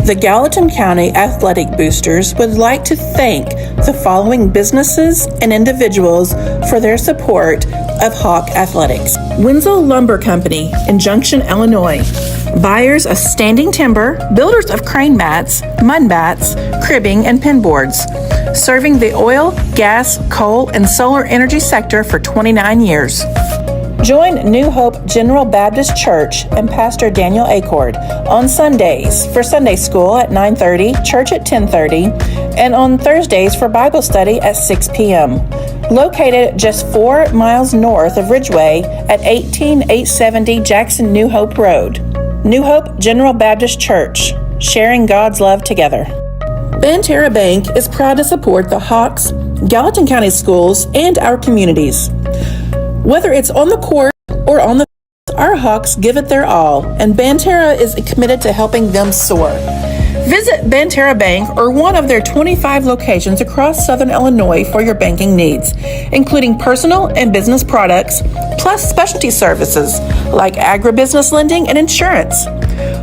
The Gallatin County Athletic Boosters would like to thank the following businesses and individuals for their support of Hawk Athletics. Wenzel Lumber Company in Junction, Illinois. Buyers of standing timber, builders of crane mats, mud mats, cribbing, and pin boards. Serving the oil, gas, coal, and solar energy sector for 29 years. Join New Hope General Baptist Church and Pastor Daniel Acord on Sundays for Sunday school at 9:30, church at 10:30, and on Thursdays for Bible study at 6 p.m. Located just 4 miles north of Ridgeway at 18870 Jackson New Hope Road. New Hope General Baptist Church, sharing God's love together. Banterra Bank is proud to support the Hawks, Gallatin County schools, and our communities. Whether it's on the court or on the field, our Hawks give it their all, and Banterra is committed to helping them soar. Visit Banterra Bank or one of their 25 locations across Southern Illinois for your banking needs, including personal and business products, plus specialty services like agribusiness lending and insurance.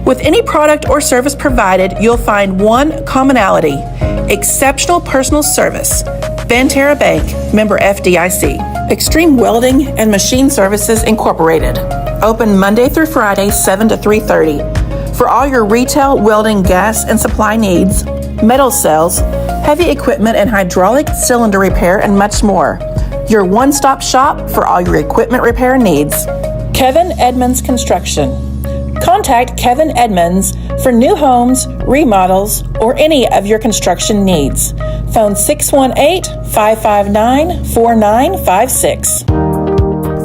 With any product or service provided, you'll find one commonality: exceptional personal service. Banterra Bank, member FDIC. Extreme Welding and Machine Services Incorporated. Open Monday through Friday, 7 to 3:30. For all your retail welding, gas, and supply needs, metal cells, heavy equipment and hydraulic cylinder repair, and much more. Your one-stop shop for all your equipment repair needs. Kevin Edmonds Construction. Contact Kevin Edmonds for new homes, remodels, or any of your construction needs. Phone 618-559-4956.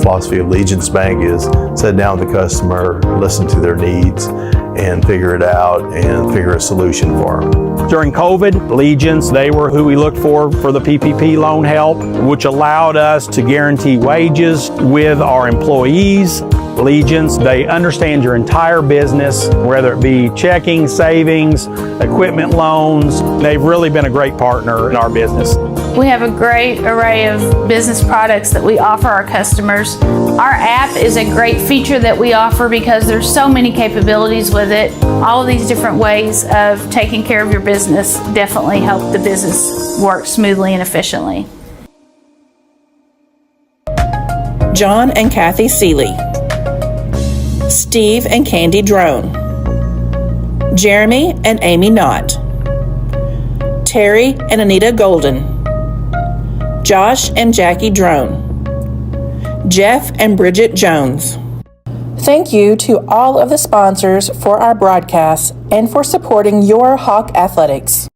Philosophy of Allegiance Bank is sit down with the customer, listen to their needs, and figure it out and figure a solution for them. During COVID, Allegiance, they were who we looked for the PPP loan help, which allowed us to guarantee wages with our employees. Allegiance, they understand your entire business, whether it be checking, savings, equipment loans. They've really been a great partner in our business. We have a great array of business products that we offer our customers. Our app is a great feature that we offer because there's so many capabilities with it. All of these different ways of taking care of your business definitely help the business work smoothly and efficiently. John and Kathy Seeley. Steve and Candy Drone. Jeremy and Amy Knott. Terry and Anita Golden. Josh and Jackie Drone. Jeff and Bridget Jones. Thank you to all of the sponsors for our broadcast and for supporting your Hawk Athletics.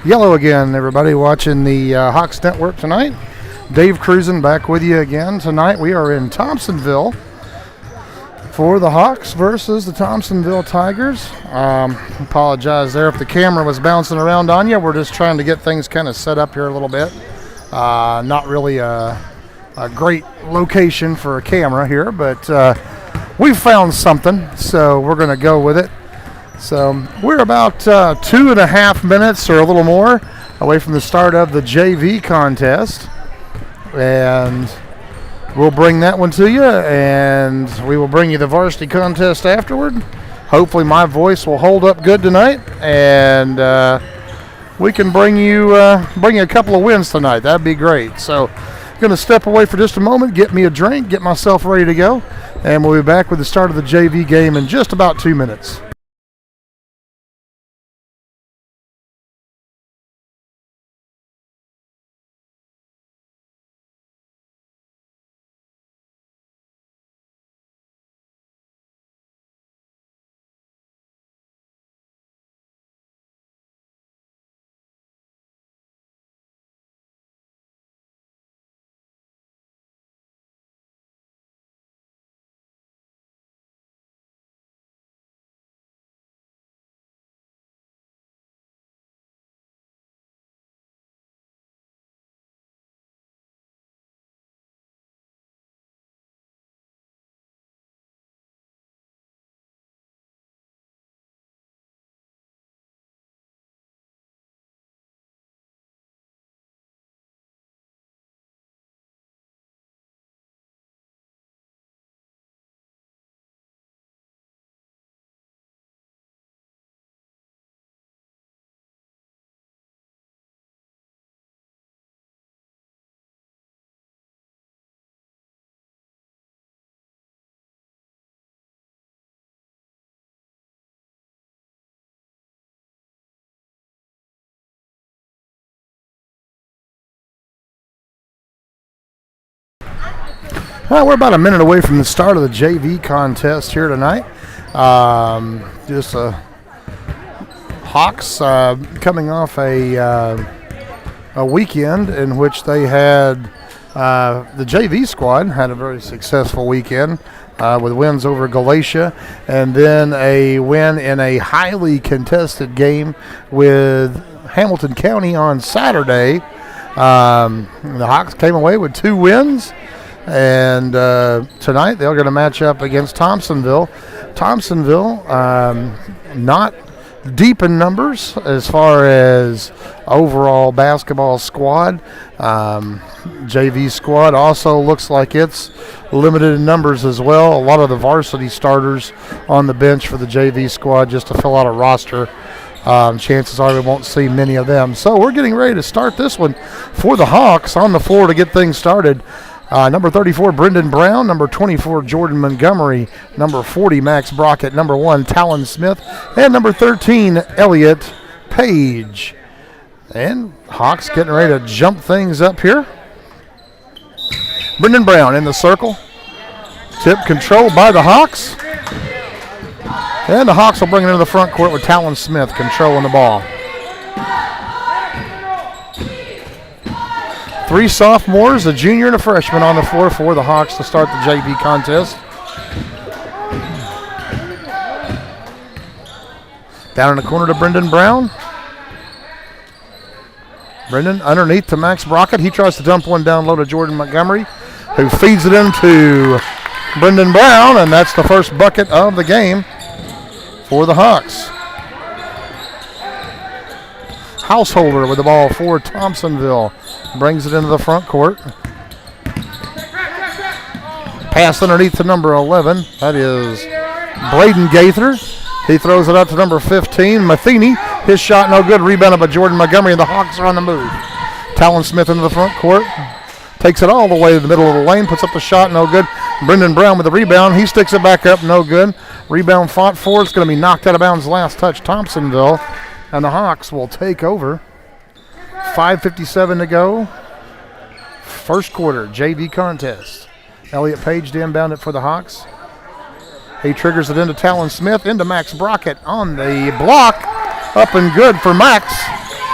Yellow again, everybody watching the Hawks Network tonight. Dave Cruzen back with you again tonight. We are in Thompsonville for the Hawks versus the Thompsonville Tigers. Apologize there if the camera was bouncing around on you. We're just trying to get things kind of set up here a little bit. Not really a great location for a camera here, but we found something, so we're going to go with it. So we're about 2.5 minutes or a little more away from the start of the JV contest, and we'll bring that one to you, and we will bring you the varsity contest afterward. Hopefully my voice will hold up good tonight, and we can bring you a couple of wins tonight. That'd be great. So going to step away for just a moment, get me a drink, get myself ready to go, and we'll be back with the start of the JV game in just about 2 minutes. Well, we're about a minute away from the start of the JV contest here tonight. Just Hawks coming off a weekend in which they had the JV squad had a very successful weekend with wins over Galatia, and then a win in a highly contested game with Hamilton County on Saturday. The Hawks came away with 2 wins. And tonight they're going to match up against Thompsonville. Thompsonville, not deep in numbers as far as overall basketball squad. JV squad also looks like it's limited in numbers as well. A lot of the varsity starters on the bench for the JV squad just to fill out a roster. Chances are we won't see many of them. So we're getting ready to start this one for the Hawks. On the floor to get things started. Number 34, Brendan Brown. Number 24, Jordan Montgomery. Number 40, Max Brockett. Number 1, Talon Smith. And number 13, Elliot Page. And Hawks getting ready to jump things up here. Brendan Brown in the circle. Tip controlled by the Hawks. And the Hawks will bring it into the front court with Talon Smith controlling the ball. 3 sophomores, a junior and a freshman on the floor for the Hawks to start the JV contest. Down in the corner to Brendan Brown. Brendan underneath to Max Brockett. He tries to dump one down low to Jordan Montgomery, who feeds it into Brendan Brown, and that's the first bucket of the game for the Hawks. Householder with the ball for Thompsonville. Brings it into the front court. Pass underneath to number 11. That is Braden Gaither. He throws it up to number 15, Matheny. His shot no good. Rebounded by Jordan Montgomery, and the Hawks are on the move. Talon Smith into the front court. Takes it all the way to the middle of the lane. Puts up the shot, no good. Brendan Brown with the rebound. He sticks it back up, no good. Rebound fought for. It's going to be knocked out of bounds. Last touch, Thompsonville. And the Hawks will take over. 5:57 to go. First quarter, JV contest. Elliot Page to inbound it for the Hawks. He triggers it into Talon Smith, into Max Brockett on the block. Up and good for Max.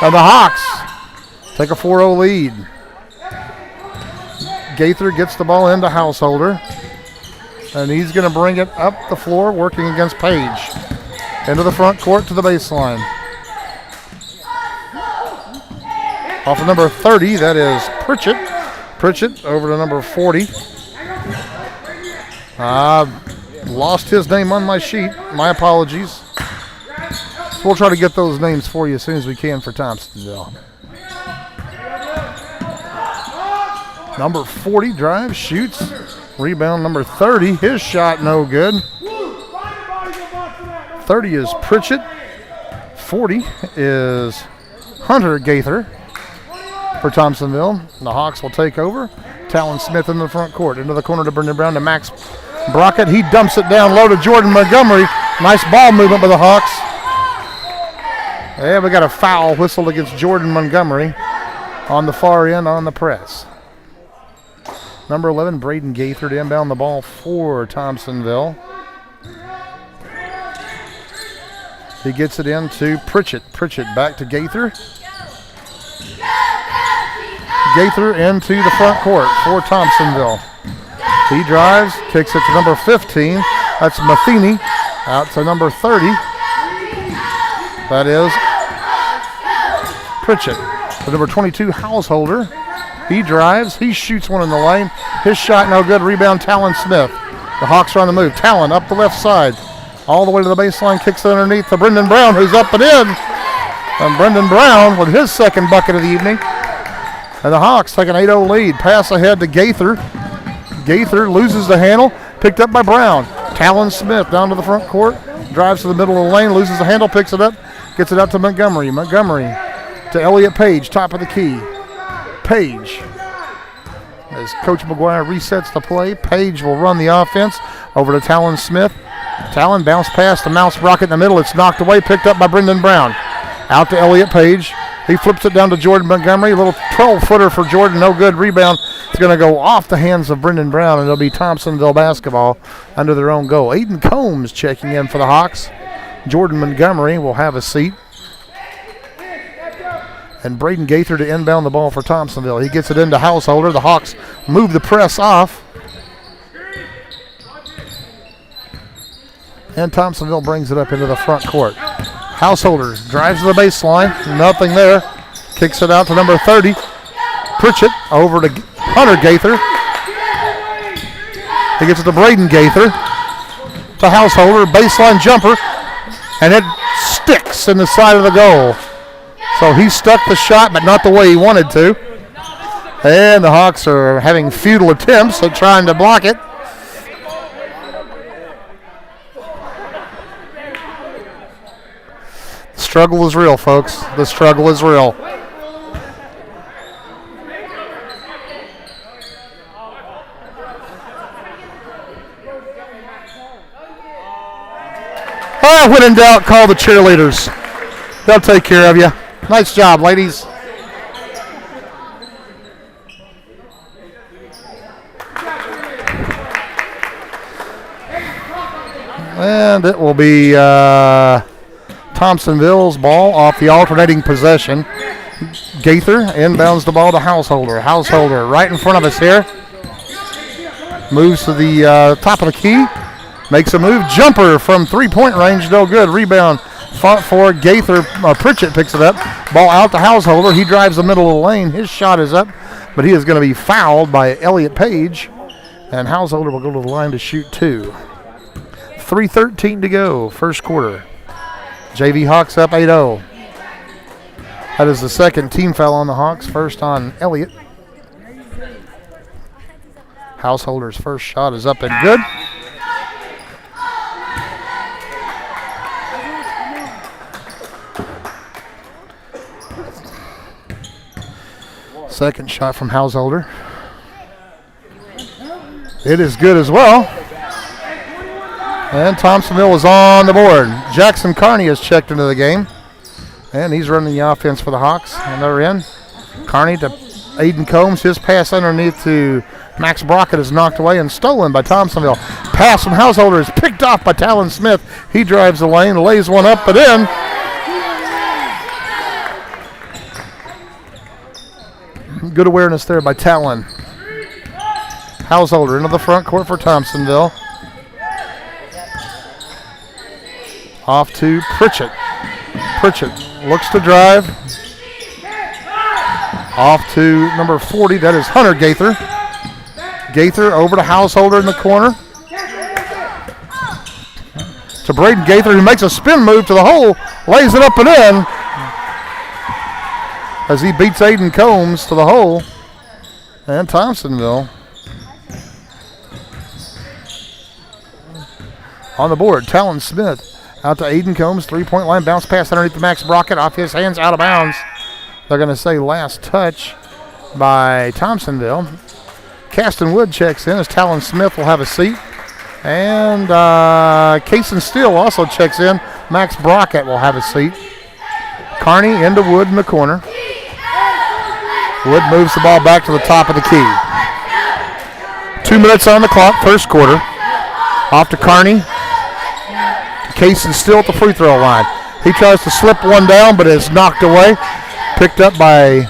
And the Hawks take a 4-0 lead. Gaither gets the ball into Householder. And he's going to bring it up the floor, working against Page. Into the front court to the baseline. Off of number 30, that is Pritchett. Pritchett over to number 40. Lost his name on my sheet. My apologies. So we'll try to get those names for you as soon as we can for Thompsonville. Number 40 drives, shoots. Rebound number 30. His shot no good. 30 is Pritchett. 40 is Hunter Gaither for Thompsonville. The Hawks will take over. Talon Smith in the front court. Into the corner to Brendan Brown to Max Brockett. He dumps it down low to Jordan Montgomery. Nice ball movement by the Hawks. Yeah, we got a foul whistled against Jordan Montgomery on the far end on the press. Number 11, Braden Gaither to inbound the ball for Thompsonville. He gets it into Pritchett. Pritchett back to Gaither. Gaither into the front court for Thompsonville. He drives, kicks it to number 15. That's Matheny. Out to number 30. That is Pritchett. The number 22, Householder. He drives, he shoots one in the lane. His shot no good. Rebound, Talon Smith. The Hawks are on the move. Talon up the left side. All the way to the baseline, kicks it underneath to Brendan Brown, who's up and in. And Brendan Brown with his second bucket of the evening. And the Hawks take an 8-0 lead. Pass ahead to Gaither. Gaither loses the handle. Picked up by Brown. Talon Smith down to the front court. Drives to the middle of the lane. Loses the handle. Picks it up. Gets it out to Montgomery. Montgomery to Elliott Page. Top of the key. Page. As Coach McGuire resets the play, Page will run the offense over to Talon Smith. Talon bounce pass to Mouse Brockett in the middle. It's knocked away. Picked up by Brendan Brown. Out to Elliott Page. He flips it down to Jordan Montgomery. A little 12-footer for Jordan. No good. Rebound. It's going to go off the hands of Brendan Brown, and it'll be Thompsonville basketball under their own goal. Aiden Combs checking in for the Hawks. Jordan Montgomery will have a seat. And Braden Gaither to inbound the ball for Thompsonville. He gets it into Householder. The Hawks move the press off. And Thompsonville brings it up into the front court. Householder drives to the baseline. Nothing there. Kicks it out to number 30. Pritchett over to Hunter Gaither. He gets it to Braden Gaither. To Householder. Baseline jumper. And it sticks in the side of the goal. So he stuck the shot, but not the way he wanted to. And the Hawks are having futile attempts at trying to block it. The struggle is real, folks. The struggle is real. When in doubt, call the cheerleaders. They'll take care of you. Nice job, ladies. And it will be Thompsonville's ball off the alternating possession. Gaither inbounds the ball to Householder. Householder right in front of us here. Moves to the top of the key. Makes a move. Jumper from three-point range. No good. Rebound. Fought for Gaither. Pritchett picks it up. Ball out to Householder. He drives the middle of the lane. His shot is up, but he is going to be fouled by Elliott Page. And Householder will go to the line to shoot two. 3:13 to go, first quarter. JV Hawks up 8-0. That is the second team foul on the Hawks. First on Elliott. Householder's first shot is up and good. Second shot from Householder. It is good as well. And Thompsonville is on the board. Jackson Carney has checked into the game. And he's running the offense for the Hawks on their end. Carney to Aiden Combs. His pass underneath to Max Brockett is knocked away and stolen by Thompsonville. Pass from Householder is picked off by Talon Smith. He drives the lane, lays one up and in. Good awareness there by Talon. Householder into the front court for Thompsonville. Off to Pritchett. Pritchett looks to drive. Off to number 40, that is Hunter Gaither. Gaither over to Householder in the corner. To Braden Gaither, who makes a spin move to the hole, lays it up and in as he beats Aiden Combs to the hole. And Thompsonville on the board. Talon Smith out to Aiden Combs, three-point line, bounce pass underneath the Max Brockett, off his hands, out of bounds. They're going to say last touch by Thompsonville. Caston Wood checks in as Talon Smith will have a seat. And Cason Steele also checks in. Max Brockett will have a seat. Carney into Wood in the corner. Wood moves the ball back to the top of the key. 2 minutes on the clock, first quarter. Off to Carney. Cason Steele at the free throw line. He tries to slip one down, but it's knocked away. Picked up by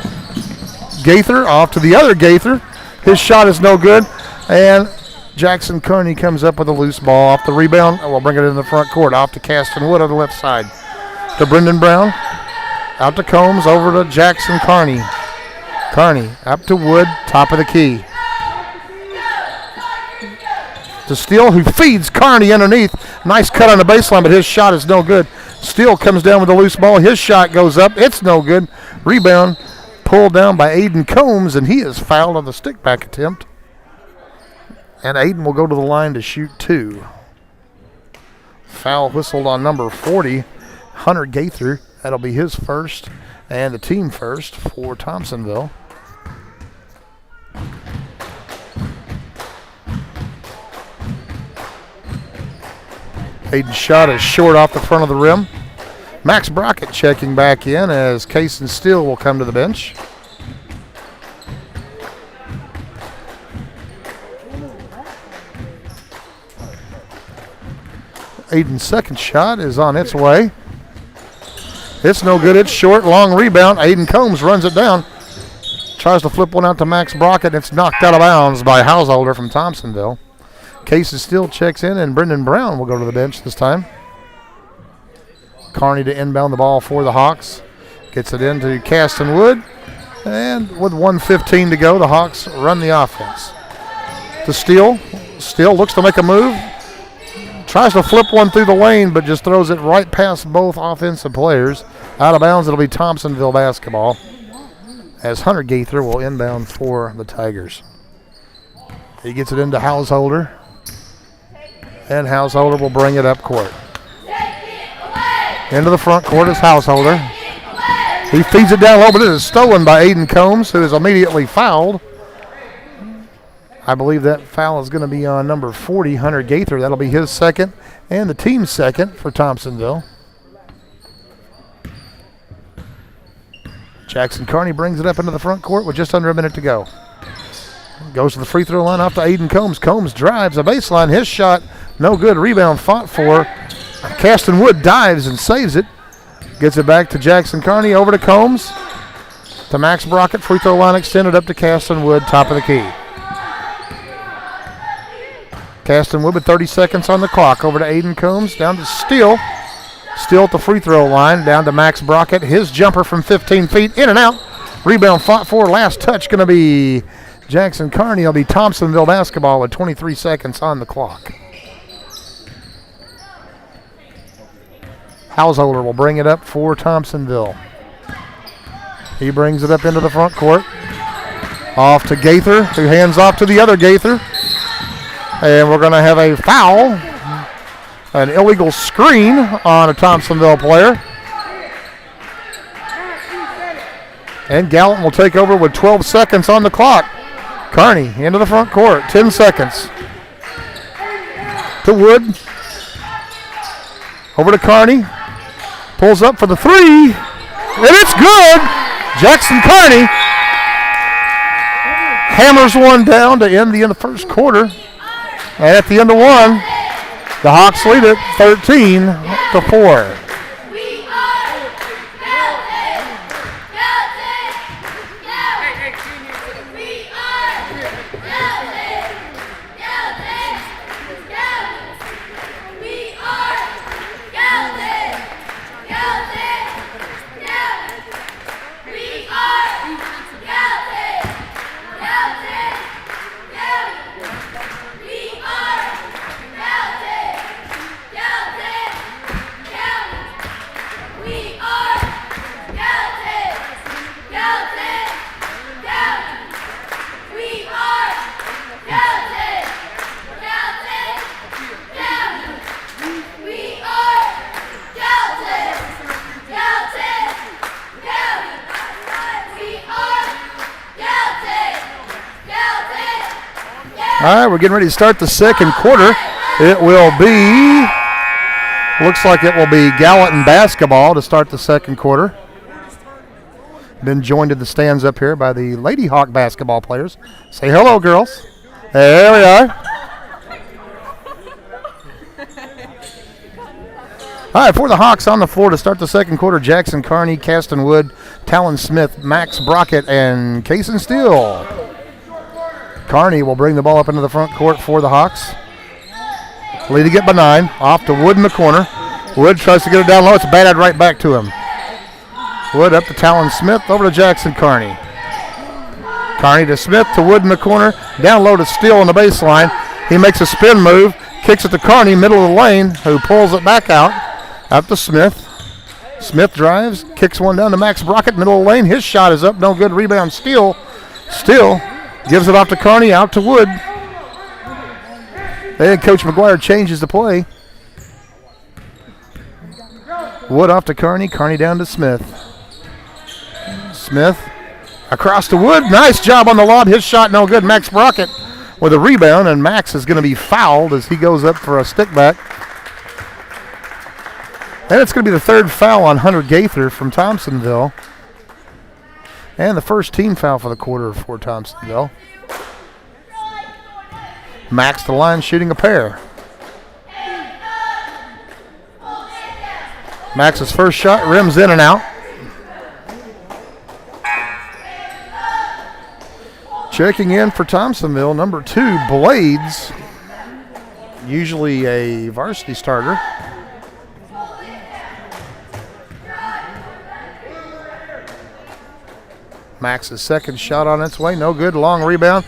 Gaither. Off to the other Gaither. His shot is no good. And Jackson Carney comes up with a loose ball off the rebound. We'll bring it in the front court. Off to Caston Wood on the left side. To Brendan Brown. Out to Combs. Over to Jackson Carney. Carney up to Wood. Top of the key. To Steele, who feeds Carney underneath. Nice cut on the baseline, but his shot is no good. Steele comes down with a loose ball. His shot goes up. It's no good. Rebound pulled down by Aiden Combs, and he is fouled on the stick-back attempt. And Aiden will go to the line to shoot two. Foul whistled on number 40, Hunter Gaither. That'll be his first and the team first for Thompsonville. Aiden's shot is short off the front of the rim. Max Brockett checking back in as Cason Steele will come to the bench. Aiden's second shot is on its way. It's no good. It's short. Long rebound. Aiden Combs runs it down. Tries to flip one out to Max Brockett. It's knocked out of bounds by Householder from Thompsonville. Cason Steele checks in, and Brendan Brown will go to the bench this time. Carney to inbound the ball for the Hawks. Gets it into Caston Wood. And with 1:15 to go, the Hawks run the offense. To Steele. Steele looks to make a move. Tries to flip one through the lane, but just throws it right past both offensive players. Out of bounds, it'll be Thompsonville basketball, as Hunter Gaither will inbound for the Tigers. He gets it into Householder, and Householder will bring it up court. Into the front court is Householder. He feeds it down low, but it is stolen by Aiden Combs, who is immediately fouled. I believe that foul is going to be on number 40, Hunter Gaither. That'll be his second and the team's second for Thompsonville. Jackson Carney brings it up into the front court with just under a minute to go. Goes to the free throw line off to Aiden Combs. Combs drives a baseline. His shot, no good. Rebound fought for. Caston Wood dives and saves it. Gets it back to Jackson Carney. Over to Combs. To Max Brockett. Free throw line extended up to Caston Wood. Top of the key. Caston Wood with 30 seconds on the clock. Over to Aiden Combs. Down to Steele. Steele at the free throw line. Down to Max Brockett. His jumper from 15 feet. In and out. Rebound fought for. Last touch going to be Jackson Carney. It'll be Thompsonville basketball with 23 seconds on the clock. Householder will bring it up for Thompsonville. He brings it up into the front court. Off to Gaither, who hands off to the other Gaither. And we're going to have a foul. An illegal screen on a Thompsonville player. And Gallant will take over with 12 seconds on the clock. Carney into the front court. 10 seconds. To Wood. Over to Carney. Pulls up for the three. And it's good. Jackson Carney hammers one down to end the first quarter. And at the end of one, the Hawks lead it 13-4. right, we're getting ready to start the second quarter. It will be, looks like it will be Gallatin basketball to start the second quarter. Been joined in the stands up here by the Lady Hawk basketball players. Say hello, girls. There we are. All right, for the Hawks on the floor to start the second quarter, Jackson Carney, Caston Wood, Talon Smith, Max Brockett, and Cason Steele. Carney will bring the ball up into the front court for the Hawks. Leading it by 9. Off to Wood in the corner. Wood tries to get it down low. It's batted right back to him. Wood up to Talon Smith, over to Jackson Carney. Carney to Smith, to Wood in the corner. Down low to Steele on the baseline. He makes a spin move, kicks it to Carney, middle of the lane, who pulls it back out. Up to Smith. Smith drives, kicks one down to Max Brockett, middle of the lane. His shot is up, no good. Rebound, Steele. Steele gives it off to Carney, out to Wood. Then Coach McGuire changes the play. Wood off to Carney, Carney down to Smith. Smith across to Wood. Nice job on the lob. His shot no good. Max Brockett with a rebound, and Max is going to be fouled as he goes up for a stick back. And it's going to be the third foul on Hunter Gaither from Thompsonville. And the first team foul for the quarter for Thompsonville. Max to the line shooting a pair. Max's first shot rims in and out. Checking in for Thompsonville, number 2, Blades. Usually a varsity starter. Max's second shot on its way, no good, long rebound.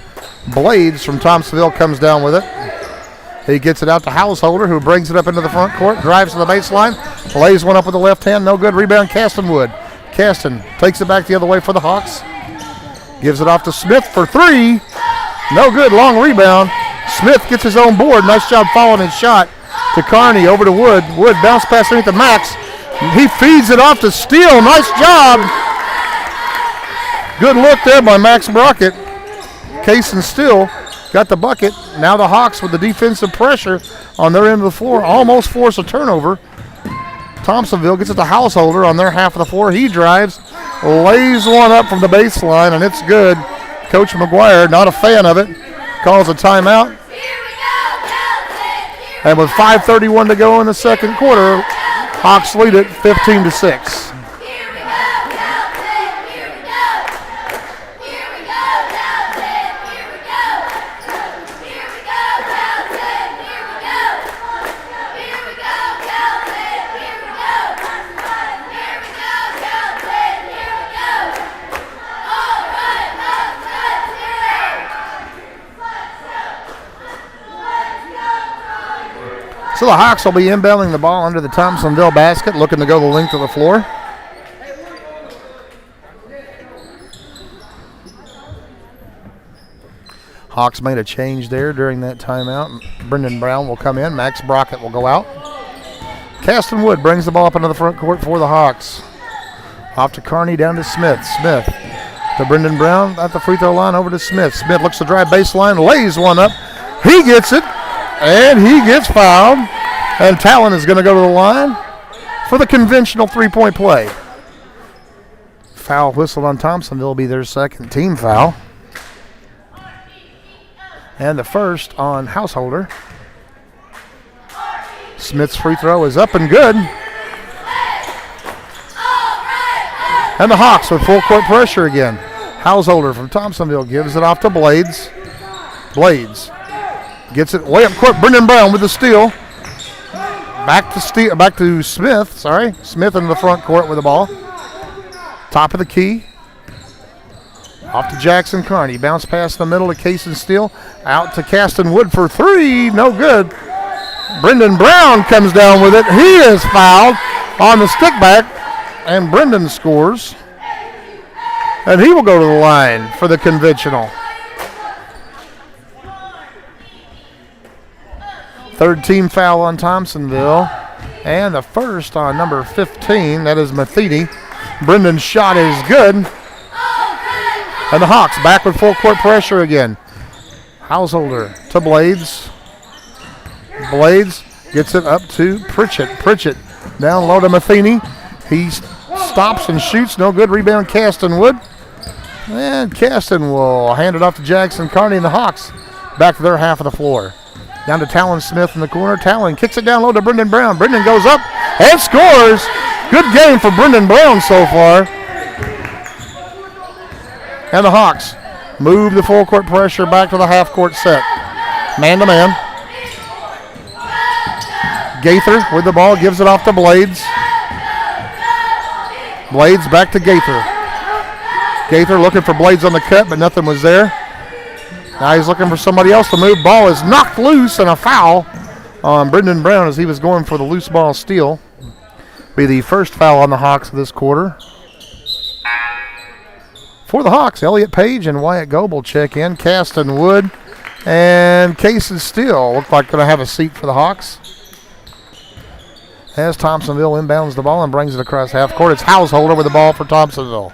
Blades from Thompsonville comes down with it. He gets it out to Householder, who brings it up into the front court, drives to the baseline, lays one up with the left hand, no good, rebound, Caston Wood. Caston takes it back the other way for the Hawks. Gives it off to Smith for 3, no good, long rebound. Smith gets his own board, nice job following his shot to Carney, over to Wood. Wood bounce pass underneath to Max. He feeds it off to Steele, nice job. Good look there by Max Brockett. Cason Steele got the bucket. Now the Hawks with the defensive pressure on their end of the floor almost force a turnover. Thompsonville gets it to Householder on their half of the floor. He drives, lays one up from the baseline, and it's good. Coach McGuire, not a fan of it, calls a timeout. And with 5:31 to go in the second quarter, Hawks lead it 15-6. So the Hawks will be inbounding the ball under the Thompsonville basket, looking to go the length of the floor. Hawks made a change there during that timeout. Brendan Brown will come in. Max Brockett will go out. Caston Wood brings the ball up into the front court for the Hawks. Off to Carney, down to Smith. Smith to Brendan Brown at the free throw line, over to Smith. Smith looks to drive baseline, lays one up. He gets it. And he gets fouled, and Talon is going to go to the line for the conventional three-point play. Foul whistled on Thompsonville will be their second team foul. And the first on Householder. Smith's free throw is up and good. And the Hawks with full court pressure again. Householder from Thompsonville gives it off to Blades. Blades gets it way up court. Brendan Brown with the steal. Back to Smith. Smith in the front court with the ball. Top of the key. Off to Jackson Carney. Bounce pass in the middle to Cason Steele. Out to Caston Wood for 3. No good. Brendan Brown comes down with it. He is fouled on the stick back. And Brendan scores. And he will go to the line for the conventional. Third team foul on Thompsonville. And the first on number 15. That is Matheny. Brendan's shot is good. And the Hawks back with full court pressure again. Householder to Blades. Blades gets it up to Pritchett. Pritchett down low to Matheny. He stops and shoots. No good. Rebound Castenwood. And Caston will hand it off to Jackson Carney and the Hawks. Back to their half of the floor. Down to Talon Smith in the corner. Talon kicks it down low to Brendan Brown. Brendan goes up and scores. Good game for Brendan Brown so far. And the Hawks move the full court pressure back to the half court set. Man to man. Gaither with the ball, gives it off to Blades. Blades back to Gaither. Gaither looking for Blades on the cut, but nothing was there. Now he's looking for somebody else to move. Ball is knocked loose and a foul on Brendan Brown as he was going for the loose ball steal. Be the first foul on the Hawks this quarter. For the Hawks, Elliott Page and Wyatt Goebel check in. Caston Wood and Case is still look like going to have a seat for the Hawks. As Thompsonville inbounds the ball and brings it across half court. It's Householder with the ball for Thompsonville.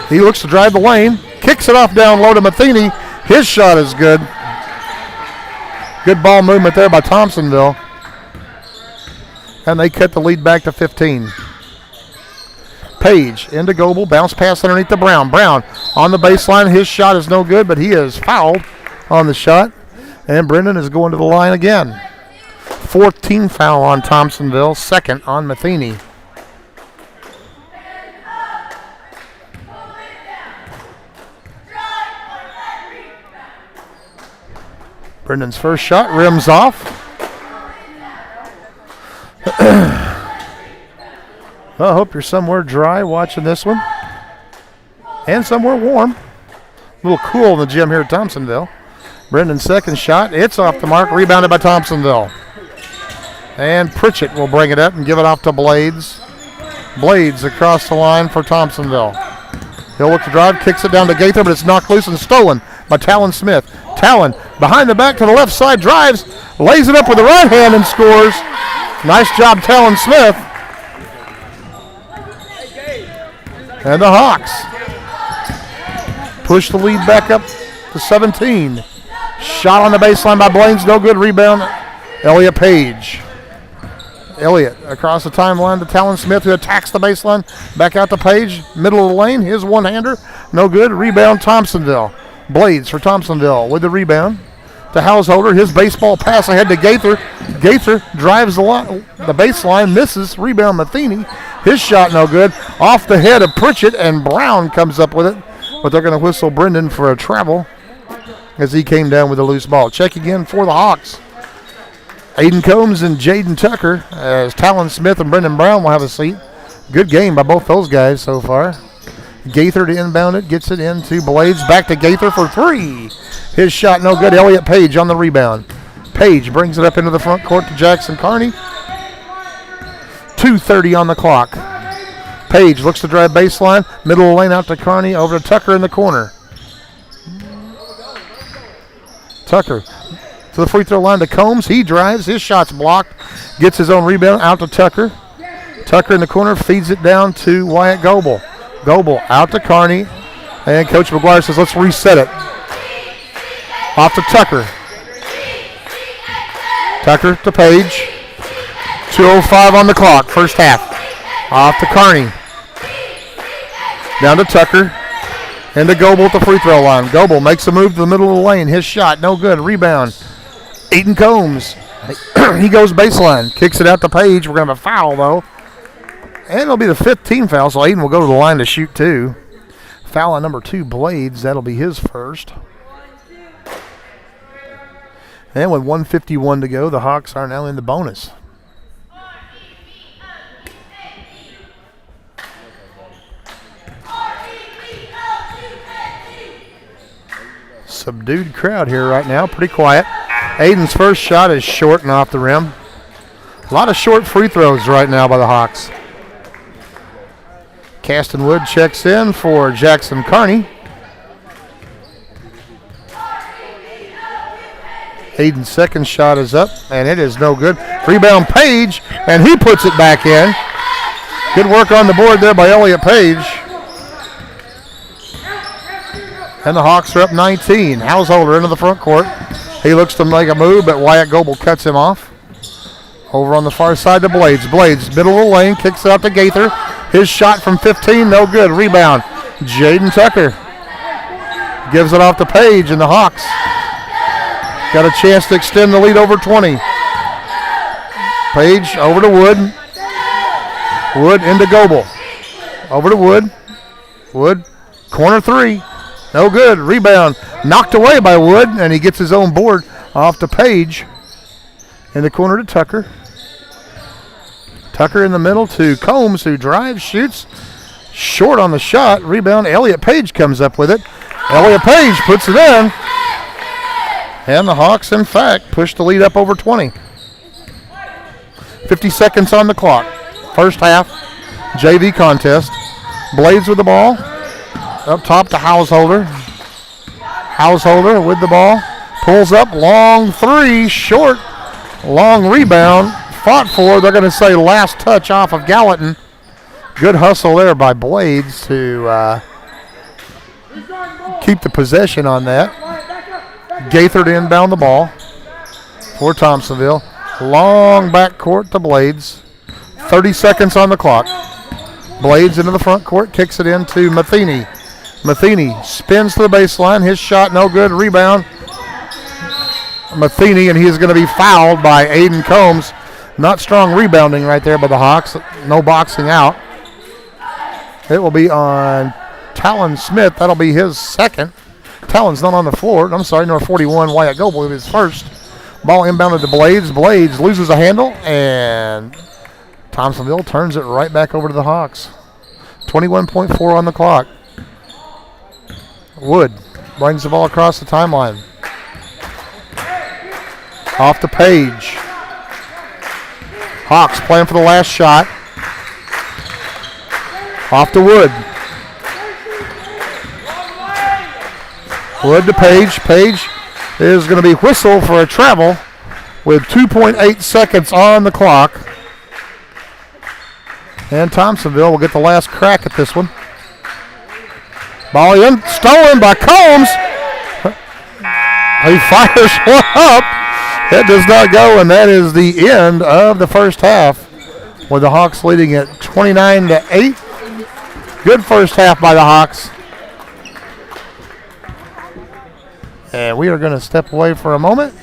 He looks to drive the lane, kicks it off down low to Matheny. His shot is good. Good ball movement there by Thompsonville. And they cut the lead back to 15. Page into Goebel, bounce pass underneath to Brown. Brown on the baseline. His shot is no good, but he is fouled on the shot. And Brendan is going to the line again. 14th foul on Thompsonville, second on Matheny. Brendan's first shot rims off. Well, I hope you're somewhere dry watching this one. And somewhere warm. A little cool in the gym here at Thompsonville. Brendan's second shot. It's off the mark. Rebounded by Thompsonville. And Pritchett will bring it up and give it off to Blades. Blades across the line for Thompsonville. He'll look to drive, kicks it down to Gaither, but it's knocked loose and stolen by Talon Smith. Talon behind the back to the left side, drives, lays it up with the right hand and scores. Nice job, Talon Smith. And the Hawks push the lead back up to 17. Shot on the baseline by Blades, no good. Rebound, Elliott Page. Elliott across the timeline to Talon Smith, who attacks the baseline. Back out to Page, middle of the lane. His one-hander, no good. Rebound, Thompsonville. Blades for Thompsonville with the rebound to Householder. His baseball pass ahead to Gaither. Gaither drives the baseline, misses. Rebound, Matheny. His shot no good. Off the head of Pritchett, and Brown comes up with it. But they're going to whistle Brendan for a travel as he came down with a loose ball. Check again for the Hawks. Aiden Combs and Jaden Tucker as Talon Smith and Brendan Brown will have a seat. Good game by both those guys so far. Gaither to inbound it, gets it into Blades. Back to Gaither for three. His shot no good. Elliott Page on the rebound. Page brings it up into the front court to Jackson Carney. 2:30 on the clock. Page looks to drive baseline. Middle of the lane out to Carney. Over to Tucker in the corner. Tucker to the free throw line to Combs. He drives. His shot's blocked. Gets his own rebound out to Tucker. Tucker in the corner feeds it down to Wyatt Goebel. Goebel out to Carney. And Coach McGuire says, let's reset it. Off to Tucker. Tucker to Page. 2:05 on the clock, first half. Off to Carney. Down to Tucker. And to Goebel at the free throw line. Goebel makes a move to the middle of the lane. His shot, no good. Rebound. Aiden Combs. He goes baseline. Kicks it out to Page. We're going to have a foul, though. And it'll be the 15th foul, so Aiden will go to the line to shoot two. Foul on number 2, Blades. That'll be his first. And with 1:51 to go, the Hawks are now in the bonus. Subdued crowd here right now, pretty quiet. Aiden's first shot is short and off the rim. A lot of short free throws right now by the Hawks. Caston Wood checks in for Jackson Carney. Aiden's second shot is up, and it is no good. Rebound Page, and he puts it back in. Good work on the board there by Elliott Page. And the Hawks are up 19. Householder into the front court. He looks to make a move, but Wyatt Goebel cuts him off. Over on the far side to Blades. Blades, middle of the lane, kicks it out to Gaither. His shot from 15, no good. Rebound, Jaden Tucker. Gives it off to Page, and the Hawks got a chance to extend the lead over 20. Page over to Wood. Wood into Goebel. Over to Wood. Wood, corner three. No good. Rebound knocked away by Wood, and he gets his own board off to Page. In the corner to Tucker. Tucker in the middle to Combs, who drives, shoots. Short on the shot. Rebound. Elliott Page comes up with it. Elliott Page puts it in. And the Hawks, in fact, push the lead up over 20. 50 seconds on the clock. First half JV contest. Blades with the ball. Up top to Householder. Householder with the ball. Pulls up. Long three. Short. Long rebound. Fought for. They're going to say last touch off of Gallatin. Good hustle there by Blades to keep the possession on that. Gaither to inbound the ball for Thompsonville. Long backcourt to Blades. 30 seconds on the clock. Blades into the front court, kicks it into Matheny. Matheny spins to the baseline. His shot no good. Rebound. Matheny, and he's going to be fouled by Aiden Combs. Not strong rebounding right there by the Hawks. No boxing out. It will be on Talon Smith. That'll be his second. Talon's not on the floor. I'm sorry, number 41, Wyatt Goebel, his first. Ball inbounded to Blades. Blades loses a handle, and Thompsonville turns it right back over to the Hawks. 21.4 on the clock. Wood brings the ball across the timeline. Off to Page. Hawks playing for the last shot. Off to Wood. Wood to Page. Page is going to be whistled for a travel with 2.8 seconds on the clock. And Thompsonville will get the last crack at this one. Ball in, stolen by Combs. He fires one up. It does not go, and that is the end of the first half, with the Hawks leading at 29-8. Good first half by the Hawks. And we are going to step away for a moment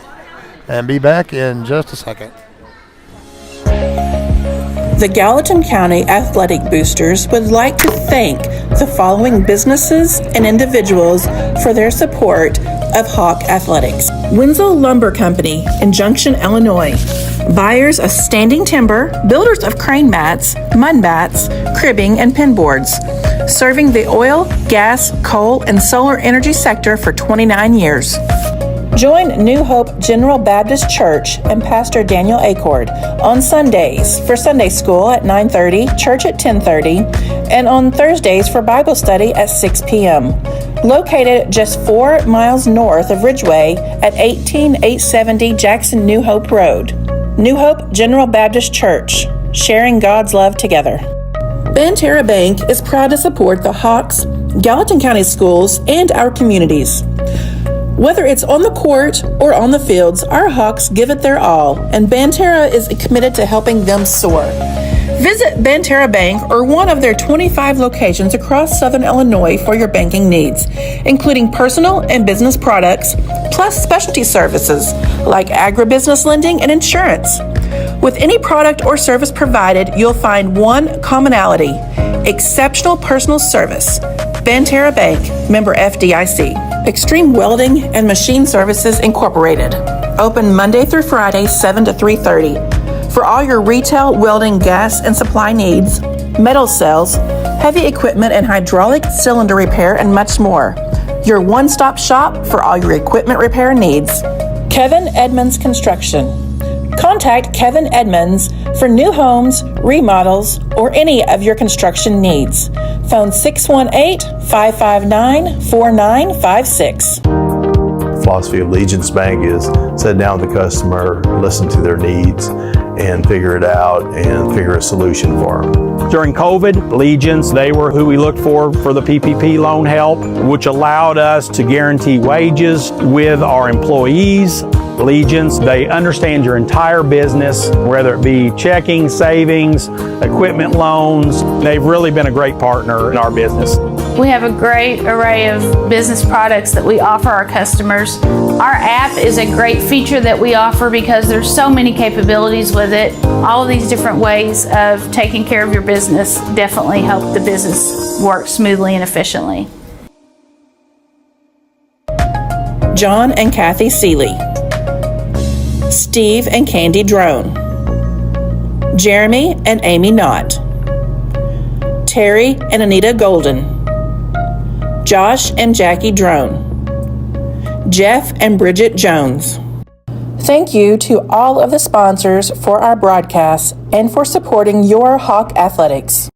and be back in just a second. The Gallatin County Athletic Boosters would like to thank the following businesses and individuals for their support of Hawk Athletics. Winslow Lumber Company in Junction, Illinois. Buyers of standing timber, builders of crane mats, mud mats, cribbing, and pin boards. Serving the oil, gas, coal, and solar energy sector for 29 years. Join New Hope General Baptist Church and Pastor Daniel Acord on Sundays for Sunday school at 9:30, church at 10:30, and on Thursdays for Bible study at 6 p.m. Located just 4 miles north of Ridgeway at 18870 Jackson New Hope Road. New Hope General Baptist Church, sharing God's love together. Banterra Bank is proud to support the Hawks, Gallatin County schools, and our communities. Whether it's on the court or on the fields, our Hawks give it their all, and Banterra is committed to helping them soar. Visit Banterra Bank or one of their 25 locations across Southern Illinois for your banking needs, including personal and business products, plus specialty services like agribusiness lending and insurance. With any product or service provided, you'll find one commonality: exceptional personal service. Banterra Bank, member FDIC. Extreme Welding and Machine Services Incorporated. Open Monday through Friday, 7 to 3:30. For all your retail, welding, gas, and supply needs, metal sales, heavy equipment and hydraulic cylinder repair, and much more. Your one-stop shop for all your equipment repair needs. Kevin Edmonds Construction. Contact Kevin Edmonds for new homes, remodels, or any of your construction needs. Phone 618-559-4956. Philosophy of Allegiance Bank is sit down with the customer, listen to their needs, and figure it out and figure a solution for them. During COVID, Legions, they were who we looked for the PPP loan help, which allowed us to guarantee wages with our employees. Legions, they understand your entire business, whether it be checking, savings, equipment loans. They've really been a great partner in our business. We have a great array of business products that we offer our customers. Our app is a great feature that we offer because there's so many capabilities with it. All of these different ways of taking care of your business definitely help the business work smoothly and efficiently. John and Kathy Seeley, Steve and Candy Drone, Jeremy and Amy Knott, Terry and Anita Golden, Josh and Jackie Drone, Jeff and Bridget Jones. Thank you to all of the sponsors for our broadcasts and for supporting your Hawk Athletics.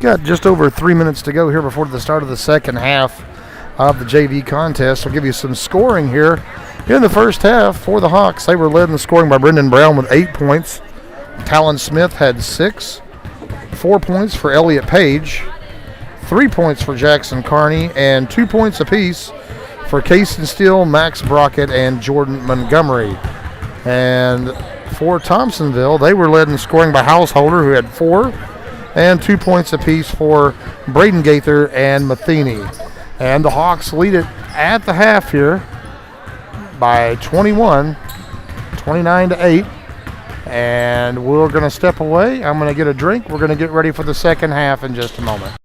Got just over 3 minutes to go here before the start of the second half of the JV contest. I'll give you some scoring here. In the first half for the Hawks, they were led in the scoring by Brendan Brown with 8 points. Talon Smith had 6. 4 points for Elliott Page. 3 points for Jackson Kearney, and 2 points apiece for Case and Steele, Max Brockett, and Jordan Montgomery. And for Thompsonville, they were led in scoring by Householder, who had 4, and 2 points apiece for Braden Gaither and Matheny. And the Hawks lead it at the half here by 21, 29-8. And we're going to step away. I'm going to get a drink. We're going to get ready for the second half in just a moment.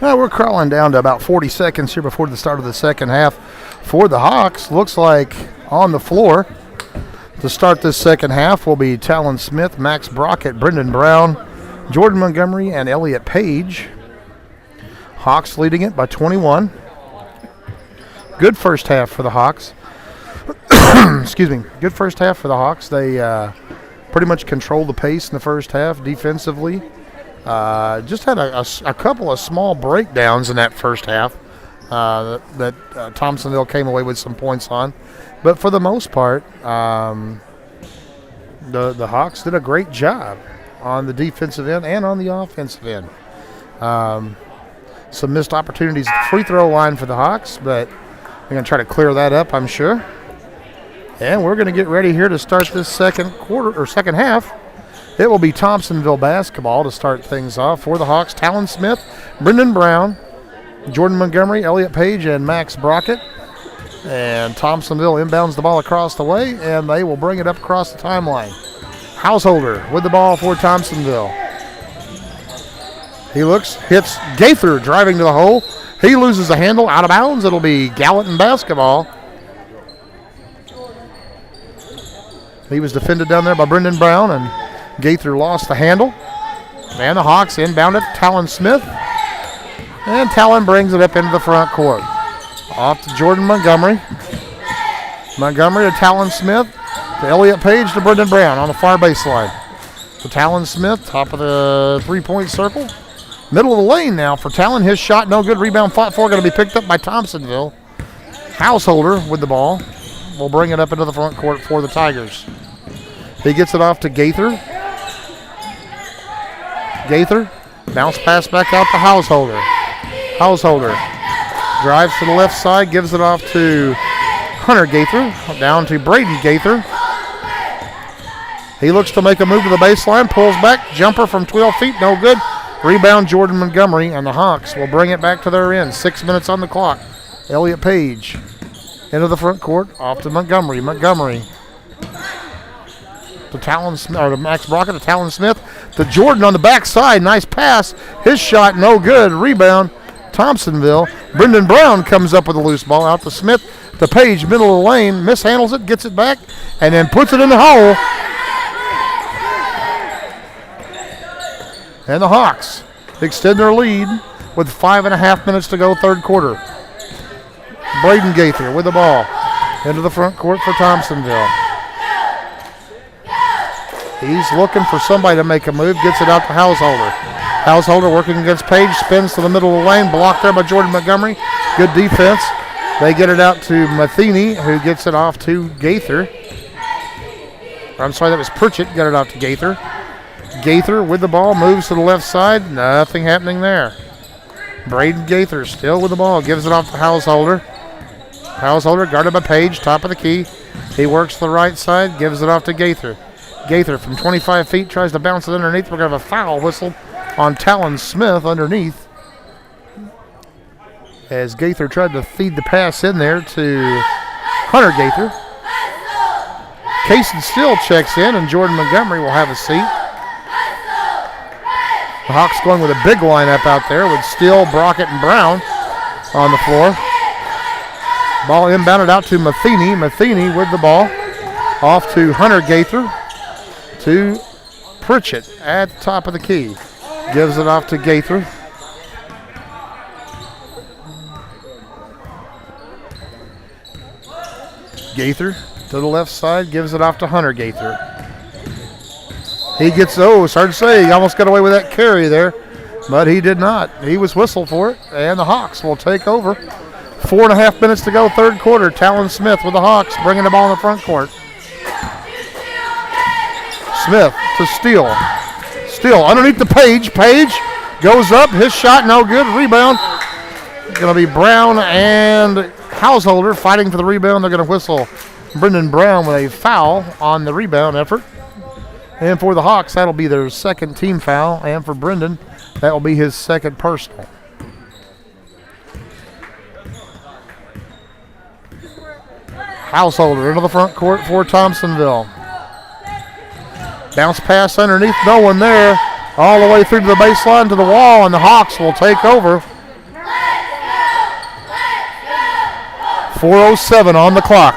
Now we're crawling down to about 40 seconds here before the start of the second half for the Hawks. Looks like on the floor to start this second half will be Talon Smith, Max Brockett, Brendan Brown, Jordan Montgomery, and Elliott Page. Hawks leading it by 21. Good first half for the Hawks. Excuse me. Good first half for the Hawks. They pretty much controlled the pace in the first half defensively. Just had a couple of small breakdowns in that first half that Thompsonville came away with some points on. But for the most part, the Hawks did a great job on the defensive end and on the offensive end. Some missed opportunities at the free throw line for the Hawks, but they're going to try to clear that up, I'm sure. And we're going to get ready here to start this second half. It will be Thompsonville basketball to start things off for the Hawks. Talon Smith, Brendan Brown, Jordan Montgomery, Elliott Page, and Max Brockett. And Thompsonville inbounds the ball across the way, and they will bring it up across the timeline. Householder with the ball for Thompsonville. He looks, hits Gaither driving to the hole. He loses the handle, out of bounds. It'll be Gallatin basketball. He was defended down there by Brendan Brown, and Gaither lost the handle. And the Hawks inbound it to Talon Smith. And Talon brings it up into the front court. Off to Jordan Montgomery. Montgomery to Talon Smith. To Elliott Page to Brendan Brown on the far baseline. To Talon Smith, top of the three-point circle. Middle of the lane now for Talon. His shot no good. Rebound fought for, going to be picked up by Thompsonville. Householder with the ball. Will bring it up into the front court for the Tigers. He gets it off to Gaither. Gaither, bounce pass back out to Householder. Householder drives to the left side, gives it off to Hunter Gaither, down to Braden Gaither. He looks to make a move to the baseline, pulls back, jumper from 12 feet, no good. Rebound Jordan Montgomery, and the Hawks will bring it back to their end. 6 minutes on the clock. Elliott Page into the front court, off to Montgomery. Montgomery to Talon Smith, or to Max Brockett, to Talon Smith, to Jordan on the backside. Nice pass. His shot no good. Rebound Thompsonville. Brendan Brown comes up with a loose ball out to Smith. To Page, middle of the lane, mishandles it, gets it back, and then puts it in the hole. And the Hawks extend their lead with 5.5 minutes to go, third quarter. Braden Gaither with the ball into the front court for Thompsonville. He's looking for somebody to make a move, gets it out to Householder. Householder working against Page, spins to the middle of the lane, blocked there by Jordan Montgomery. Good defense. They get it out to Matheny, who gets it off to Gaither. I'm sorry, that was Pritchett, got it off to Gaither. Gaither with the ball, moves to the left side, nothing happening there. Braden Gaither still with the ball, gives it off to Householder. Householder guarded by Page, top of the key. He works to the right side, gives it off to Gaither. Gaither from 25 feet tries to bounce it underneath. We're going to have a foul whistle on Talon Smith underneath, as Gaither tried to feed the pass in there to Hunter Gaither. Kaysen Steele checks in, and Jordan Montgomery will have a seat. The Hawks going with a big lineup out there with Steele, Brockett, and Brown on the floor. Ball inbounded out to Matheny. Matheny with the ball. Off to Hunter Gaither. To Pritchett at the top of the key. Gives it off to Gaither. Gaither to the left side, gives it off to Hunter Gaither. He gets, it's hard to say, he almost got away with that carry there, but he did not. He was whistled for it, and the Hawks will take over. 4.5 minutes to go, third quarter. Talon Smith with the Hawks, bringing the ball in the front court. Smith to Steele. Steele underneath the Page. Page goes up, his shot no good, rebound. Going to be Brown and Householder fighting for the rebound. They're going to whistle Brendan Brown with a foul on the rebound effort. And for the Hawks, that'll be their second team foul. And for Brendan, that will be his second personal. Householder into the front court for Thompsonville. Bounce pass underneath, no one there. All the way through to the baseline to the wall, and the Hawks will take over. 4:07 on the clock.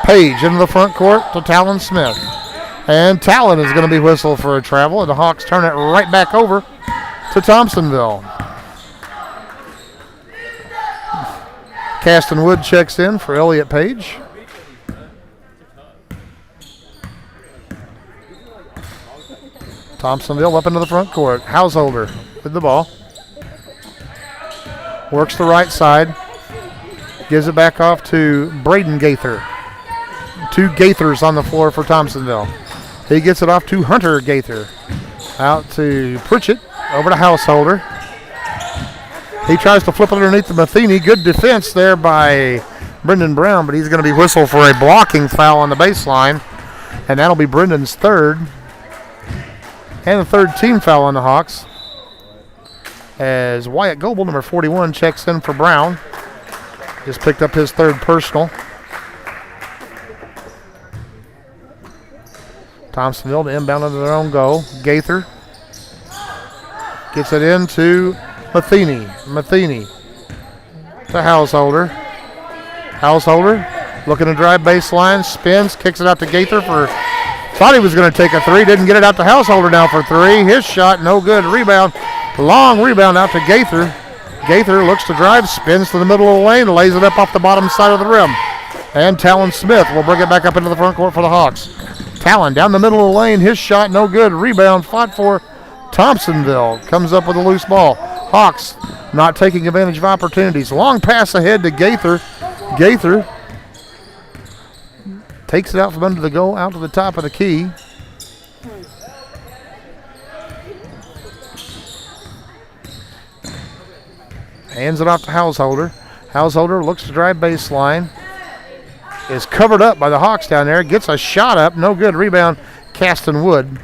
Page into the front court to Talon Smith. And Talon is going to be whistled for a travel, and the Hawks turn it right back over to Thompsonville. Caston Wood checks in for Elliott Page. Thompsonville up into the front court. Householder with the ball. Works the right side. Gives it back off to Braden Gaither. Two Gaithers on the floor for Thompsonville. He gets it off to Hunter Gaither. Out to Pritchett. Over to Householder. He tries to flip it underneath the Matheny. Good defense there by Brendan Brown, but he's going to be whistled for a blocking foul on the baseline. And that'll be Brendan's third. And the third team foul on the Hawks, as Wyatt Goebel, number 41, checks in for Brown. Just picked up his third personal. Thompsonville to inbound under their own goal. Gaither gets it into Matheny. Matheny to Householder. Householder looking to drive baseline, spins, kicks it out to Gaither for... Thought he was going to take a three, didn't get it out to Householder now for three. His shot, no good. Rebound, long rebound out to Gaither. Gaither looks to drive, spins to the middle of the lane, lays it up off the bottom side of the rim. And Talon Smith will bring it back up into the front court for the Hawks. Talon down the middle of the lane, his shot, no good. Rebound, fought for Thompsonville. Comes up with a loose ball. Hawks not taking advantage of opportunities. Long pass ahead to Gaither. Gaither takes it out from under the goal, out to the top of the key. Hands it off to Householder. Householder looks to drive baseline. Is covered up by the Hawks down there. Gets a shot up. No good. Rebound, Caston Wood.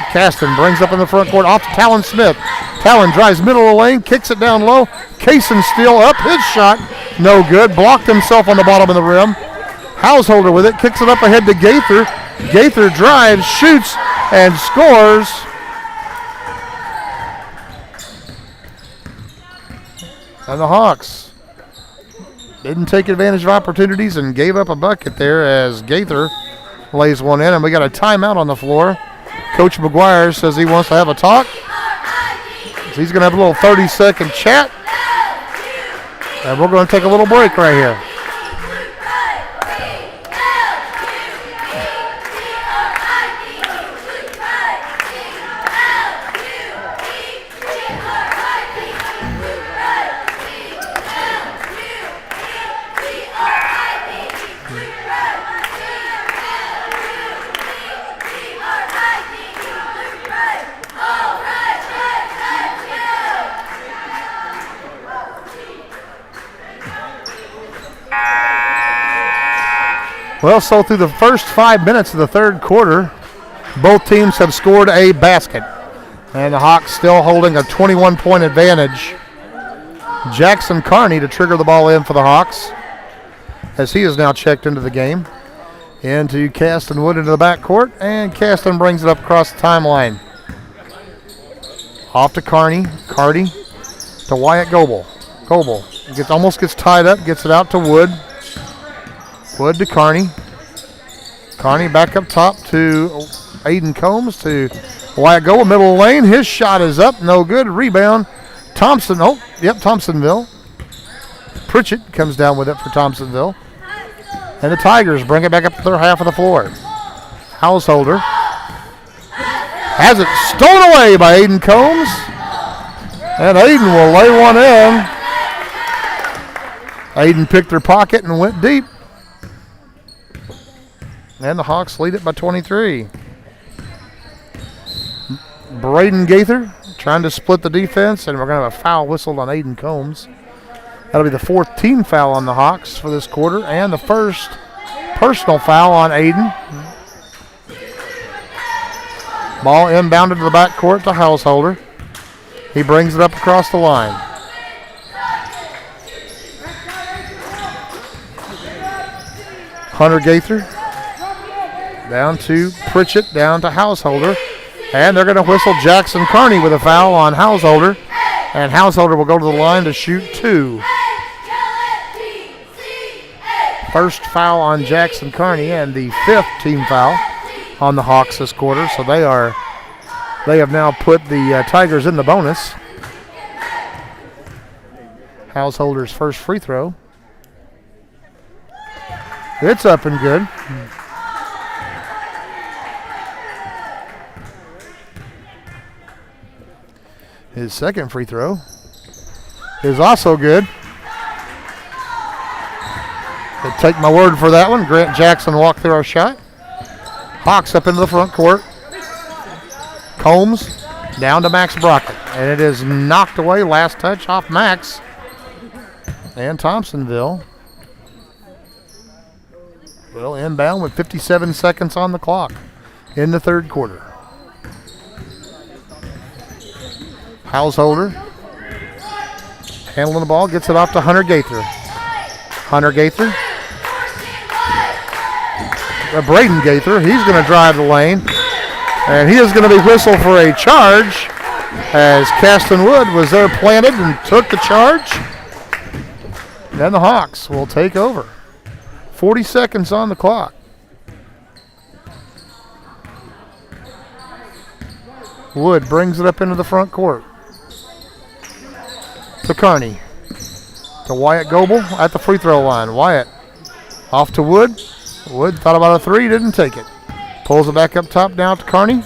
Caston brings up in the front court off to Talon Smith. Talon drives middle of the lane, kicks it down low. Kaysen Steele up. His shot, no good. Blocked himself on the bottom of the rim. Householder with it, kicks it up ahead to Gaither. Gaither drives, shoots, and scores. And the Hawks didn't take advantage of opportunities and gave up a bucket there, as Gaither lays one in, and we got a timeout on the floor. Coach McGuire says he wants to have a talk. So he's going to have a little 30-second chat. And we're going to take a little break right here. Well, so through the first 5 minutes of the third quarter, both teams have scored a basket. And the Hawks still holding a 21-point advantage. Jackson Carney to trigger the ball in for the Hawks, as he is now checked into the game. Into Caston Wood into the backcourt, and Caston brings it up across the timeline. Off to Carney. Carney to Wyatt Goebel. Goebel almost gets tied up, gets it out to Wood. Wood to Carney. Carney back up top to Aiden Combs to Wyatt Goebel, middle of the lane. His shot is up, no good. Rebound. Thompsonville. Pritchett comes down with it for Thompsonville. And the Tigers bring it back up to their half of the floor. Householder has it stolen away by Aiden Combs. And Aiden will lay one in. Aiden picked her pocket and went deep. And the Hawks lead it by 23. Braden Gaither trying to split the defense, and we're going to have a foul whistled on Aiden Combs. That'll be the fourth team foul on the Hawks for this quarter, and the first personal foul on Aiden. Ball inbounded to the backcourt to Householder. He brings it up across the line. Hunter Gaither down to Pritchett, down to Householder. And they're going to whistle Jackson Carney with a foul on Householder. And Householder will go to the line to shoot two. First foul on Jackson Carney and the fifth team foul on the Hawks this quarter. So they have now put the Tigers in the bonus. Householder's first free throw. It's up and good. His second free throw is also good. But take my word for that one. Grant Jackson walked through our shot. Hawks up into the front court. Combs down to Max Brockett. And it is knocked away. Last touch off Max. And Thompsonville will inbound with 57 seconds on the clock in the third quarter. Householder handling the ball, gets it off to Hunter Gaither. Hunter Gaither. Braden Gaither, he's going to drive the lane. And he is going to be whistled for a charge as Caston Wood was there planted and took the charge. Then the Hawks will take over. 40 seconds on the clock. Wood brings it up into the front court. To Carney. To Wyatt Goebel at the free throw line. Wyatt off to Wood. Wood thought about a three, didn't take it. Pulls it back up top now to Carney.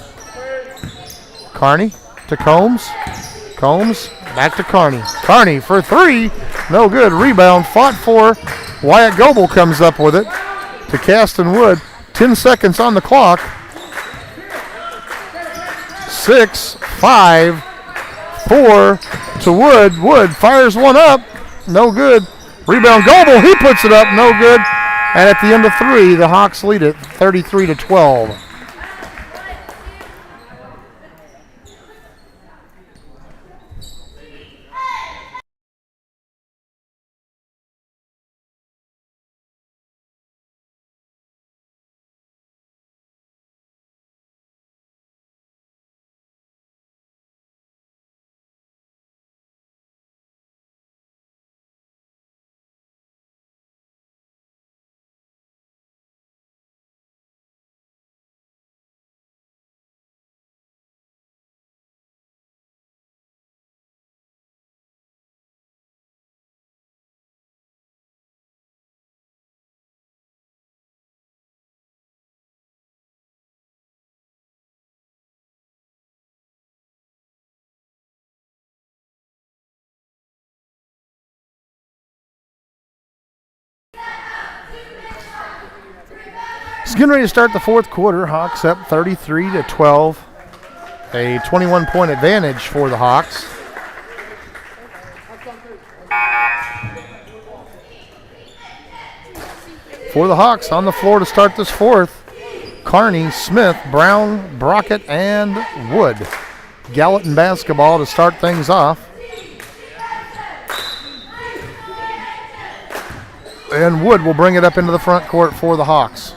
Carney to Combs. Combs back to Carney. Carney for three. No good. Rebound fought for. Wyatt Goebel comes up with it to Caston Wood. 10 seconds on the clock. 6, 5, 4 to Wood. Wood fires one up. No good. Rebound Goebel. He puts it up. No good. And at the end of three, the Hawks lead it 33-12. It's getting ready to start the fourth quarter. Hawks up 33-12. A 21-point advantage for the Hawks. For the Hawks on the floor to start this fourth, Kearney, Smith, Brown, Brockett, and Wood. Gallatin basketball to start things off. And Wood will bring it up into the front court for the Hawks.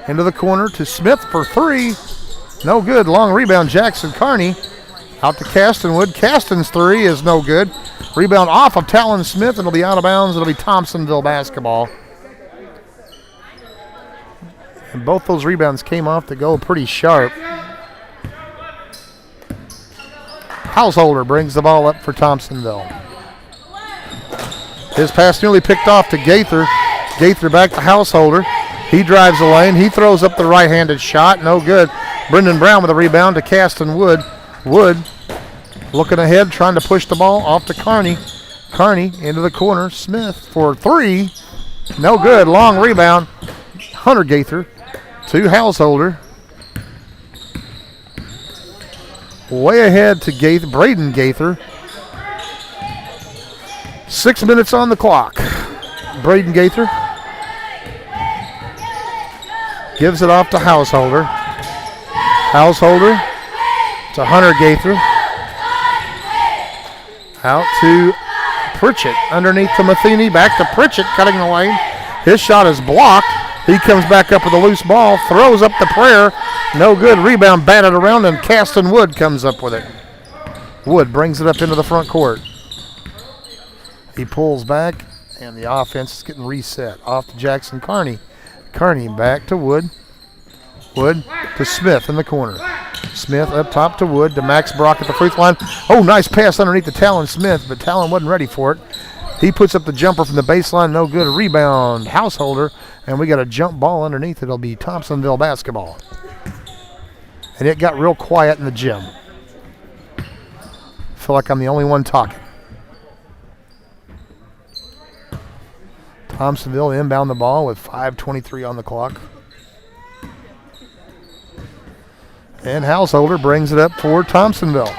Into the corner to Smith for three. No good. Long rebound, Jackson Kearney. Out to Castenwood. Casten's three is no good. Rebound off of Talon Smith. It'll be out of bounds. It'll be Thompsonville basketball. And both those rebounds came off the goal pretty sharp. Householder brings the ball up for Thompsonville. His pass nearly picked off to Gaither. Gaither back to Householder. He drives the lane. He throws up the right-handed shot. No good. Brendan Brown with a rebound to Caston Wood. Wood looking ahead, trying to push the ball off to Kearney. Kearney into the corner. Smith for three. No good. Long rebound. Hunter Gaither to Householder. Way ahead to Gaither, Braden Gaither. 6 minutes on the clock. Braden Gaither gives it off to Householder. Householder to Hunter Gaither. Out to Pritchett. Underneath to Matheny. Back to Pritchett, cutting the lane. His shot is blocked. He comes back up with a loose ball. Throws up the prayer. No good. Rebound batted around, and Caston Wood comes up with it. Wood brings it up into the front court. He pulls back, and the offense is getting reset. Off to Jackson Kearney. Kearney back to Wood. Wood to Smith in the corner. Smith up top to Wood to Max Brock at the free throw line. Oh, nice pass underneath to Talon Smith, but Talon wasn't ready for it. He puts up the jumper from the baseline. No good. Rebound, Householder, and we got a jump ball underneath. It'll be Thompsonville basketball. And it got real quiet in the gym. I feel like I'm the only one talking. Thompsonville inbound the ball with 5:23 on the clock. And Householder brings it up for Thompsonville.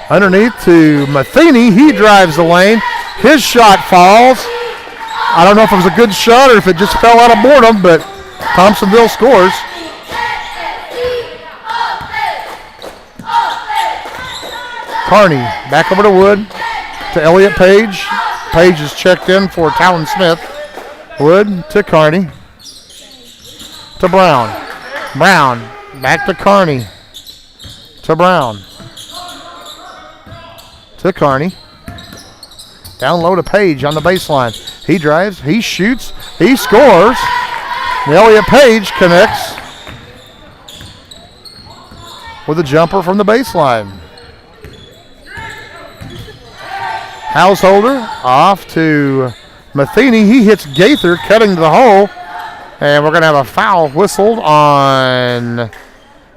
Underneath to Matheny. He drives the lane. His shot falls. I don't know if it was a good shot or if it just fell out of boredom, but Thompsonville scores. Kearney back over to Wood. To Elliott Page. Page is checked in for Talon Smith. Wood to Kearney. To Brown. Brown back to Kearney. To Brown. To Kearney. Down low to Page on the baseline. He drives. He shoots. He scores. Elliott Page connects with a jumper from the baseline. Householder off to Matheny. He hits Gaither, cutting the hole. And we're going to have a foul whistled on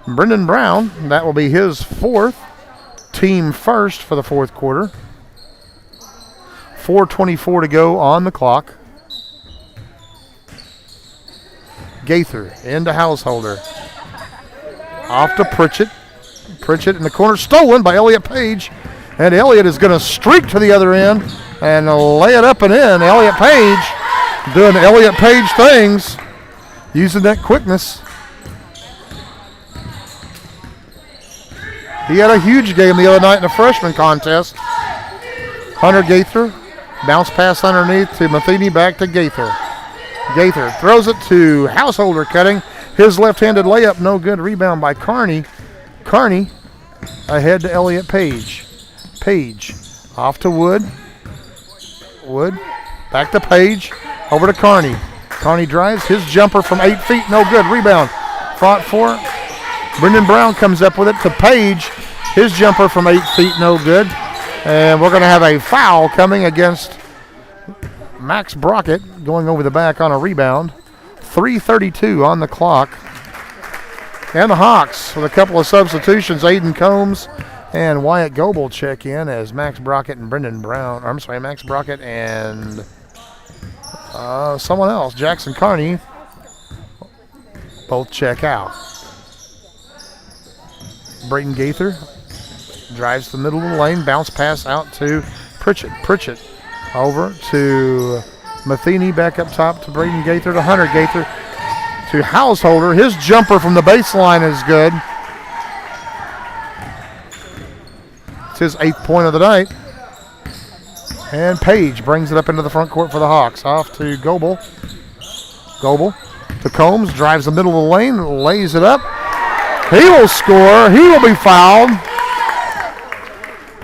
Brendan Brown. That will be his fourth, team first for the fourth quarter. 4:24 to go on the clock. Gaither into Householder. Off to Pritchett. Pritchett in the corner, stolen by Elliott Page. And Elliott is going to streak to the other end and lay it up and in. Elliott Page doing Elliott Page things, using that quickness. He had a huge game the other night in the freshman contest. Hunter Gaither, bounce pass underneath to Matheny, back to Gaither. Gaither throws it to Householder, cutting. His left-handed layup, no good. Rebound by Kearney. Kearney ahead to Elliott Page. Page off to Wood. Wood back to Page. Over to Kearney. Kearney drives. His jumper from 8 feet, no good. Rebound fought for. Brendan Brown comes up with it to Page. His jumper from 8 feet, no good. And we're going to have a foul coming against Max Brockett, going over the back on a rebound. 3:32 on the clock. And the Hawks with a couple of substitutions. Aiden Combs and Wyatt Goebel check in as Max Brockett and Brendan Brown. Max Brockett and someone else, Jackson Carney, both check out. Braden Gaither drives the middle of the lane, bounce pass out to Pritchett. Pritchett over to Matheny, back up top to Braden Gaither to Hunter Gaither to Householder. His jumper from the baseline is good. It's his 8th point of the night. And Page brings it up into the front court for the Hawks. Off to Goebel. Goebel to Combs, drives the middle of the lane, lays it up. He will score. He will be fouled.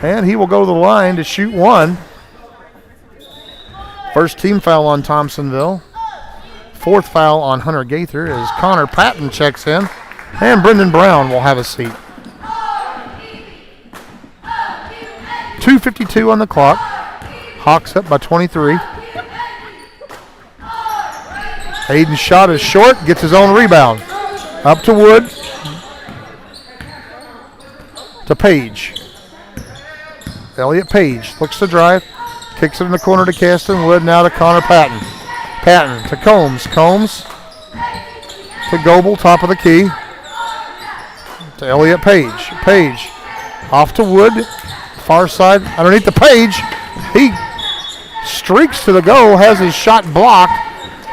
And he will go to the line to shoot one. First team foul on Thompsonville. 4th foul on Hunter Gaither as Connor Patton checks in. And Brendan Brown will have a seat. 2:52 on the clock. Hawks up by 23. Hayden's shot is short, gets his own rebound. Up to Wood. To Page. Elliott Page looks to drive. Kicks it in the corner to Caston Wood. Now to Connor Patton. Patton to Combs. Combs to Goebel, top of the key. To Elliott Page. Page off to Wood. Far side underneath the Page. He streaks to the goal, has his shot blocked.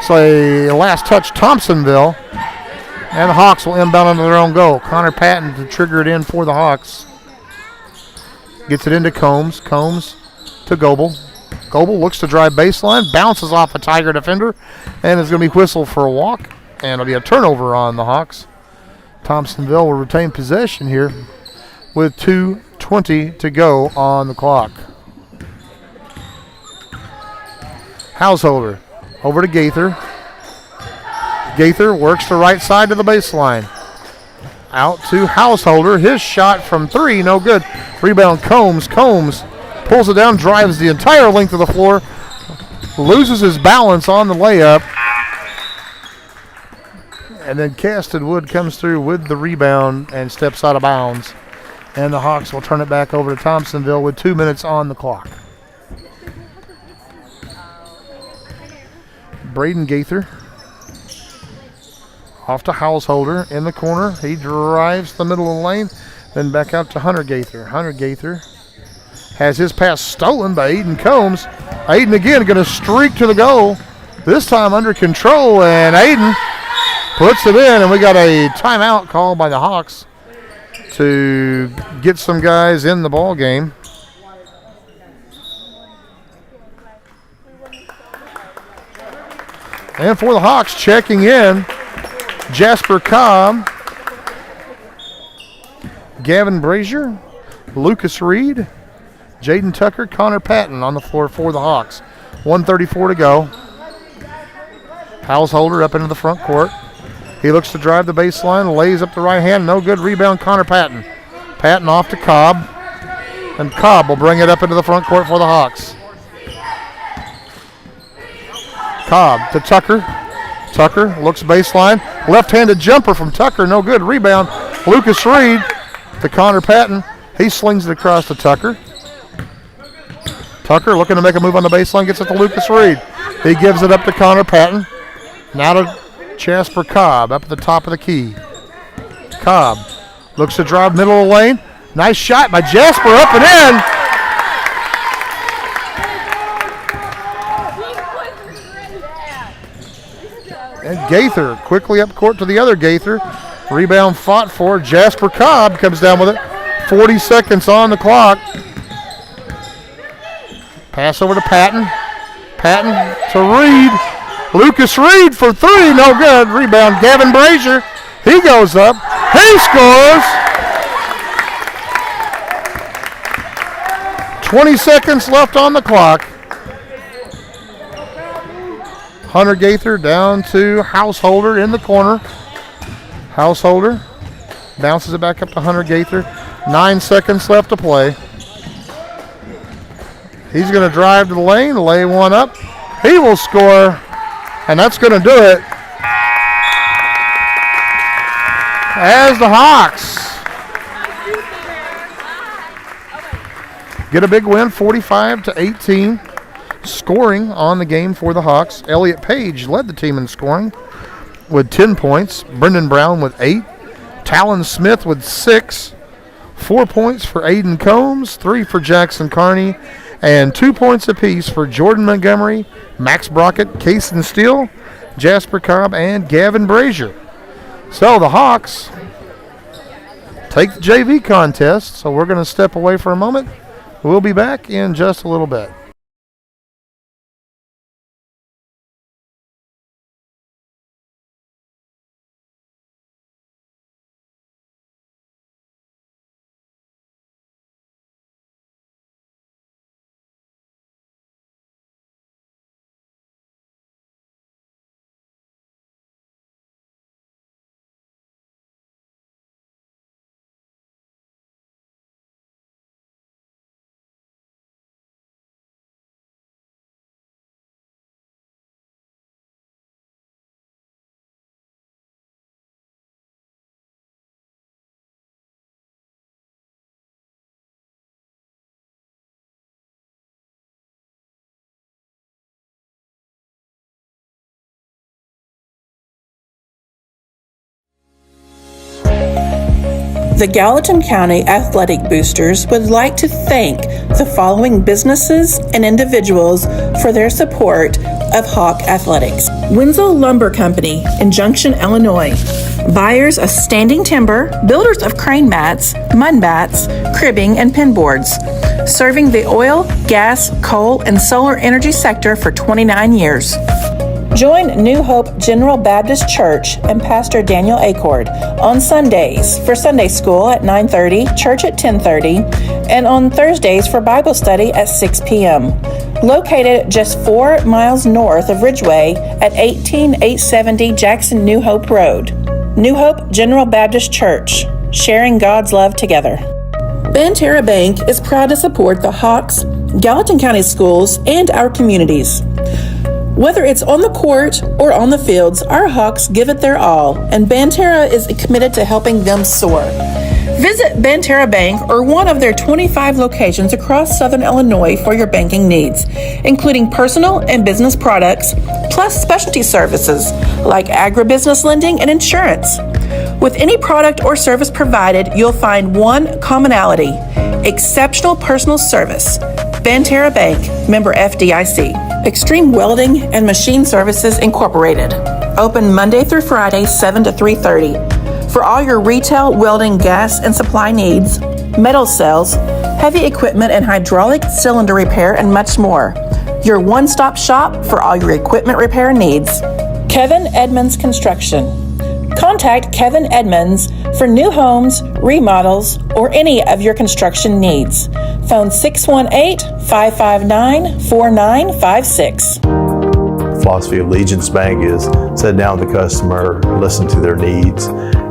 So a last touch Thompsonville. And the Hawks will inbound under their own goal. Connor Patton to trigger it in for the Hawks. Gets it into Combs. Combs to Goebel. Goebel looks to drive baseline, bounces off a Tiger defender, and is going to be whistled for a walk. And it'll be a turnover on the Hawks. Thompsonville will retain possession here with 2:20 to go on the clock. Householder over to Gaither. Gaither works the right side to the baseline. Out to Householder. His shot from 3, no good. Rebound Combs. Combs pulls it down, drives the entire length of the floor, loses his balance on the layup. And then Caston Wood comes through with the rebound and steps out of bounds. And the Hawks will turn it back over to Thompsonville with 2 minutes on the clock. Braden Gaither off to Householder in the corner. He drives the middle of the lane, then back out to Hunter Gaither. Hunter Gaither has his pass stolen by Aiden Combs. Aiden again going to streak to the goal, this time under control, and Aiden puts it in, and we got a timeout called by the Hawks to get some guys in the ball game. And for the Hawks, checking in, Jasper Cobb, Gavin Brazier, Lucas Reed, Jaden Tucker, Connor Patton on the floor for the Hawks. 1:34 to go. Householder up into the front court. He looks to drive the baseline, lays up the right hand, no good. Rebound Connor Patton. Patton off to Cobb, and Cobb will bring it up into the front court for the Hawks. Cobb to Tucker. Tucker looks baseline. Left-handed jumper from Tucker, no good. Rebound, Lucas Reed to Connor Patton. He slings it across to Tucker. Tucker looking to make a move on the baseline, gets it to Lucas Reed. He gives it up to Connor Patton. Now to Jasper Cobb up at the top of the key. Cobb looks to drive middle of the lane. Nice shot by Jasper, up and in. And Gaither quickly up court to the other Gaither. Rebound fought for. Jasper Cobb comes down with it. 40 seconds on the clock. Pass over to Patton. Patton to Reed. Lucas Reed for 3, no good. Rebound Gavin Brazier. He goes up. He scores. 20 seconds left on the clock. Hunter Gaither down to Householder in the corner. Householder bounces it back up to Hunter Gaither. 9 seconds left to play. He's going to drive to the lane, lay one up. He will score, and that's going to do it. As the Hawks get a big win, 45-18. Scoring on the game for the Hawks, Elliot Page led the team in scoring with 10 points. Brendan Brown with 8. Talon Smith with 6. 4 points for Aiden Combs, 3 for Jackson Carney, and 2 points apiece for Jordan Montgomery, Max Brockett, Cason Steele, Jasper Cobb, and Gavin Brazier. So the Hawks take the JV contest, so we're going to step away for a moment. We'll be back in just a little bit. The Gallatin County Athletic Boosters would like to thank the following businesses and individuals for their support of Hawk Athletics. Winslow Lumber Company in Junction, Illinois. Buyers of standing timber, builders of crane mats, mud bats, cribbing, and pin boards. Serving the oil, gas, coal, and solar energy sector for 29 years. Join New Hope General Baptist Church and Pastor Daniel Acord on Sundays for Sunday school at 9:30, church at 10:30, and on Thursdays for Bible study at 6 p.m. Located just 4 miles north of Ridgeway at 18870 Jackson New Hope Road. New Hope General Baptist Church, sharing God's love together. Banterra Bank is proud to support the Hawks, Gallatin County schools, and our communities. Whether it's on the court or on the fields, our Hawks give it their all, and Banterra is committed to helping them soar. Visit Banterra Bank or one of their 25 locations across Southern Illinois for your banking needs, including personal and business products, plus specialty services like agribusiness lending and insurance. With any product or service provided, you'll find one commonality: exceptional personal service. Banterra Bank, member FDIC. Extreme Welding and Machine Services Incorporated. Open Monday through Friday, 7 to 3:30. For all your retail, welding, gas, and supply needs, metal sales, heavy equipment and hydraulic cylinder repair, and much more. Your one-stop shop for all your equipment repair needs. Kevin Edmonds Construction. Contact Kevin Edmonds for new homes, remodels, or any of your construction needs. Phone 618-559-4956. Philosophy of Allegiance Bank is sit down with the customer, listen to their needs,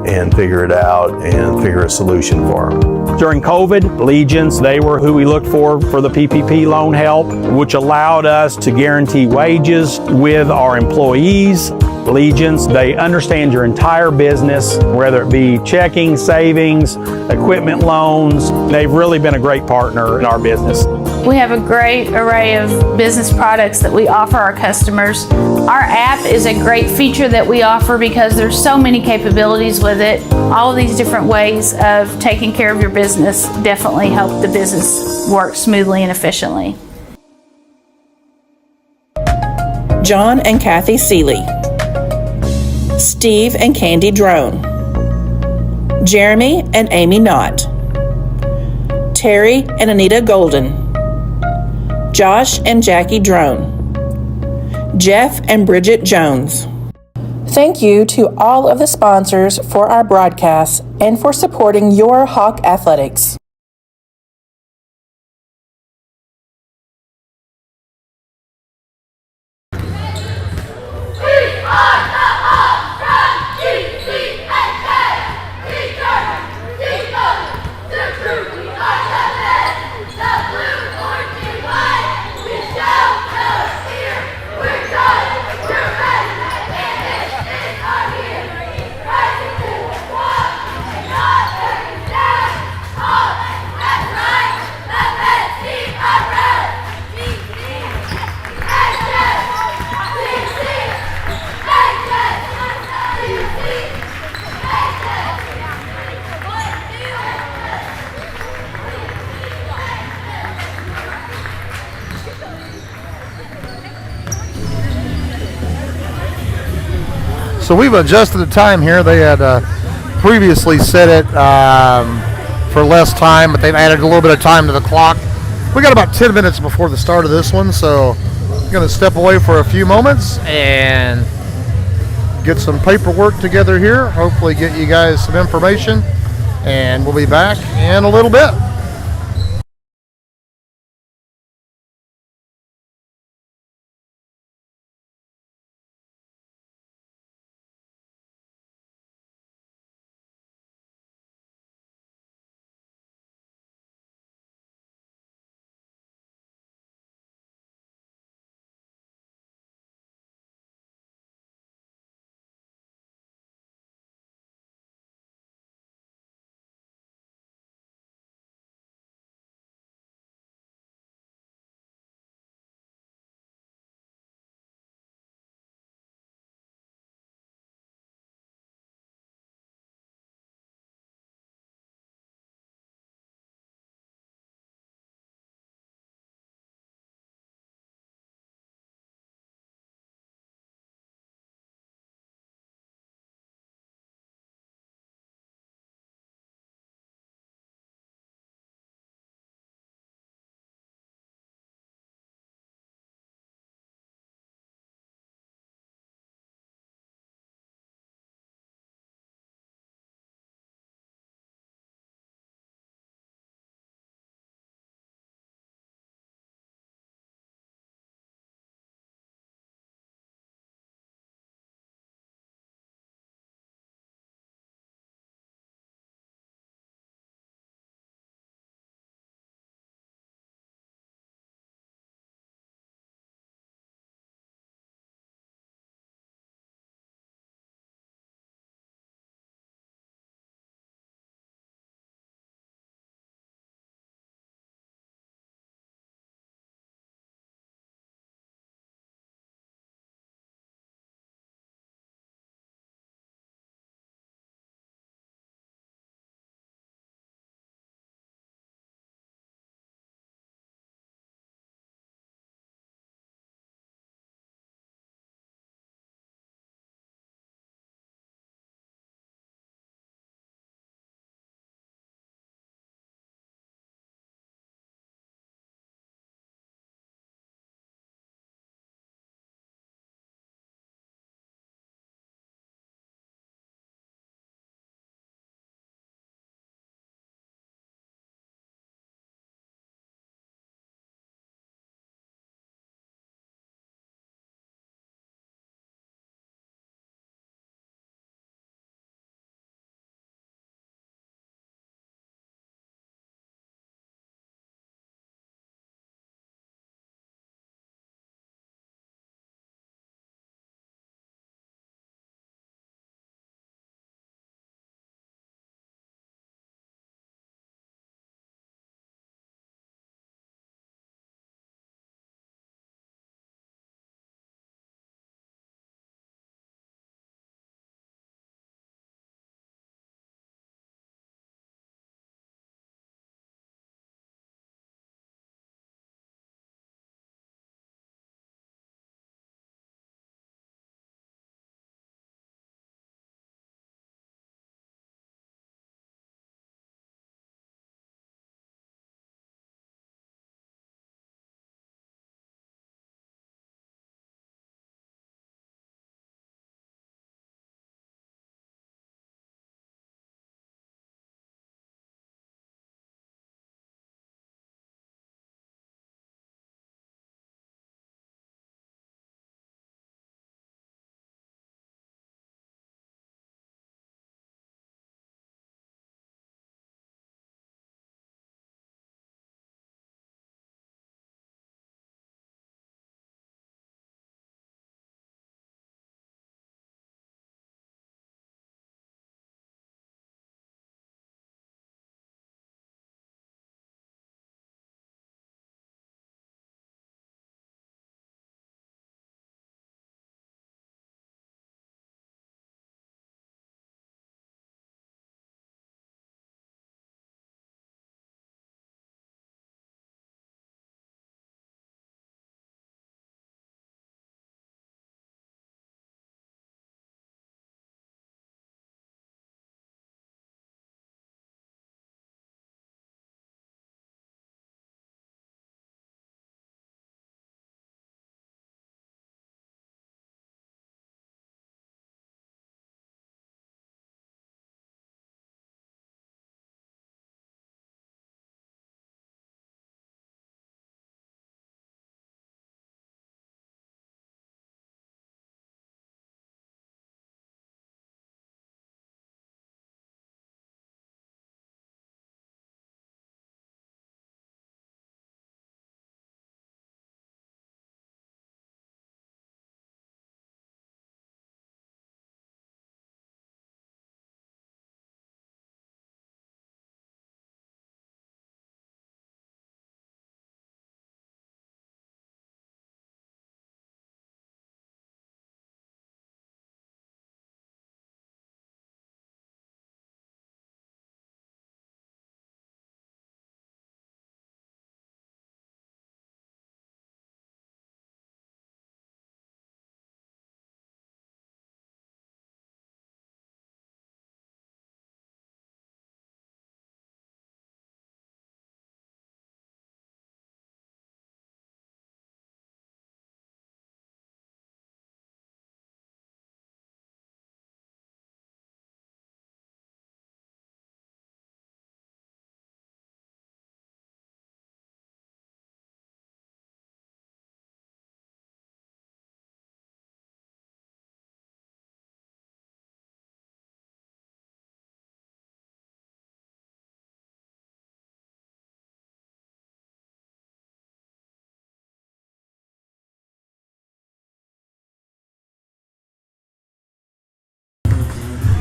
and figure it out and figure a solution for them. During COVID, Allegiance, they were who we looked for the PPP loan help, which allowed us to guarantee wages with our employees. Allegiance, they understand your entire business, whether it be checking, savings, equipment loans. They've really been a great partner in our business. We have a great array of business products that we offer our customers. Our app is a great feature that we offer because there's so many capabilities with it. All of these different ways of taking care of your business definitely help the business work smoothly and efficiently. John and Kathy Seeley. Steve and Candy Drone. Jeremy and Amy Knott. Terry and Anita Golden. Josh and Jackie Drone. Jeff and Bridget Jones. Thank you to all of the sponsors for our broadcasts and for supporting your Hawk Athletics. Hawk! So we've adjusted the time here. They had previously set it for less time, but they've added a little bit of time to the clock. We got about 10 minutes before the start of this one, so I'm going to step away for a few moments and get some paperwork together here, hopefully get you guys some information, and we'll be back in a little bit.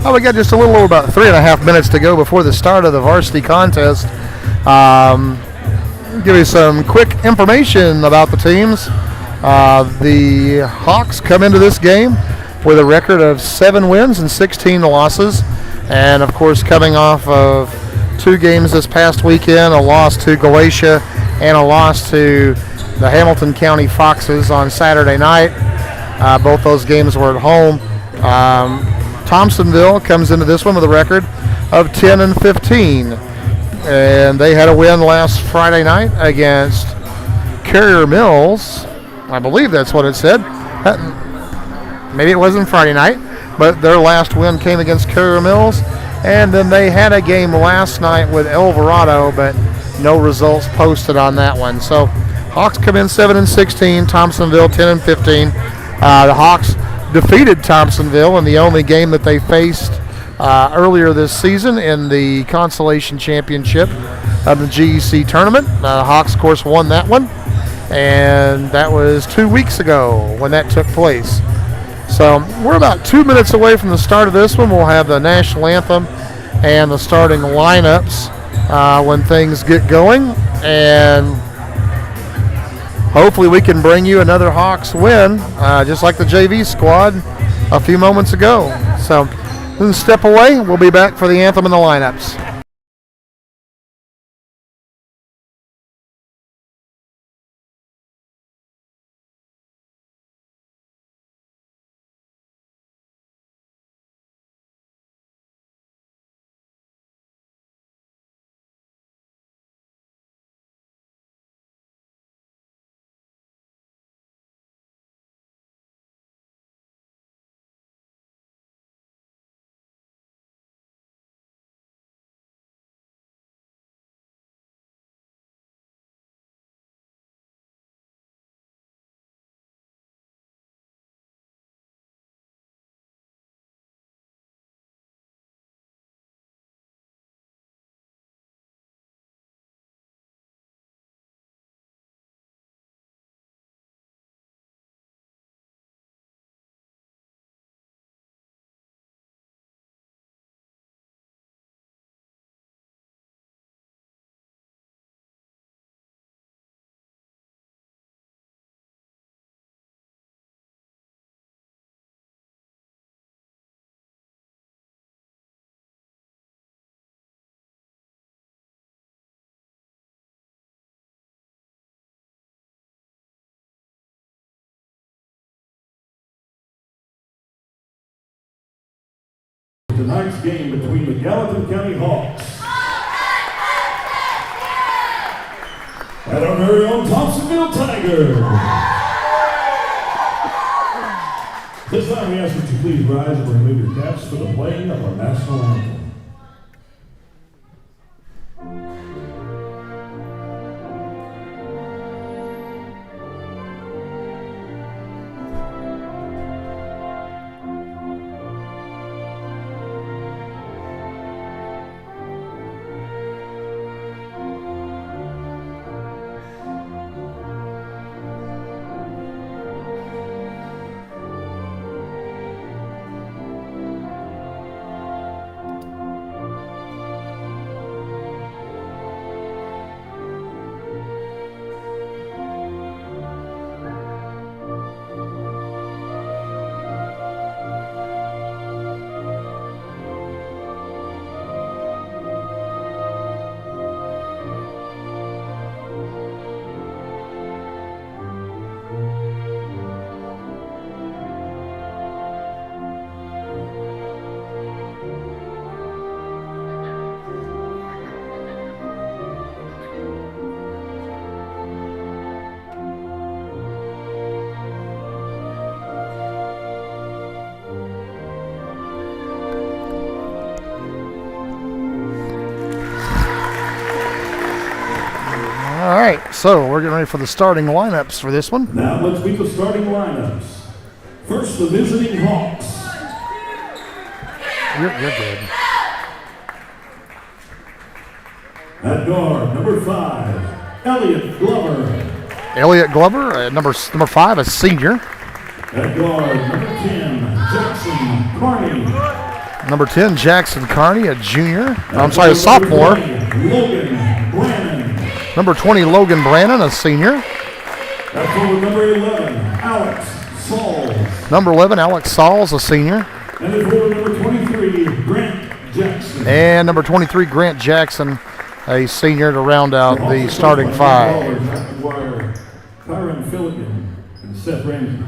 Oh, we got just a little over about 3.5 minutes to go before the start of the varsity contest. Give you some quick information about the teams. The Hawks come into this game with a record of 7 wins and 16 losses. And, of course, coming off of 2 games this past weekend, a loss to Galatia and a loss to the Hamilton County Foxes on Saturday night. Both those games were at home. Thompsonville comes into this one with a record of 10 and 15. And they had a win last Friday night against Carrier Mills. I believe that's what it said. Maybe it wasn't Friday night, but their last win came against Carrier Mills. And then they had a game last night with Alvarado, but no results posted on that one. So Hawks come in 7 and 16, Thompsonville 10 and 15. The Hawks defeated Thompsonville in the only game that they faced earlier this season in the consolation championship of the GEC tournament. The Hawks, of course, won that one, and that was 2 weeks ago when that took place. So we're about 2 minutes away from the start of this one. We'll have the national anthem and the starting lineups when things get going, and hopefully we can bring you another Hawks win, just like the JV squad a few moments ago. So then step away. We'll be back for the anthem and the lineups. Tonight's game between the Gallatin County Hawks and our very own Thompsonville Tigers. This time we ask that you please rise and remove your caps for the playing of our national anthem. All right, so we're getting ready for the starting lineups for this one. Now let's meet the starting lineups. First, the visiting Hawks. You're good. At guard, number 5, Elliot Glover. Elliot Glover, number 5, a senior. At guard, number 10, Jackson Carney. Number 10, Jackson Carney, a junior. I'm sorry, a sophomore. Logan Brannon. Number 20, Logan Brannon, a senior. That's forward number 11, Alex Sauls. Number 11, Alex Sauls, a senior. And then forward number 23, Grant Jackson. And number 23, Grant Jackson, a senior, to round out the starting five. Kyron Filligan and Seth Ramsey.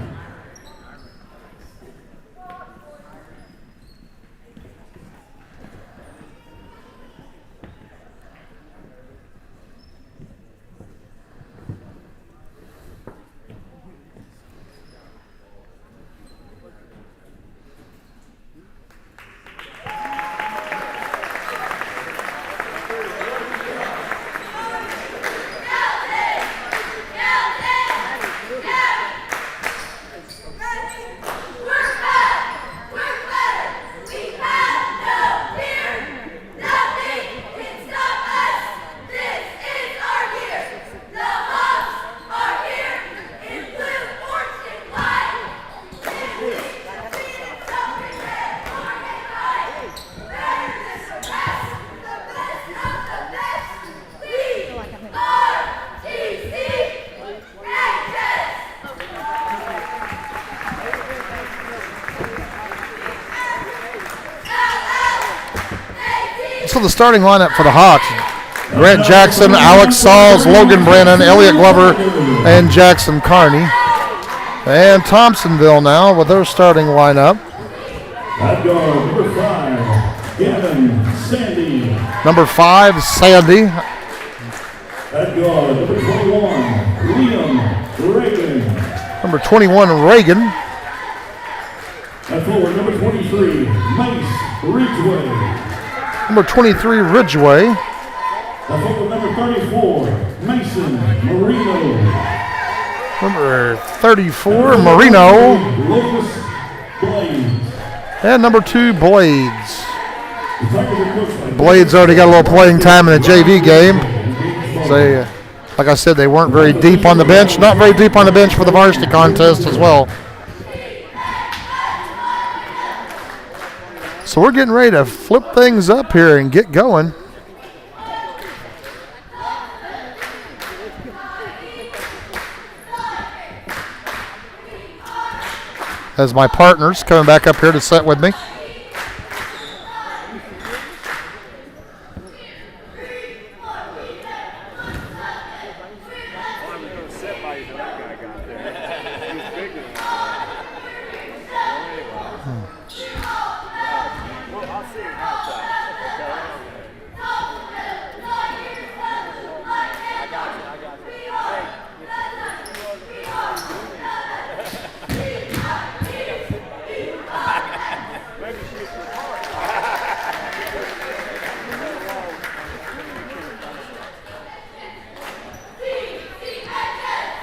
So the starting lineup for the Hawks: Grant Jackson, Alex Sauls, Logan Brannon, Elliott Glover, and Jackson Carney. And Thompsonville now with their starting lineup. At guard, number 5, Gavin Sandy. Number 5, Sandy. At guard, number 21, Liam Reagan. Number 21, Reagan. At forward, number 23, Mace Ridgway. Number 23, Ridgway. At forward, number 34, Mason Marino. Number 34, Marino. Lucas Blades. And number 2, Blades. The Tigers are coached by Blades already got a little playing time in the JV game. They, like I said, they weren't very deep on the bench. Not very deep on the bench for the varsity contest as well. So we're getting ready to flip things up here and get going. As my partner's coming back up here to sit with me.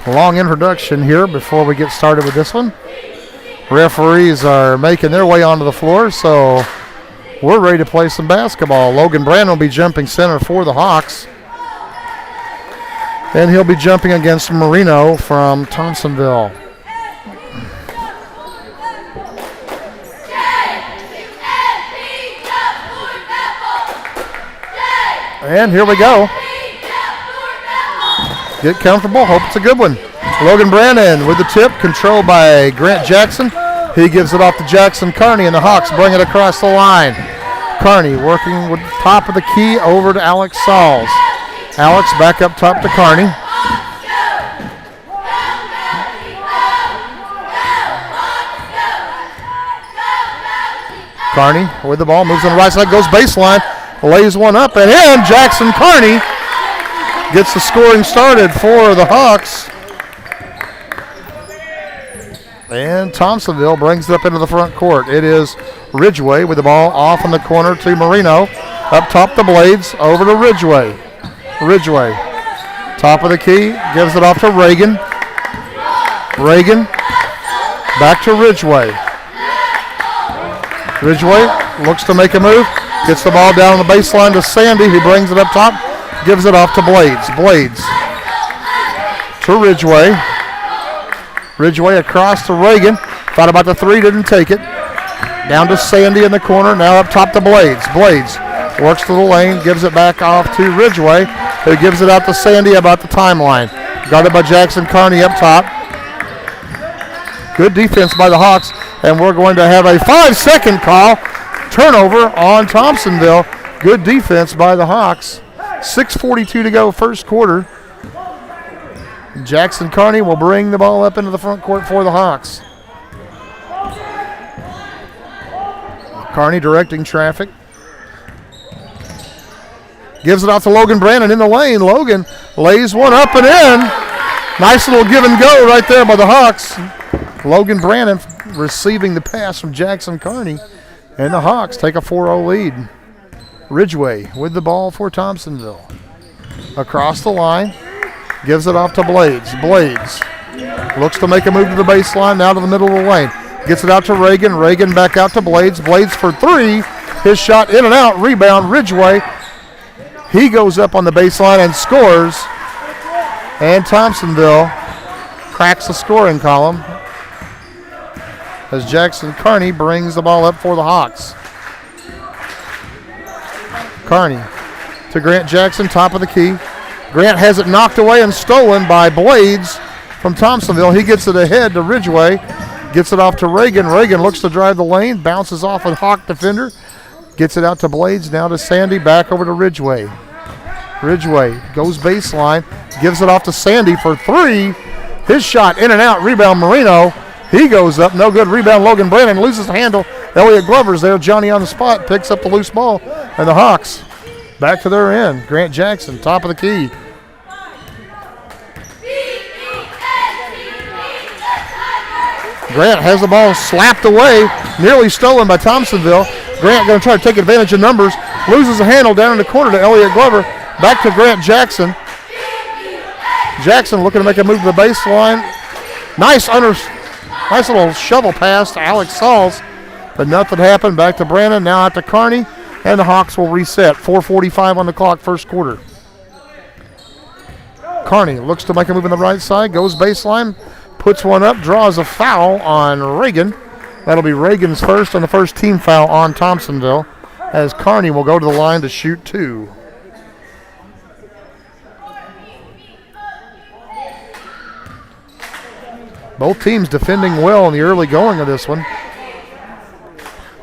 Long introduction here before we get started with this one. Referees are making their way onto the floor, so we're ready to play some basketball. Logan Brand will be jumping center for the Hawks. And he'll be jumping against Marino from Thompsonville. And here we go. Get comfortable. Hope it's a good one. Logan Brannon with the tip, controlled by Grant Jackson. He gives it off to Jackson Carney, and the Hawks bring it across the line. Carney working with the top of the key over to Alex Sauls. Alex back up top to Carney. Carney with the ball, moves on the right side, goes baseline, lays one up and in. Jackson Carney gets the scoring started for the Hawks. And Thompsonville brings it up into the front court. It is Ridgway with the ball off in the corner to Marino. Up top the Blades, over to Ridgway. Ridgway, top of the key, gives it off to Reagan. Reagan, back to Ridgway. Ridgway looks to make a move, gets the ball down on the baseline to Sandy, who brings it up top. Gives it off to Blades. Blades to Ridgway. Ridgway across to Reagan. Thought about the three, didn't take it. Down to Sandy in the corner. Now up top to Blades. Blades works to the lane, gives it back off to Ridgeway, who gives it out to Sandy about the timeline. Guarded by Jackson Carney up top. Good defense by the Hawks, and we're going to have a 5-second call. Turnover on Thompsonville. Good defense by the Hawks. 6:42 to go, first quarter. Jackson Carney will bring the ball up into the front court for the Hawks. Carney directing traffic. Gives it off to Logan Brandon in the lane. Logan lays one up and in. Nice little give and go right there by the Hawks. Logan Brandon receiving the pass from Jackson Carney. And the Hawks take a 4-0 lead. Ridgeway with the ball for Thompsonville. Across the line. Gives it off to Blades. Blades looks to make a move to the baseline. Now to the middle of the lane. Gets it out to Reagan. Reagan back out to Blades. Blades for three. His shot in and out. Rebound Ridgeway. He goes up on the baseline and scores. And Thompsonville cracks the scoring column as Jackson Carney brings the ball up for the Hawks. Carney to Grant Jackson, top of the key. Grant has it knocked away and stolen by Blades from Thompsonville. He gets it ahead to Ridgeway. Gets it off to Reagan. Reagan looks to drive the lane. Bounces off a Hawk defender. Gets it out to Blades. Now to Sandy. Back over to Ridgeway. Ridgeway goes baseline. Gives it off to Sandy for three. His shot in and out. Rebound Marino. He goes up. No good. Rebound Logan Brandon. Loses the handle. Elliott Glover's there. Johnny on the spot. Picks up the loose ball. And the Hawks back to their end. Grant Jackson, top of the key. Grant has the ball slapped away, nearly stolen by Thompsonville. Grant going to try to take advantage of numbers. Loses the handle down in the corner to Elliott Glover. Back to Grant Jackson. Jackson looking to make a move to the baseline. Nice little shovel pass to Alex Sauls, but nothing happened. Back to Brandon, now out to Carney, and the Hawks will reset. 4:45 on the clock, first quarter. Carney looks to make a move on the right side, goes baseline, puts one up, draws a foul on Reagan. That'll be Reagan's first and the first team foul on Thompsonville, as Carney will go to the line to shoot two. Both teams defending well in the early going of this one.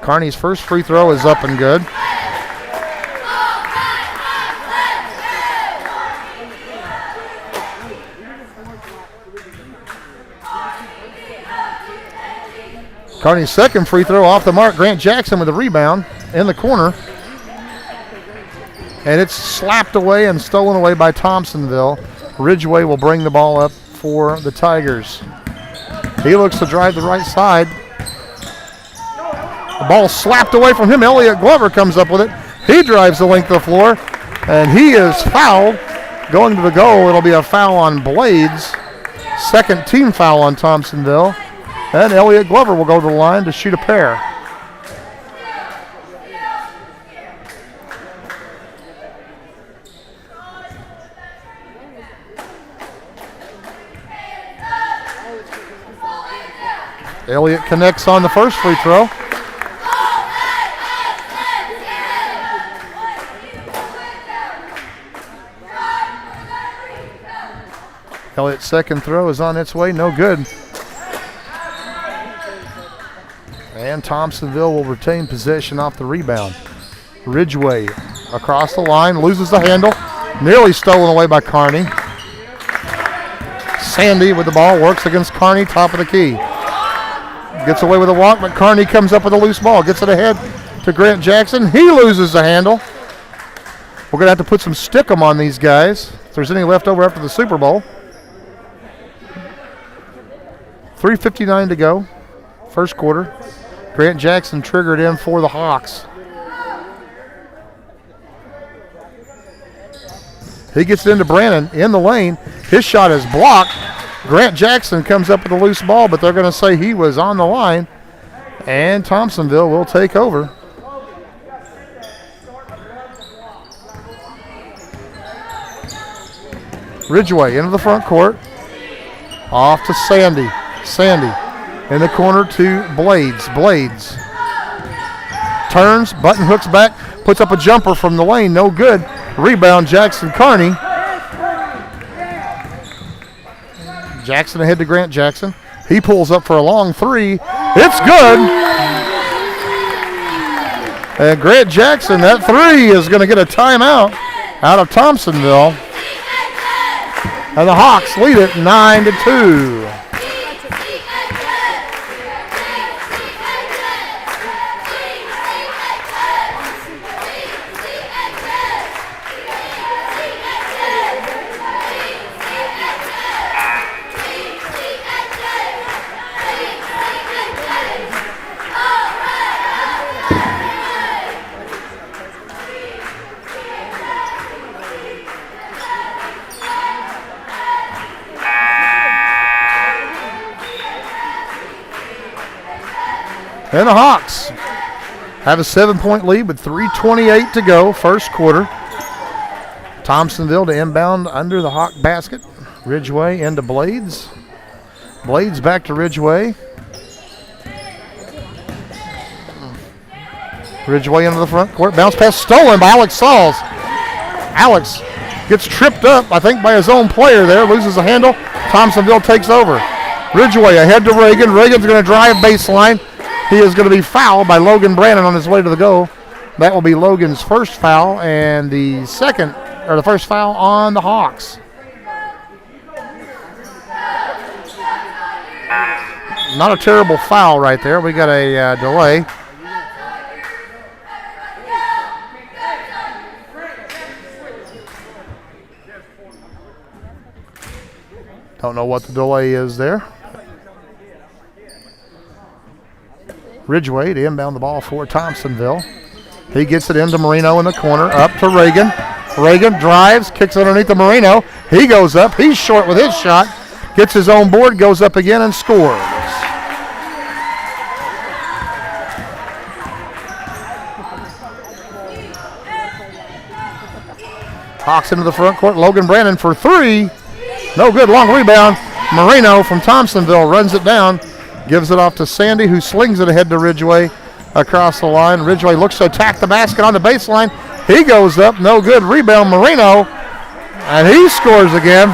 Carney's first free throw is up and good. Carney's second free throw off the mark. Grant Jackson with the rebound in the corner. And it's slapped away and stolen away by Thompsonville. Ridgeway will bring the ball up for the Tigers. He looks to drive the right side. The ball slapped away from him. Elliott Glover comes up with it. He drives the length of the floor, and he is fouled. Going to the goal, it'll be a foul on Blades. Second team foul on Thompsonville. And Elliott Glover will go to the line to shoot a pair. Elliott connects on the first free throw. Elliott's second throw is on its way, no good. And Thompsonville will retain possession off the rebound. Ridgeway across the line, loses the handle, nearly stolen away by Carney. Sandy with the ball, works against Carney, top of the key. Gets away with a walk, but Carney comes up with a loose ball. Gets it ahead to Grant Jackson. He loses the handle. We're going to have to put some stickum on these guys if there's any left over after the Super Bowl. 3:59 to go, first quarter. Grant Jackson triggered in for the Hawks. He gets it into Brandon in the lane. His shot is blocked. Grant Jackson comes up with a loose ball, but they're going to say he was on the line, and Thompsonville will take over. Ridgeway into the front court. Off to Sandy. Sandy in the corner to Blades. Blades turns, button hooks back, puts up a jumper from the lane, no good. Rebound, Jackson Carney. Jackson ahead to Grant Jackson. He pulls up for a long three. It's good. And Grant Jackson, that three is going to get a timeout out of Thompsonville. And the Hawks lead it 9-2. And the Hawks have a 7-point lead with 3:28 to go, first quarter. Thompsonville to inbound under the Hawk basket. Ridgeway into Blades. Blades back to Ridgeway. Ridgeway into the front court. Bounce pass stolen by Alex Sauls. Alex gets tripped up, I think, by his own player there. Loses the handle. Thompsonville takes over. Ridgeway ahead to Reagan. Reagan's going to drive baseline. He is going to be fouled by Logan Brannon on his way to the goal. That will be Logan's first foul and the first foul on the Hawks. Not a terrible foul right there. We got a delay. Don't know what the delay is there. Ridgeway to inbound the ball for Thompsonville. He gets it into Marino in the corner, up to Reagan. Reagan drives, kicks underneath the Marino. He goes up, he's short with his shot. Gets his own board, goes up again and scores. Hawks into the front court, Logan Brannon for three. No good, long rebound. Marino from Thompsonville runs it down. Gives it off to Sandy, who slings it ahead to Ridgeway across the line. Ridgeway looks to attack the basket on the baseline. He goes up, no good. Rebound, Marino, and he scores again.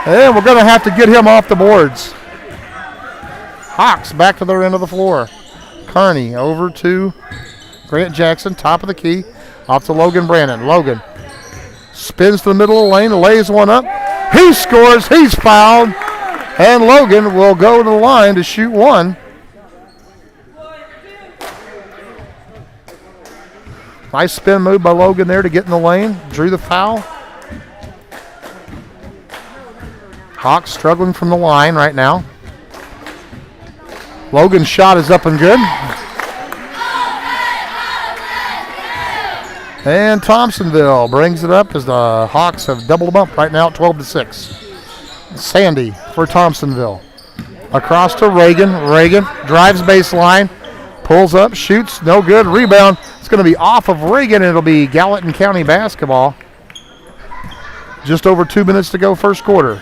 And we're going to have to get him off the boards. Hawks back to their end of the floor. Kearney over to Grant Jackson, top of the key, off to Logan Brannon. Logan spins to the middle of the lane, lays one up. He scores, he's fouled. And Logan will go to the line to shoot one. Nice spin move by Logan there to get in the lane. Drew the foul. Hawks struggling from the line right now. Logan's shot is up and good. And Thompsonville brings it up as the Hawks have doubled them up right now at 12-6. Sandy for Thompsonville. Across to Reagan. Reagan drives baseline. Pulls up, shoots, no good. Rebound. It's going to be off of Reagan. It'll be Gallatin County basketball. Just over 2 minutes to go, first quarter.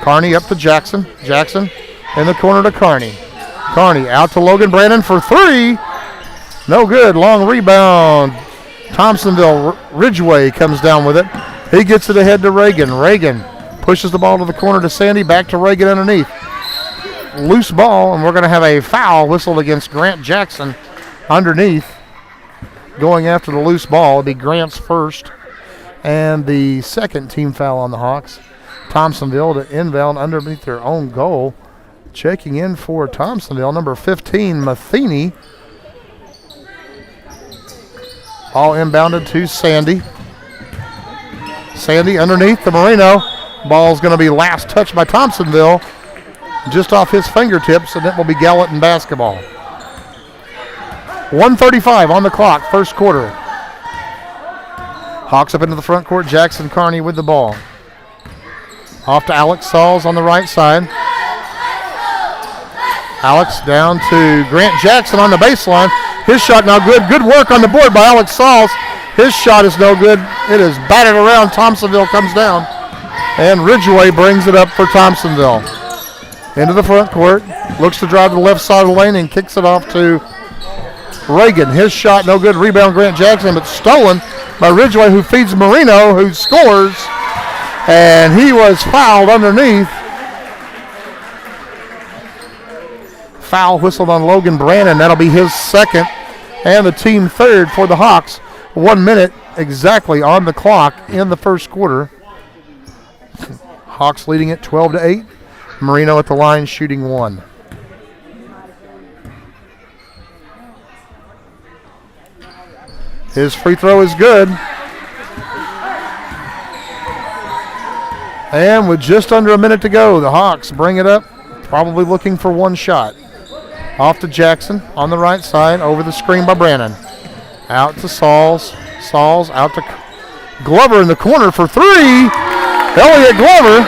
Kearney up to Jackson. Jackson in the corner to Kearney. Kearney out to Logan Brannon for three. No good. Long rebound. Thompsonville. Ridgeway comes down with it. He gets it ahead to Reagan. Reagan pushes the ball to the corner to Sandy. Back to Reagan underneath. Loose ball, and we're going to have a foul whistled against Grant Jackson underneath. Going after the loose ball. It'll be Grant's first. And the second team foul on the Hawks. Thompsonville to inbound underneath their own goal. Checking in for Thompsonville, number 15, Matheny. All inbounded to Sandy. Sandy underneath the Marino. Ball's going to be last touched by Thompsonville. Just off his fingertips, and it will be Gallatin basketball. 1:35 on the clock, first quarter. Hawks up into the front court. Jackson Kearney with the ball. Off to Alex Sauls on the right side. Alex down to Grant Jackson on the baseline. His shot now good. Good work on the board by Alex Sauls. His shot is no good. It is batted around. Thompsonville comes down. And Ridgeway brings it up for Thompsonville. into the front court. Looks to drive to the left side of the lane and kicks it off to Reagan. His shot no good. Rebound Grant Jackson, but stolen by Ridgway, who feeds Marino, who scores. And he was fouled underneath. Foul whistled on Logan Brannon. That'll be his second and the team third for the Hawks. 1 minute exactly on the clock in the first quarter. Hawks leading it 12-8. Marino at the line shooting 1. His free throw is good. And with just under a minute to go, the Hawks bring it up, probably looking for one shot. Off to Jackson on the right side, over the screen by Brannon. Out to Sauls. Sauls out to Glover in the corner for 3. Elliott Glover.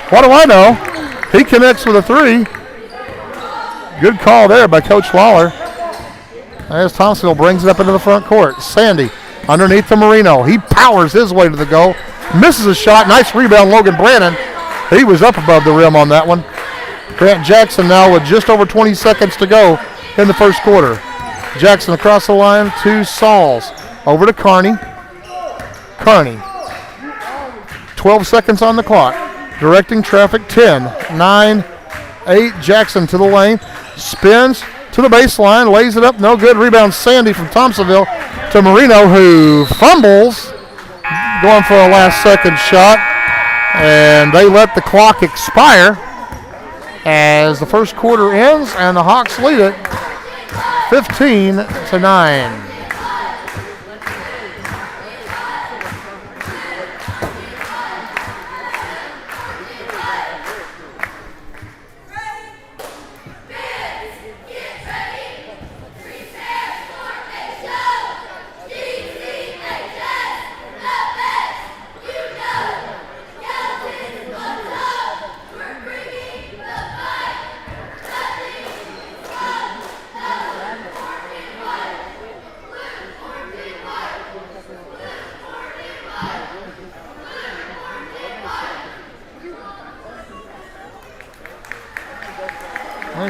What do I know? He connects with a 3. Good call there by Coach Lawler. As Thompsonville brings it up into the front court. Sandy underneath the Marino. He powers his way to the goal. Misses a shot. Nice rebound, Logan Brannon. He was up above the rim on that one. Grant Jackson now with just over 20 seconds to go in the first quarter. Jackson across the line to Sauls. Over to Carney. Carney. 12 seconds on the clock. Directing traffic, 10, 9, 8. Jackson to the lane. Spins to the baseline. Lays it up. No good. Rebound Sandy from Thompsonville to Marino, who fumbles. Going for a last second shot. And they let the clock expire as the first quarter ends, and the Hawks lead it 15-9.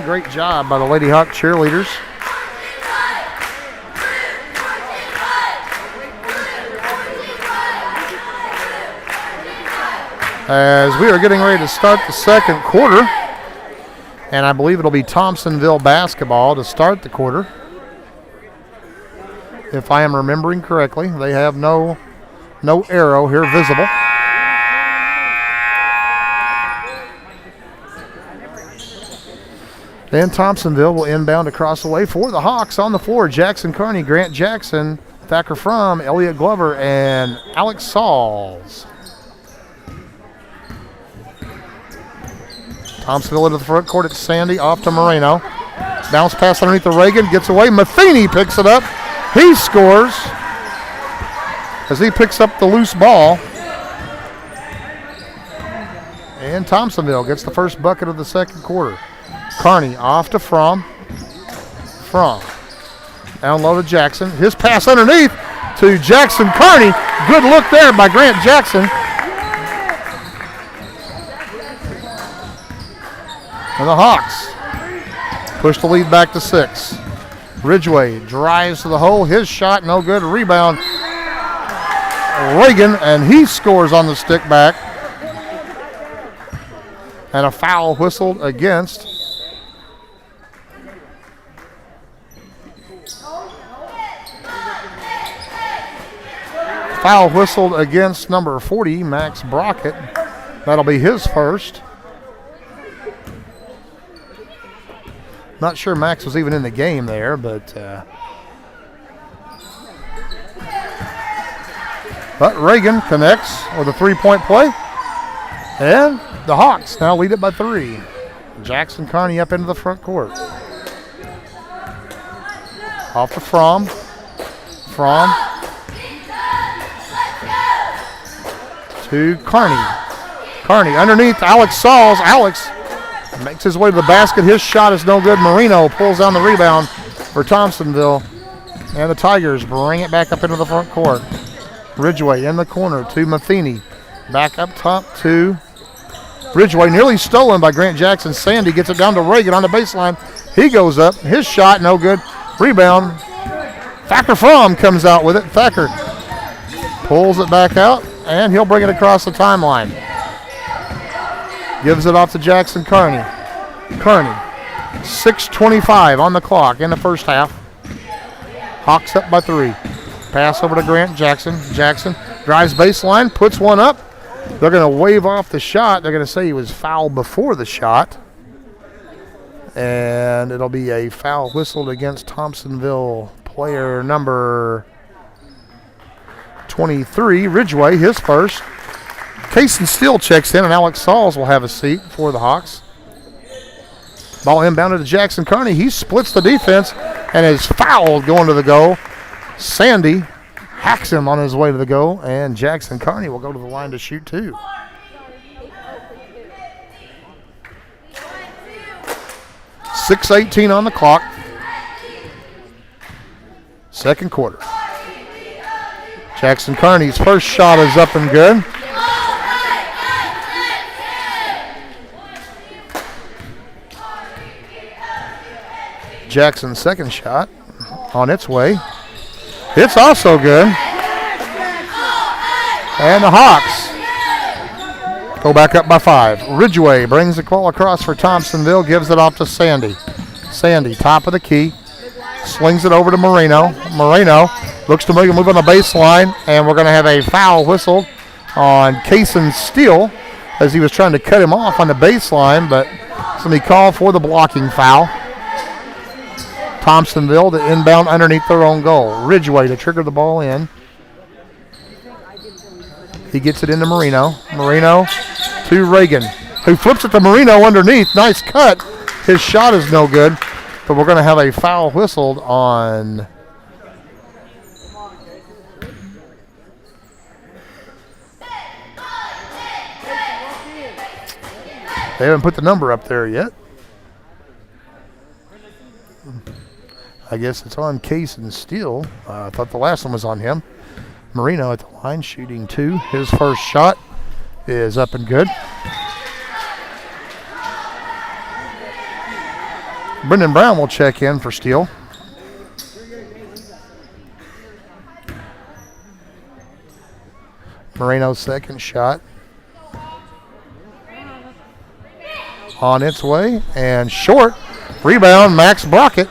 Great job by the Lady Hawk cheerleaders. As we are getting ready to start the second quarter, and I believe it'll be Thompsonville basketball to start the quarter. If I am remembering correctly, they have no arrow here visible. Then Thompsonville will inbound across the way for the Hawks on the floor. Jackson Carney, Grant Jackson, Thacker Fromm, Elliott Glover, and Alex Sauls. Thompsonville into the front court. It's Sandy off to Moreno. Bounce pass underneath the Reagan. Gets away. Matheny picks it up. He scores as he picks up the loose ball. And Thompsonville gets the first bucket of the second quarter. Carney off to Fromm. Fromm. Down low to Jackson. His pass underneath to Jackson Carney. Good look there by Grant Jackson. And the Hawks push the lead back to 6. Ridgway drives to the hole. His shot no good. Rebound Reagan, and he scores on the stick back. And a foul whistled against number 40, Max Brockett. That'll be his first. Not sure Max was even in the game there, but Reagan connects with a three-point play. And the Hawks now lead it by 3. Jackson Carney up into the front court. Off to Fromm. Fromm to Carney. Carney underneath Alex Sauls. Alex makes his way to the basket. His shot is no good. Marino pulls down the rebound for Thompsonville. And the Tigers bring it back up into the front court. Ridgway in the corner to Matheny. Back up top to Ridgeway nearly stolen by Grant Jackson. Sandy gets it down to Reagan on the baseline. He goes up. His shot, no good. Rebound. Thacker Fromm comes out with it. Thacker pulls it back out, and he'll bring it across the timeline. Gives it off to Jackson Kearney. Kearney, 6:25 on the clock in the first half. Hawks up by 3. Pass over to Grant Jackson. Jackson drives baseline, puts one up. They're going to wave off the shot. They're going to say he was fouled before the shot. And it'll be a foul whistled against Thompsonville player number 23, Ridgeway, his first. Cason Steele checks in, and Alex Sauls will have a seat for the Hawks. Ball inbounded to Jackson Kearney. He splits the defense and is fouled going to the goal. Sandy hacks him on his way to the goal, and Jackson Kearney will go to the line to shoot 2. .6:18 on the clock. Second quarter. Jackson Kearney's first shot is up and good. Jackson's second shot on its way. It's also good. And the Hawks go back up by 5. Ridgeway brings the ball across for Thompsonville, gives it off to Sandy. Sandy, top of the key, slings it over to Moreno. Moreno looks to move on the baseline, and we're going to have a foul whistled on Cason Steele as he was trying to cut him off on the baseline, but somebody called for the blocking foul. Thompsonville to inbound underneath their own goal. Ridgeway to trigger the ball in. He gets it into Moreno. Moreno to Reagan, who flips it to Moreno underneath. Nice cut. His shot is no good, but we're going to have a foul whistled on they haven't put the number up there yet. I guess it's on Cason Steele. I thought the last one was on him. Moreno at the line, shooting 2. His first shot is up and good. Brendan Brown will check in for Steele. Moreno's second shot on its way and short. Rebound, Max Brockett.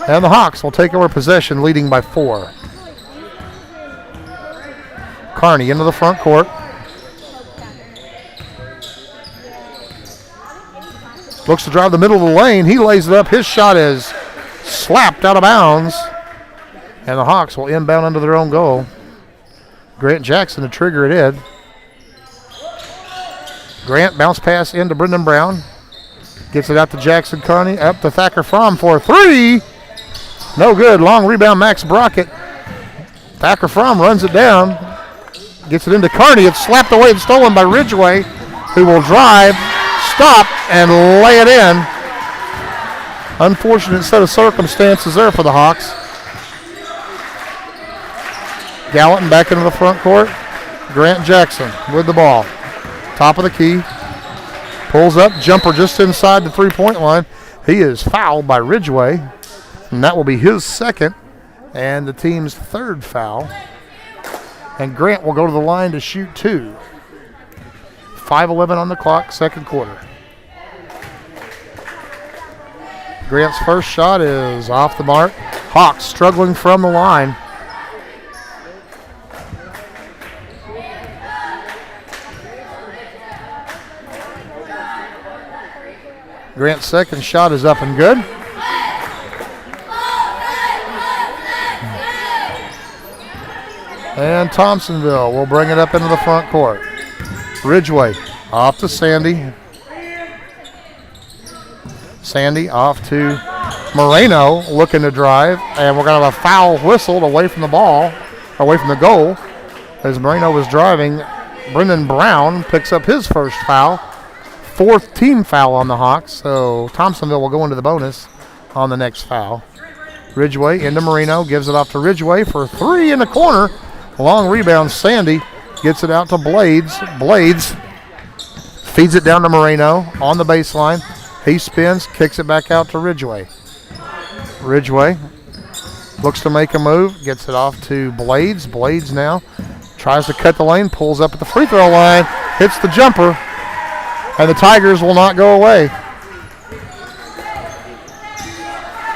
And the Hawks will take over possession, leading by 4. Kearney into the front court. Looks to drive the middle of the lane. He lays it up. His shot is slapped out of bounds. And the Hawks will inbound under their own goal. Grant Jackson to trigger it in. Grant bounce pass into Brendan Brown. Gets it out to Jackson Kearney. Up to Thacker Fromm for a 3. No good. Long rebound, Max Brockett. Thacker Fromm runs it down. Gets it into Kearney. It's slapped away and stolen by Ridgeway, who will drive, stop, and lay it in. Unfortunate set of circumstances there for the Hawks. Gallatin back into the front court. Grant Jackson with the ball. Top of the key. Pulls up. Jumper just inside the three-point line. He is fouled by Ridgeway. And that will be his second and the team's third foul. And Grant will go to the line to shoot 2. 5:11 on the clock, second quarter. Grant's first shot is off the mark. Hawks struggling from the line. Grant's second shot is up and good. And Thompsonville will bring it up into the front court. Ridgeway off to Sandy. Sandy off to Moreno looking to drive. And we're going to have a foul whistled away from the ball, away from the goal. As Moreno was driving, Brendan Brown picks up his first foul. 4th team foul on the Hawks. So Thompsonville will go into the bonus on the next foul. Ridgeway into Moreno, gives it off to Ridgeway for 3 in the corner. Long rebound, Sandy gets it out to Blades. Blades Feeds it down to Moreno on the baseline. He spins, kicks it back out to Ridgway. Ridgway looks to make a move, gets it off to Blades. Blades now tries to cut the lane, pulls up at the free throw line, hits the jumper, and the Tigers will not go away.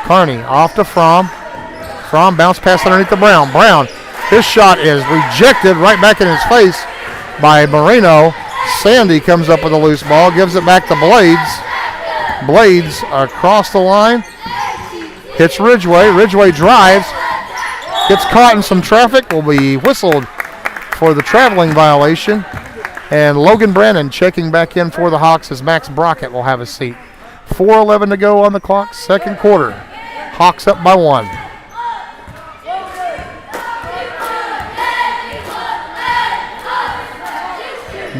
Carney off to Fromm. Fromm bounce pass underneath to Brown. Brown, his shot is rejected right back in his face by Moreno. Sandy comes up with a loose ball, gives it back to Blades. Blades across the line, hits Ridgway. Ridgway drives, gets caught in some traffic, will be whistled for the traveling violation. And Logan Brannon checking back in for the Hawks as Max Brockett will have a seat. 4:11 to go on the clock, second quarter. Hawks up by 1.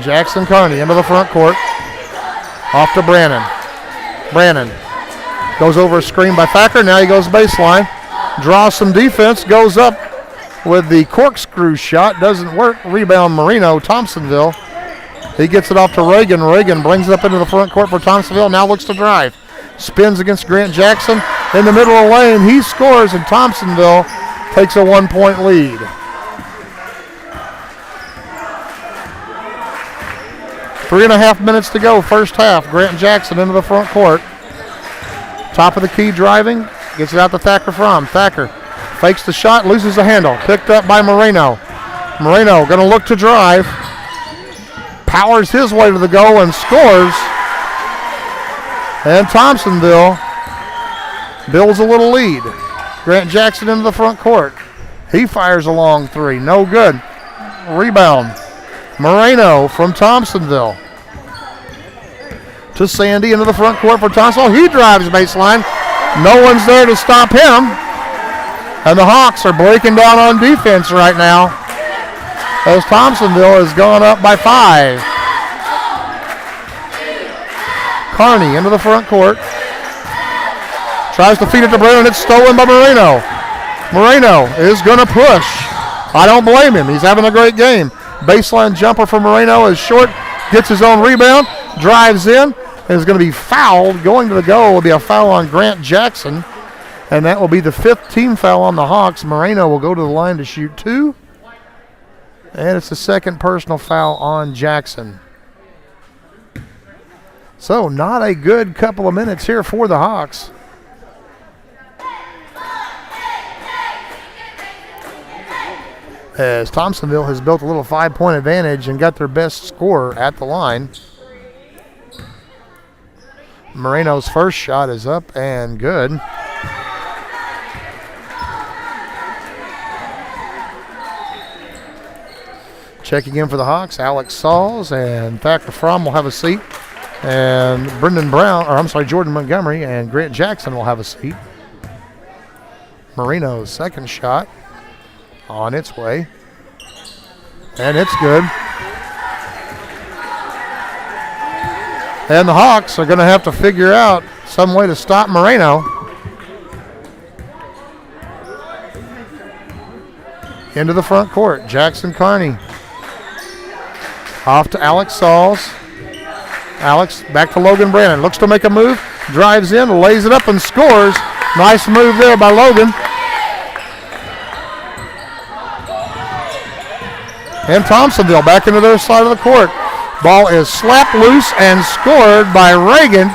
Jackson Carney into the front court. Off to Brannon. Brannon goes over a screen by Thacker. Now he goes baseline. Draws some defense. Goes up with the corkscrew shot. Doesn't work. Rebound Moreno, Thompsonville. He gets it off to Reagan. Reagan brings it up into the front court for Thompsonville. Now looks to drive. Spins against Grant Jackson. In the middle of the lane, he scores, and Thompsonville takes a 1-point lead. Three and a half minutes to go, first half. Grant Jackson into the front court. Top of the key driving. Gets it out to Thacker Fromm. Thacker fakes the shot, loses the handle. Picked up by Moreno. Moreno going to look to drive. Powers his way to the goal and scores. And Thompsonville builds a little lead. Grant Jackson into the front court. He fires a long three. No good. Rebound. Moreno from Thompsonville. To Sandy into the front court for Thompsonville. He drives baseline. No one's there to stop him. And the Hawks are breaking down on defense right now as Thompsonville has gone up by 5. Carney into the front court. Tries to feed it to Brennan. It's stolen by Moreno. Moreno is going to push. I don't blame him. He's having a great game. Baseline jumper for Moreno is short. Gets his own rebound. Drives in. And is going to be fouled. Going to the goal will be a foul on Grant Jackson. And that will be the 5th team foul on the Hawks. Moreno will go to the line to shoot 2. And it's the second personal foul on Jackson. So not a good couple of minutes here for the Hawks. As Thompsonville has built a little 5-point advantage and got their best scorer at the line. Moreno's first shot is up and good. Checking in for the Hawks, Alex Sauls and Thacker Fromm will have a seat. And Jordan Montgomery and Grant Jackson will have a seat. Moreno's second shot on its way. And it's good. And the Hawks are going to have to figure out some way to stop Moreno. Into the front court, Jackson Carney. Off to Alex Sauls. Alex back to Logan Brannon. Looks to make a move. Drives in, lays it up, and scores. Nice move there by Logan. And Thompsonville back into their side of the court. Ball is slapped loose and scored by Reagan.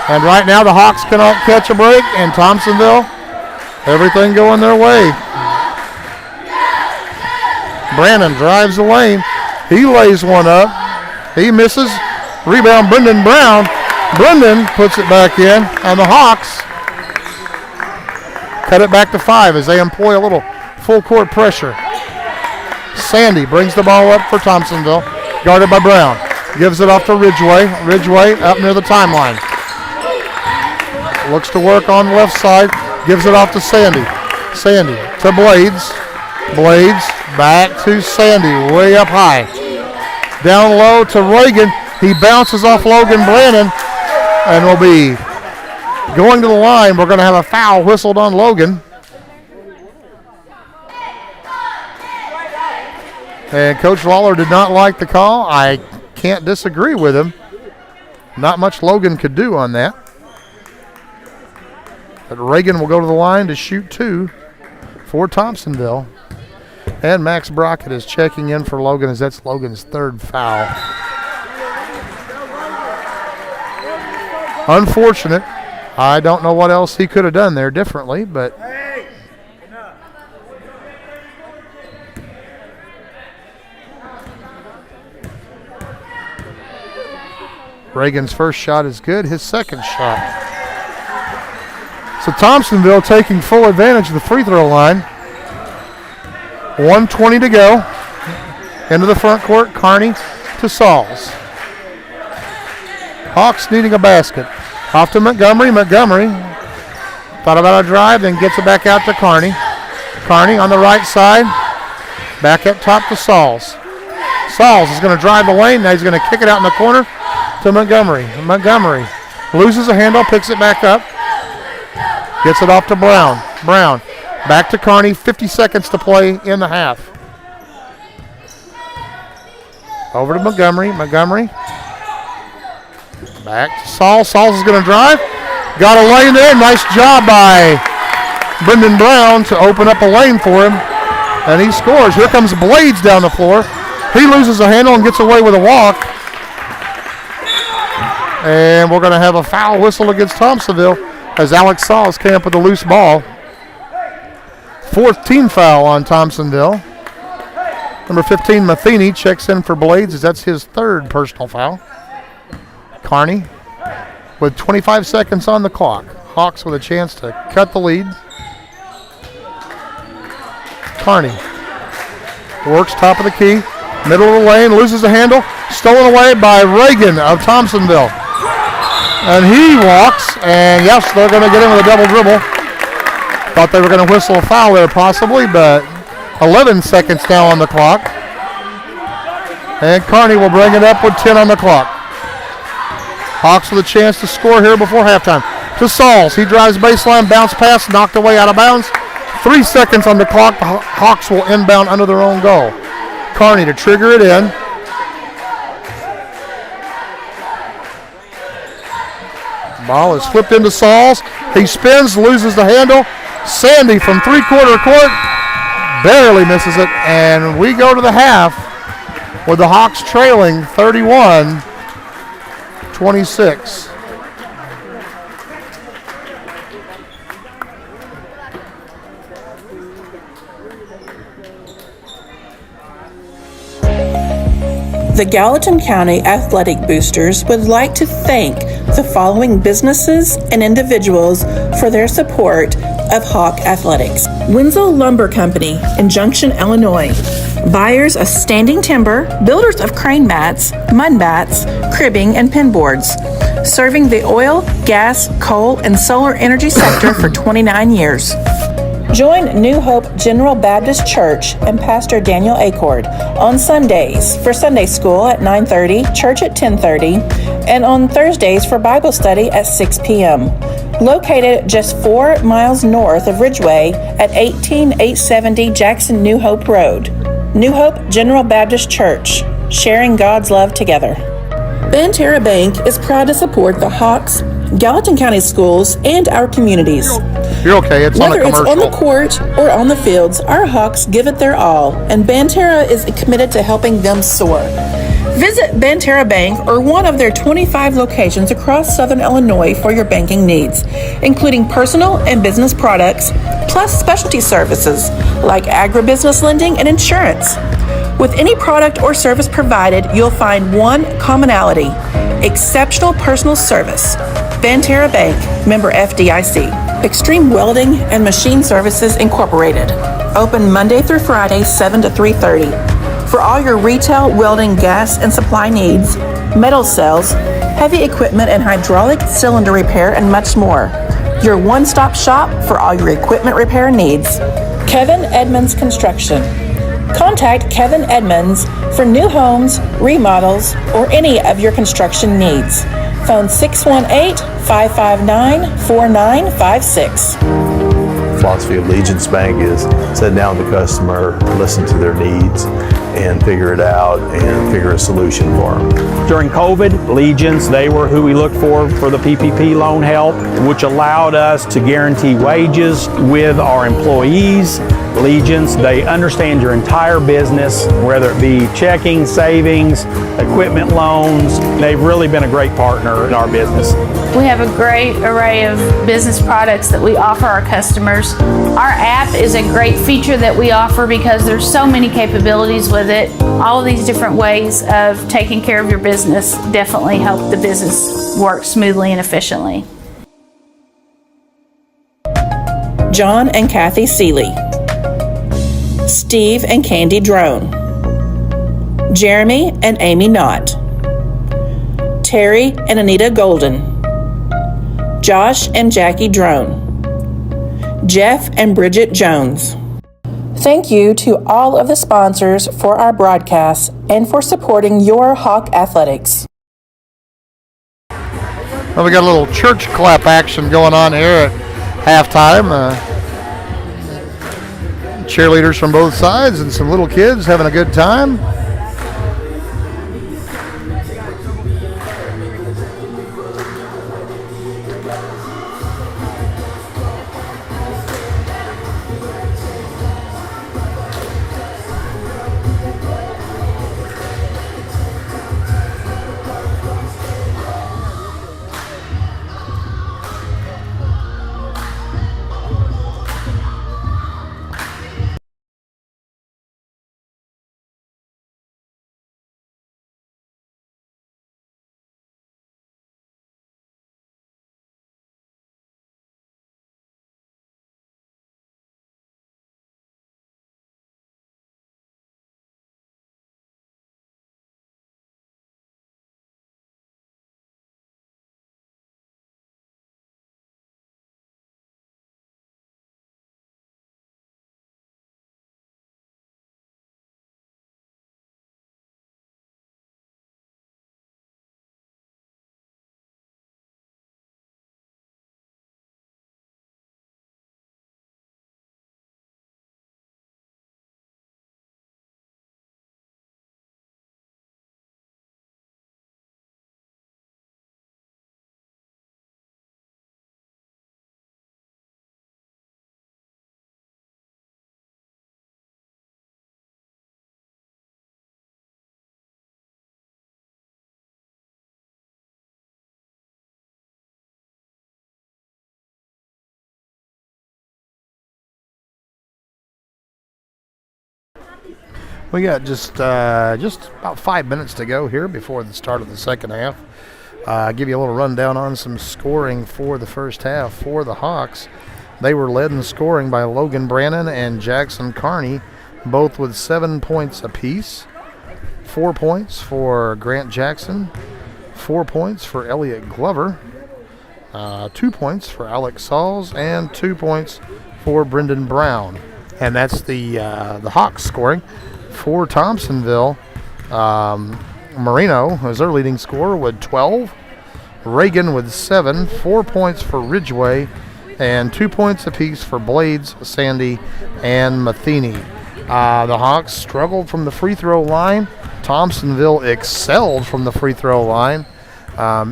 And right now the Hawks cannot catch a break, and Thompsonville, everything going their way. Brannon drives the lane. He lays one up. He misses. Rebound, Brendan Brown. Brendan puts it back in, and the Hawks cut it back to 5 as they employ a little full court pressure. Sandy brings the ball up for Thompsonville, guarded by Brown. Gives it off to Ridgway. Ridgway up near the timeline. Looks to work on the left side. Gives it off to Sandy. Sandy to Blades. Blades back to Sandy, way up high. Down low to Reagan. He bounces off Logan Brannon and will be going to the line. We're going to have a foul whistled on Logan. And Coach Lawler did not like the call. I can't disagree with him. Not much Logan could do on that. But Reagan will go to the line to shoot 2 for Thompsonville. And Max Brockett is checking in for Logan as that's Logan's 3rd foul. Unfortunate. I don't know what else he could have done there differently, but Reagan's first shot is good, his second shot. So Thompsonville taking full advantage of the free throw line. 1:20 to go. Into the front court, Carney to Sauls. Hawks needing a basket. Off to Montgomery. Montgomery thought about a drive, then gets it back out to Carney. Carney on the right side. Back up top to Sauls. Sauls is going to drive the lane. Now he's going to kick it out in the corner to Montgomery. Montgomery loses a handle, picks it back up. Gets it off to Brown. Brown back to Carney. 50 seconds to play in the half. Over to Montgomery. Montgomery. Back to Sauls. Sauls is going to drive. Got a lane there. Nice job by Brendan Brown to open up a lane for him. And he scores. Here comes Blades down the floor. He loses a handle and gets away with a walk. And we're going to have a foul whistle against Thompsonville as Alex Sauls came up with a loose ball. 4th team foul on Thompsonville. Number 15, Matheny, checks in for Blades as that's his 3rd personal foul. Carney with 25 seconds on the clock. Hawks with a chance to cut the lead. Carney works top of the key. Middle of the lane, loses the handle. Stolen away by Reagan of Thompsonville. And he walks, and yes, they're going to get him with a double dribble. Thought they were going to whistle a foul there possibly, but 11 seconds now on the clock. And Carney will bring it up with 10 on the clock. Hawks with a chance to score here before halftime. To Sauls, he drives baseline, bounce pass, knocked away out of bounds. 3 seconds on the clock, the Hawks will inbound under their own goal. Carney to trigger it in. Ball is flipped into Sauls. He spins, loses the handle. Sandy from 3-quarter court barely misses it. And we go to the half with the Hawks trailing 31-26. The Gallatin County Athletic Boosters would like to thank the following businesses and individuals for their support of Hawk Athletics. Winslow Lumber Company in Junction, Illinois. Buyers of standing timber, builders of crane mats, mud mats, cribbing, and pin boards. Serving the oil, gas, coal, and solar energy sector for 29 years. Join New Hope General Baptist Church and Pastor Daniel Acord on Sundays for Sunday school at 9:30, church at 10:30, and on Thursdays for Bible study at 6 p.m. Located just 4 miles north of Ridgeway at 18870 Jackson New Hope Road. New Hope General Baptist Church, sharing God's love together. Banterra Bank is proud to support the Hawks, Gallatin County schools, and our communities. You're okay, it's on a commercial. Whether it's on the court or on the fields, our Hawks give it their all, and Banterra is committed to helping them soar. Visit Banterra Bank or one of their 25 locations across Southern Illinois for your banking needs, including personal and business products, plus specialty services like agribusiness lending and insurance. With any product or service provided, you'll find one commonality: exceptional personal service. Banterra Bank, member FDIC. Extreme Welding and Machine Services Incorporated. Open Monday through Friday, 7 to 3:30. For all your retail, welding, gas, and supply needs, metal sales, heavy equipment and hydraulic cylinder repair, and much more. Your one-stop shop for all your equipment repair needs. Kevin Edmonds Construction. Contact Kevin Edmonds for new homes, remodels, or any of your construction needs. Phone 618-559-4956. Philosophy of Allegiance Bank is sit down with the customer, listen to their needs, and figure it out and figure a solution for them. During COVID, Legions, they were who we looked for the PPP loan help, which allowed us to guarantee wages with our employees. Legions, they understand your entire business, whether it be checking, savings, equipment loans. They've really been a great partner in our business. We have a great array of business products that we offer our customers. Our app is a great feature that we offer because there's so many capabilities with it. All of these different ways of taking care of your business definitely help the business work smoothly and efficiently. John and Kathy Seeley, Steve and Candy Drone, Jeremy and Amy Knott, Terry and Anita Golden, Josh and Jackie Drone, Jeff and Bridget Jones. Thank you to all of the sponsors for our broadcast and for supporting your Hawk Athletics. Well, we got a little church clap action going on here at halftime. Cheerleaders from both sides and some little kids having a good time. We got just about 5 minutes to go here before the start of the second half. Give you a little rundown on some scoring for the first half. For the Hawks, they were led in scoring by Logan Brannon and Jackson Carney, both with 7 points apiece. 4 points for Grant Jackson, 4 points for Elliot Glover, 2 points for Alex Sauls, and 2 points for Brendan Brown. And that's the Hawks scoring. For Thompsonville, Marino was their leading scorer with 12. Reagan with 7, 4 points for Ridgeway, and 2 points apiece for Blades, Sandy, and Matheny. The Hawks struggled from the free throw line. Thompsonville excelled from the free throw line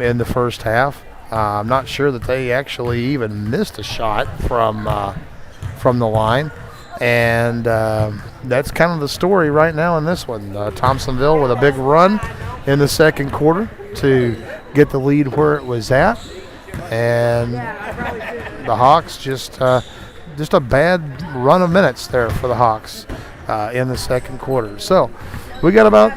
in the first half. I'm not sure that they actually even missed a shot from the line. And that's kind of the story right now in this one. Thompsonville with a big run in the second quarter to get the lead where it was at. And the Hawks just a bad run of minutes there for the Hawks in the second quarter. So we got about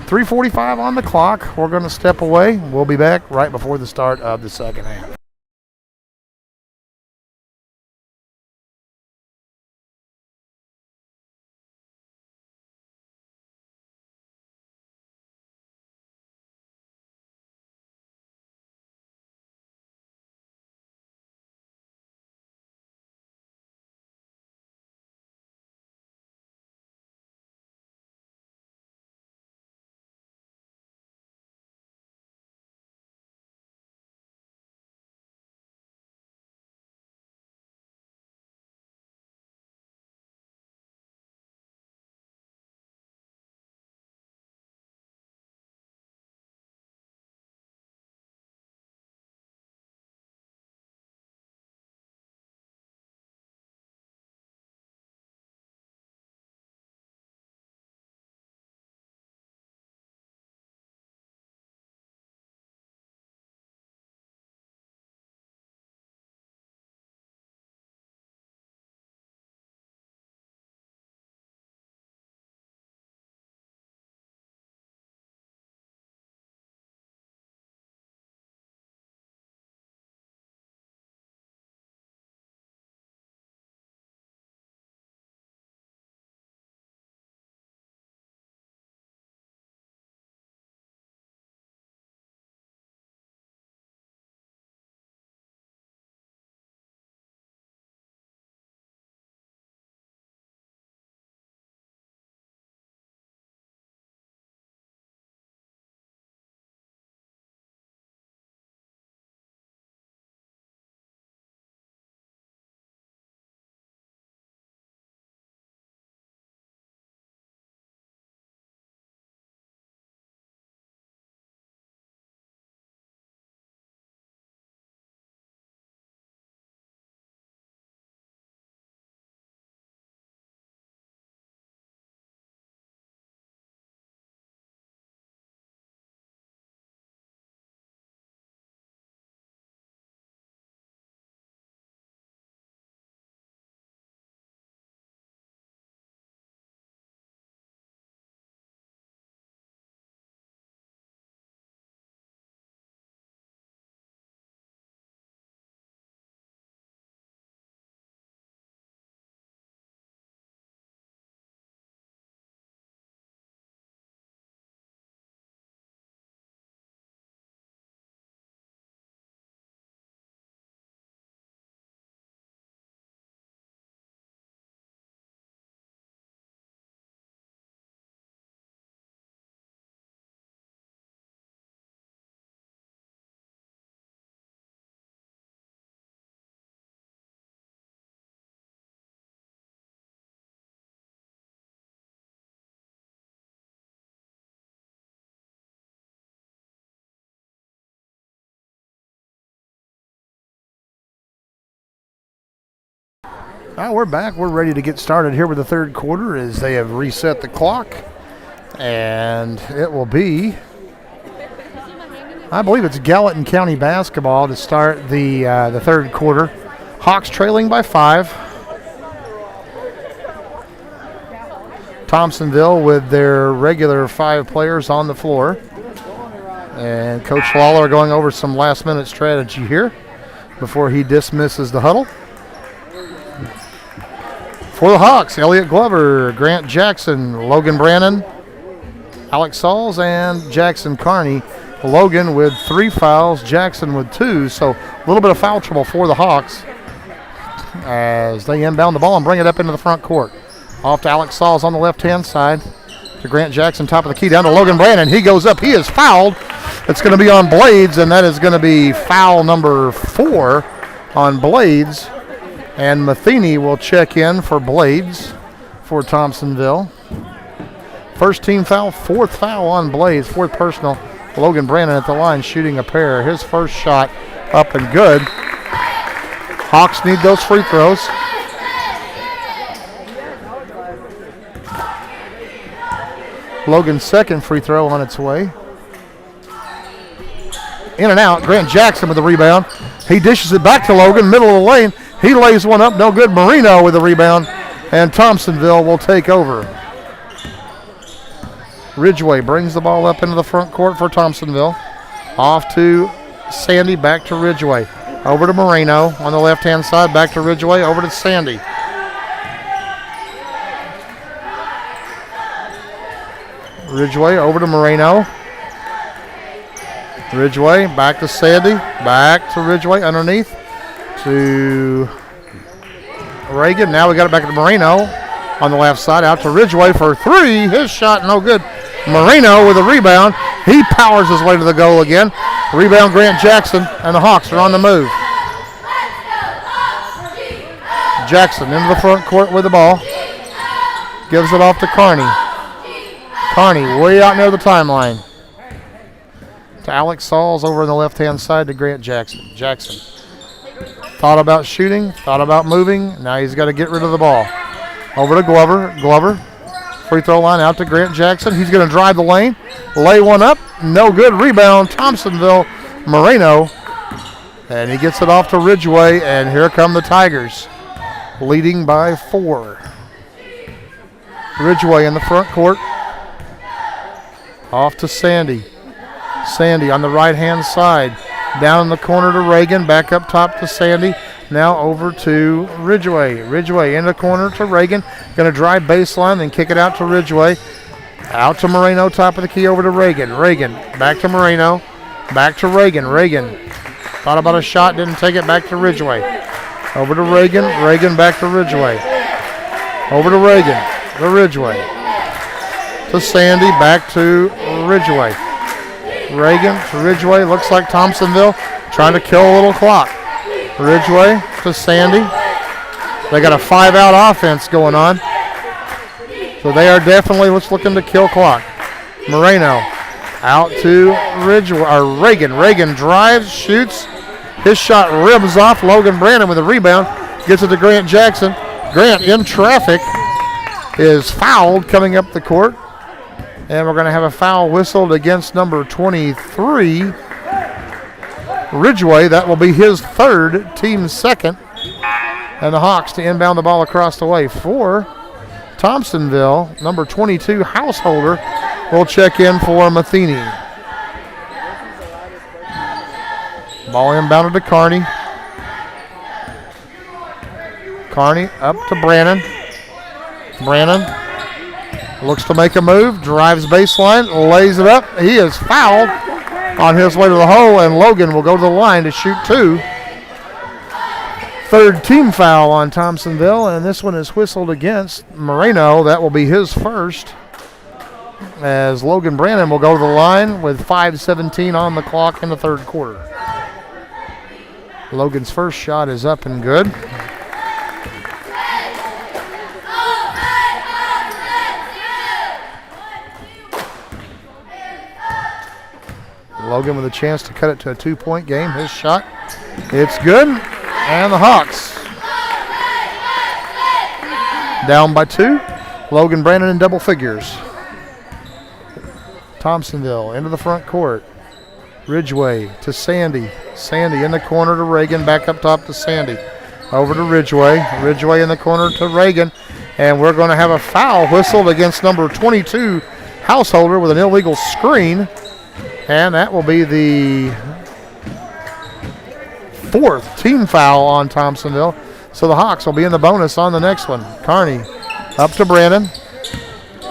3:45 on the clock. We're going to step away. We'll be back right before the start of the second half. We're back. We're ready to get started here with the third quarter as they have reset the clock. And it will be, I believe it's Gallatin County basketball to start the third quarter. Hawks trailing by 5. Thompsonville with their regular 5 players on the floor. And Coach Lawler going over some last-minute strategy here before he dismisses the huddle. For the Hawks, Elliott Glover, Grant Jackson, Logan Brannon, Alex Sauls, and Jackson Carney. Logan with 3 fouls, Jackson with 2, so a little bit of foul trouble for the Hawks as they inbound the ball and bring it up into the front court. Off to Alex Sauls on the left-hand side to Grant Jackson, top of the key, down to Logan Brannon. He goes up, he is fouled. It's going to be on Blades, and that is going to be foul number 4 on Blades. And Matheny will check in for Blades for Thompsonville. First team foul, 4th foul on Blades, 4th personal. Logan Brannon at the line shooting a pair. His first shot up and good. Hawks need those free throws. Logan's second free throw on its way. In and out, Grant Jackson with the rebound. He dishes it back to Logan, middle of the lane. He lays one up, no good. Marino with the rebound, and Thompsonville will take over. Ridgeway brings the ball up into the front court for Thompsonville. Off to Sandy, back to Ridgeway. Over to Moreno on the left-hand side, back to Ridgeway, over to Sandy. Ridgeway over to Moreno. Ridgeway back to Sandy, back to Ridgeway underneath to Reagan. Now we got it back to Moreno on the left side, out to Ridgeway for 3. His shot no good. Moreno with a rebound. He powers his way to the goal again. Rebound Grant Jackson, and the Hawks are on the move. Jackson into the front court with the ball. Gives it off to Carney. Carney way out near the timeline. To Alex Sauls over on the left-hand side to Grant Jackson. Jackson thought about shooting, thought about moving. Now he's got to get rid of the ball. Over to Glover. Glover, free throw line out to Grant Jackson. He's going to drive the lane, lay one up. No good. Rebound, Thompsonville, Moreno. And he gets it off to Ridgeway, and here come the Tigers, leading by 4. Ridgeway in the front court. Off to Sandy. Sandy on the right-hand side. Down in the corner to Reagan. Back up top to Sandy. Now over to Ridgeway. Ridgeway in the corner to Reagan. Going to drive baseline, then kick it out to Ridgeway. Out to Moreno, top of the key, over to Reagan. Reagan back to Moreno. Back to Reagan. Reagan thought about a shot, didn't take it, back to Ridgeway. Over to Reagan. Reagan back to Ridgeway. Over to Reagan. To Ridgeway. To Sandy, back to Ridgeway. Reagan to Ridgeway. Looks like Thompsonville trying to kill a little clock. Ridgeway to Sandy. They got a 5-out offense going on. So they are definitely looking to kill clock. Moreno out to Ridgeway, or Reagan. Reagan drives, shoots. His shot rims off. Logan Brannon with a rebound. Gets it to Grant Jackson. Grant in traffic is fouled coming up the court. And we're going to have a foul whistled against number 23, Ridgeway. That will be his 3rd, team's 2nd. And the Hawks to inbound the ball across the way for Thompsonville. Number 22, Householder, will check in for Matheny. Ball inbounded to Carney. Carney up to Brannon. Brannon looks to make a move, drives baseline, lays it up. He is fouled on his way to the hole, and Logan will go to the line to shoot 2. 3rd team foul on Thompsonville, and this one is whistled against Moreno. That will be his 1st, as Logan Brannon will go to the line with 5:17 on the clock in the 3rd quarter. Logan's first shot is up and good. Logan with a chance to cut it to a 2-point game. His shot, it's good. And the Hawks Down by 2. Logan Brandon in double figures. Thompsonville into the front court. Ridgeway to Sandy. Sandy in the corner to Reagan. Back up top to Sandy. Over to Ridgeway. Ridgeway in the corner to Reagan. And we're going to have a foul whistled against number 22, Householder, with an illegal screen. And that will be the 4th team foul on Thompsonville. So the Hawks will be in the bonus on the next one. Carney up to Brandon.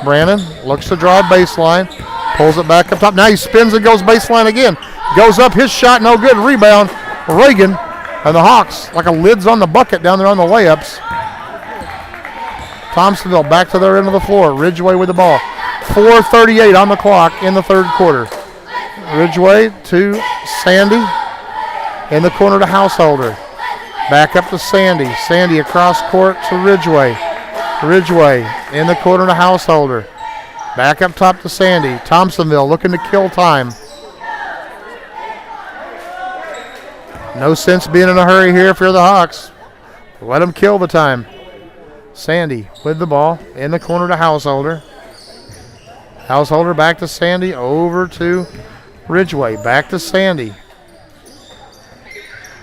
Brandon looks to draw a baseline. Pulls it back up top. Now he spins and goes baseline again. Goes up. His shot no good. Rebound. Reagan. And the Hawks like a lid's on the bucket down there on the layups. Thompsonville back to their end of the floor. Ridgeway with the ball. 4:38 on the clock in the third quarter. Ridgeway to Sandy. In the corner to Householder. Back up to Sandy. Sandy across court to Ridgeway. Ridgeway in the corner to Householder. Back up top to Sandy. Thompsonville looking to kill time. No sense being in a hurry here if you're the Hawks. Let them kill the time. Sandy with the ball in the corner to Householder. Householder back to Sandy. Over to Ridgeway. Back to Sandy.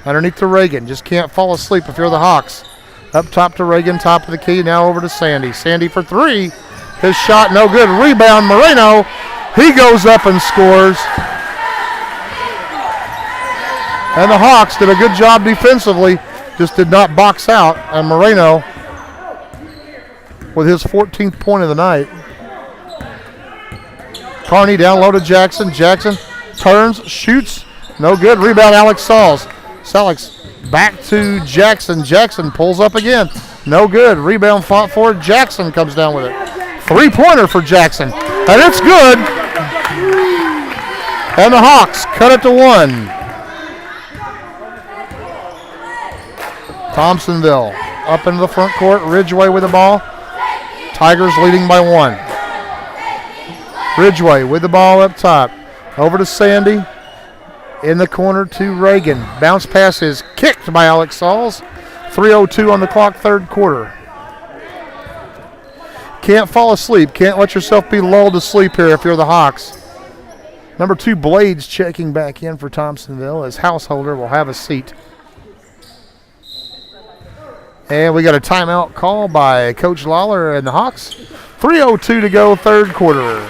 Underneath to Reagan. Just can't fall asleep if you're the Hawks. Up top to Reagan. Top of the key. Now over to Sandy. Sandy for 3. His shot no good. Rebound Moreno. He goes up and scores. And the Hawks did a good job defensively. Just did not box out. And Moreno with his 14th point of the night. Carney down low to Jackson. Jackson turns, shoots. No good. Rebound Alex Sauls. Alex back to Jackson. Jackson pulls up again. No good. Rebound fought for. Jackson comes down with it. 3-pointer for Jackson. And it's good. And the Hawks cut it to 1. Thompsonville up into the front court. Ridgeway with the ball. Tigers leading by 1. Ridgeway with the ball up top. Over to Sandy. In the corner to Reagan. Bounce pass is kicked by Alex Sauls. 3:02 on the clock, third quarter. Can't fall asleep. Can't let yourself be lulled to sleep here if you're the Hawks. Number 2, Blades checking back in for Thompsonville as Householder will have a seat. And we got a timeout call by Coach Lawler and the Hawks. 3:02 to go, third quarter.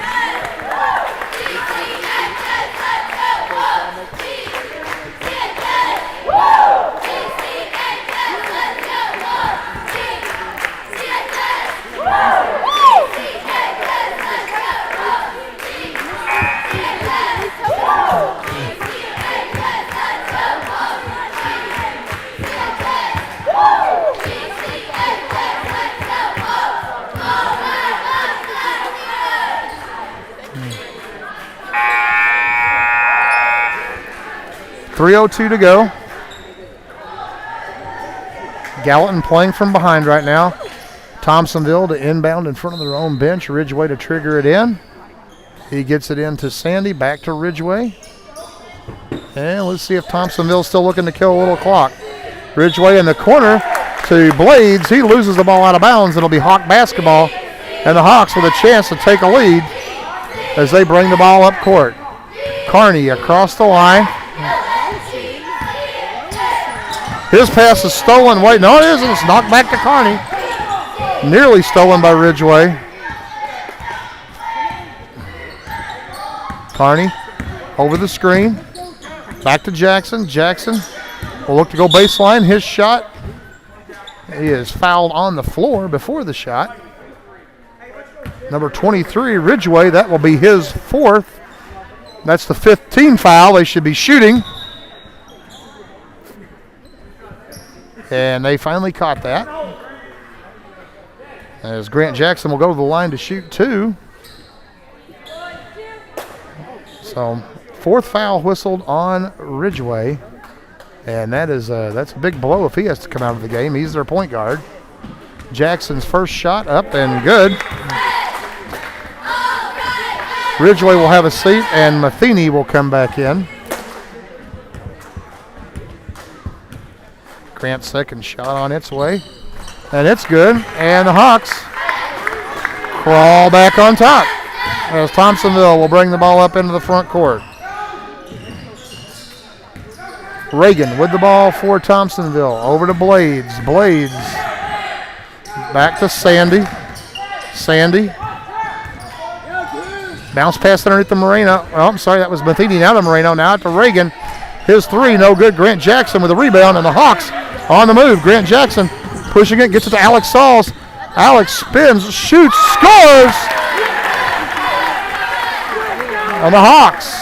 .302 to go. Gallatin playing from behind right now. Thompsonville to inbound in front of their own bench. Ridgeway to trigger it in. He gets it in to Sandy. Back to Ridgeway. And let's see if Thompsonville's still looking to kill a little clock. Ridgeway in the corner to Blades. He loses the ball out of bounds. It'll be Hawk basketball. And the Hawks with a chance to take a lead as they bring the ball up court. Carney across the line. His pass is stolen. Wait, no it isn't. It's knocked back to Carney. Nearly stolen by Ridgeway. Carney over the screen. Back to Jackson. Jackson will look to go baseline. His shot. He is fouled on the floor before the shot. Number 23, Ridgeway. That will be his 4th. That's the 5th team foul. They should be shooting. And they finally caught that. As Grant Jackson will go to the line to shoot 2. So 4th foul whistled on Ridgeway. And that's a big blow if he has to come out of the game. He's their point guard. Jackson's first shot up and good. Ridgeway will have a seat and Matheny will come back in. Grant's second shot on its way. And it's good. And the Hawks crawl back on top as Thompsonville will bring the ball up into the front court. Reagan with the ball for Thompsonville. Over to Blades. Blades back to Sandy. Sandy. Bounce pass underneath the Moreno. Oh, I'm sorry, that was Matheny. Now to Moreno. Now to Reagan. His three, no good. Grant Jackson with a rebound, and the Hawks on the move. Grant Jackson pushing it, gets it to Alex Sauls. Alex spins, shoots, scores! And the Hawks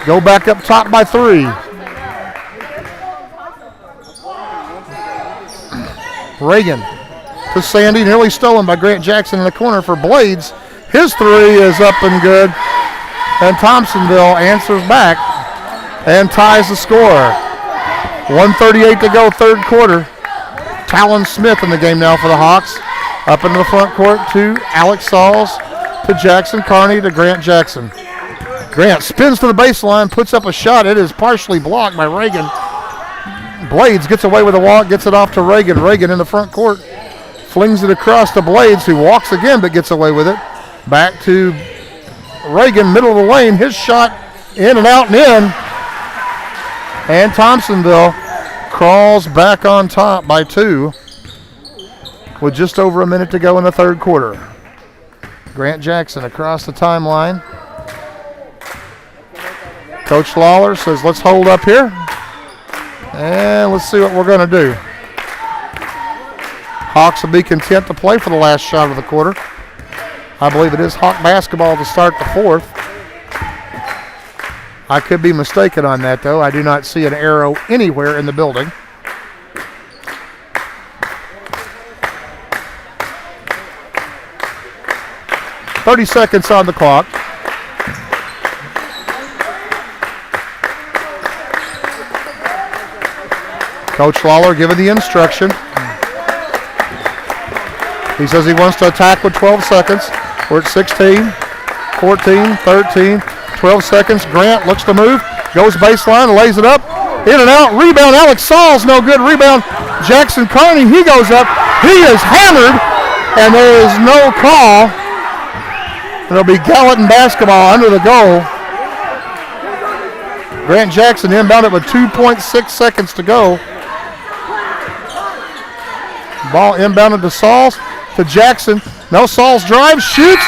go back up top by 3. Reagan to Sandy, nearly stolen by Grant Jackson in the corner for Blades. His three is up and good, and Thompsonville answers back and ties the score. 1:38 to go, third quarter. Talon Smith in the game now for the Hawks. Up into the front court to Alex Sauls, to Jackson Carney, to Grant Jackson. Grant spins to the baseline, puts up a shot. It is partially blocked by Reagan. Blades gets away with the walk, gets it off to Reagan. Reagan in the front court, flings it across to Blades, who walks again but gets away with it. Back to Reagan, middle of the lane. His shot in and out and in. And Thompsonville crawls back on top by 2 with just over a minute to go in the third quarter. Grant Jackson across the timeline. Coach Lawler says, let's hold up here. And let's see what we're going to do. Hawks will be content to play for the last shot of the quarter. I believe it is Hawk basketball to start the fourth. I could be mistaken on that, though. I do not see an arrow anywhere in the building. "30 seconds on the clock. Coach Lawler giving the instruction. He says he wants to attack with 12 seconds. We're at 16, 14, 13, 12 seconds. Grant looks to move, goes baseline, lays it up, in and out, rebound. Alex Sauls, no good. Rebound, Jackson Carney, he goes up. He is hammered, and there is no call. It'll be Gallatin basketball under the goal. Grant Jackson inbounded with 2.6 seconds to go. Ball inbounded to Sauls, to Jackson. No, Sauls drives, shoots.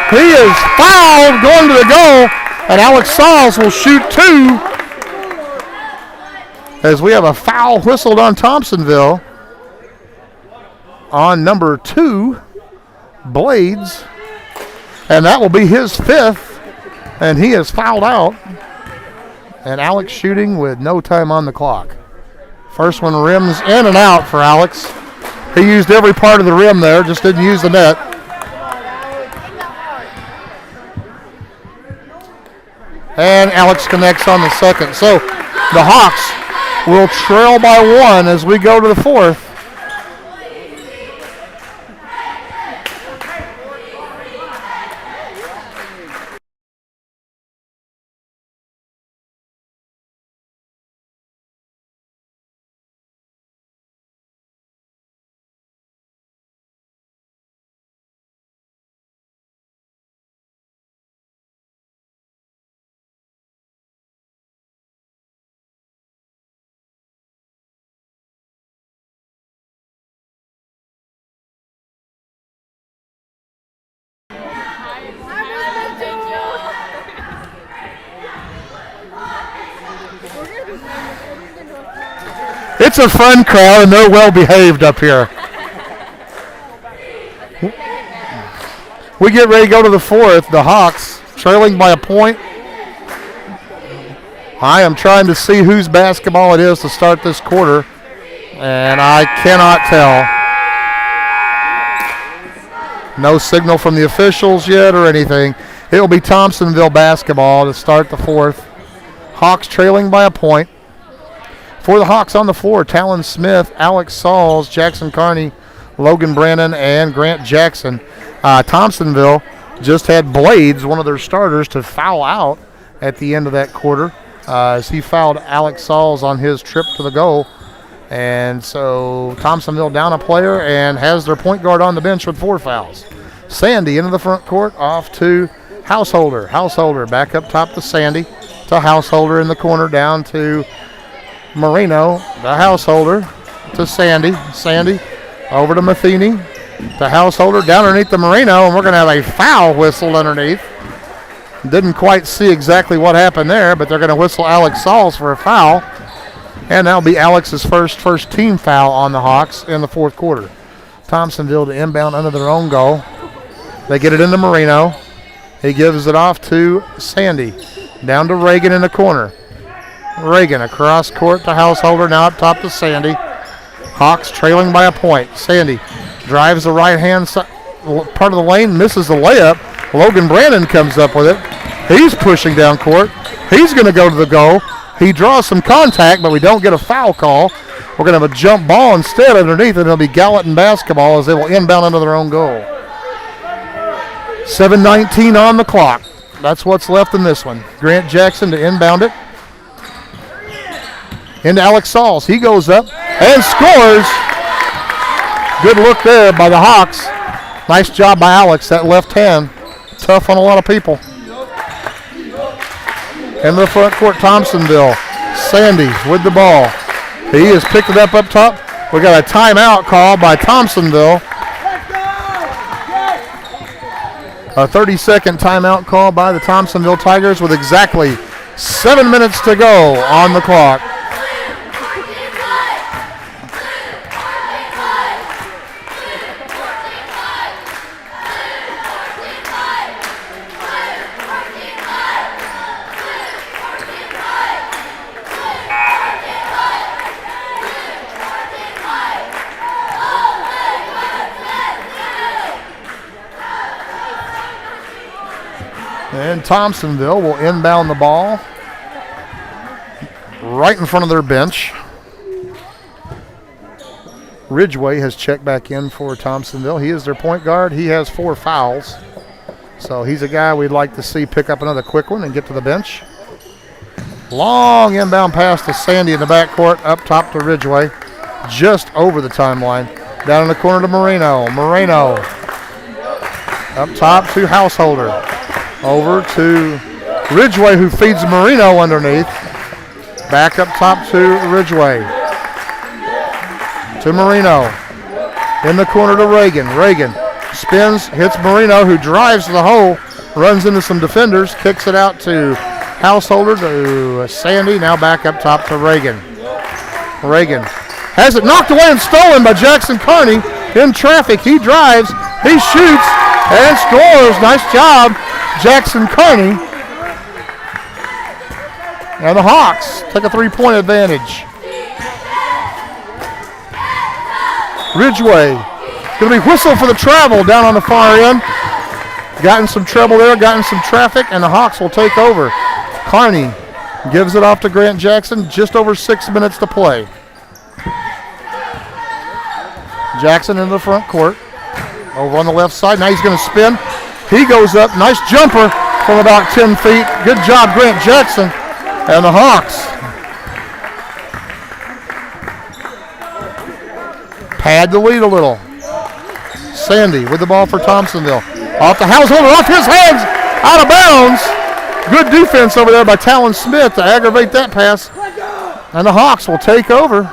He is fouled going to the goal, and Alex Sauls will shoot 2 as we have a foul whistled on Thompsonville on number 2, Blades, and that will be his 5th, and he is fouled out. And Alex shooting with no time on the clock. First one rims in and out for Alex. He used every part of the rim there, just didn't use the net. And Alex connects on the second. So the Hawks will trail by 1 as we go to the fourth. It's a fun crowd, and they're well behaved up here. We get ready to go to the fourth. The Hawks trailing by a point. I am trying to see whose basketball it is to start this quarter, and I cannot tell. No signal from the officials yet or anything. It will be Thompsonville basketball to start the fourth. Hawks trailing by a point. For the Hawks on the floor, Talon Smith, Alex Sauls, Jackson Carney, Logan Brannon, and Grant Jackson. Thompsonville just had Blades, one of their starters, to foul out at the end of that quarter as he fouled Alex Sauls on his trip to the goal. And so Thompsonville down a player and has their point guard on the bench with 4 fouls. Sandy into the front court, off to Householder. Householder back up top to Sandy, to Householder in the corner, down to Marino, the Householder, to Sandy. Sandy over to Matheny, to Householder, down underneath the Marino, and we're going to have a foul whistled underneath. Didn't quite see exactly what happened there, but they're going to whistle Alex Sauls for a foul. And that'll be Alex's first team foul on the Hawks in the fourth quarter. Thompsonville to inbound under their own goal. They get it into Marino. He gives it off to Sandy. Down to Reagan in the corner. Reagan across court to Householder, now up top to Sandy. Hawks trailing by a point. Sandy drives the right-hand part of the lane, misses the layup. Logan Brandon comes up with it. He's pushing down court. He's going to go to the goal. He draws some contact, but we don't get a foul call. We're going to have a jump ball instead underneath, and it'll be Gallatin basketball as they will inbound under their own goal. 7:19 on the clock. That's what's left in this one. Grant Jackson to inbound it. Into Alex Sauls. He goes up and scores. Good look there by the Hawks. Nice job by Alex, that left hand. Tough on a lot of people. In the front court, Thompsonville. Sandy with the ball. He has picked it up top. We got a timeout call by Thompsonville. A 30-second timeout call by the Thompsonville Tigers with exactly 7 minutes to go on the clock. And Thompsonville will inbound the ball right in front of their bench. Ridgway has checked back in for Thompsonville. He is their point guard. He has 4 fouls. So he's a guy we'd like to see pick up another quick one and get to the bench. Long inbound pass to Sandy in the backcourt, up top to Ridgway, just over the timeline. Down in the corner to Marino. Marino up top to Householder. Over to Ridgway, who feeds Marino underneath. Back up top to Ridgway. To Marino. In the corner to Reagan. Reagan spins, hits Marino, who drives to the hole, runs into some defenders, kicks it out to Householder, to Sandy, now back up top to Reagan. Reagan has it knocked away and stolen by Jackson Carney in traffic. He drives, he shoots, and scores. Nice job, Jackson Carney. And the Hawks take a 3-point advantage. Ridgway going to be whistled for the travel down on the far end. Gotten some trouble there, gotten some traffic, and the Hawks will take over. Carney gives it off to Grant Jackson, just over 6 minutes to play. Jackson in the front court. Over on the left side, now he's going to spin. He goes up, nice jumper from about 10 feet. Good job, Grant Jackson. And the Hawks pad the lead a little. Sandy with the ball for Thompsonville. Off the Householder, off his hands, out of bounds. Good defense over there by Talon Smith to aggravate that pass. And the Hawks will take over.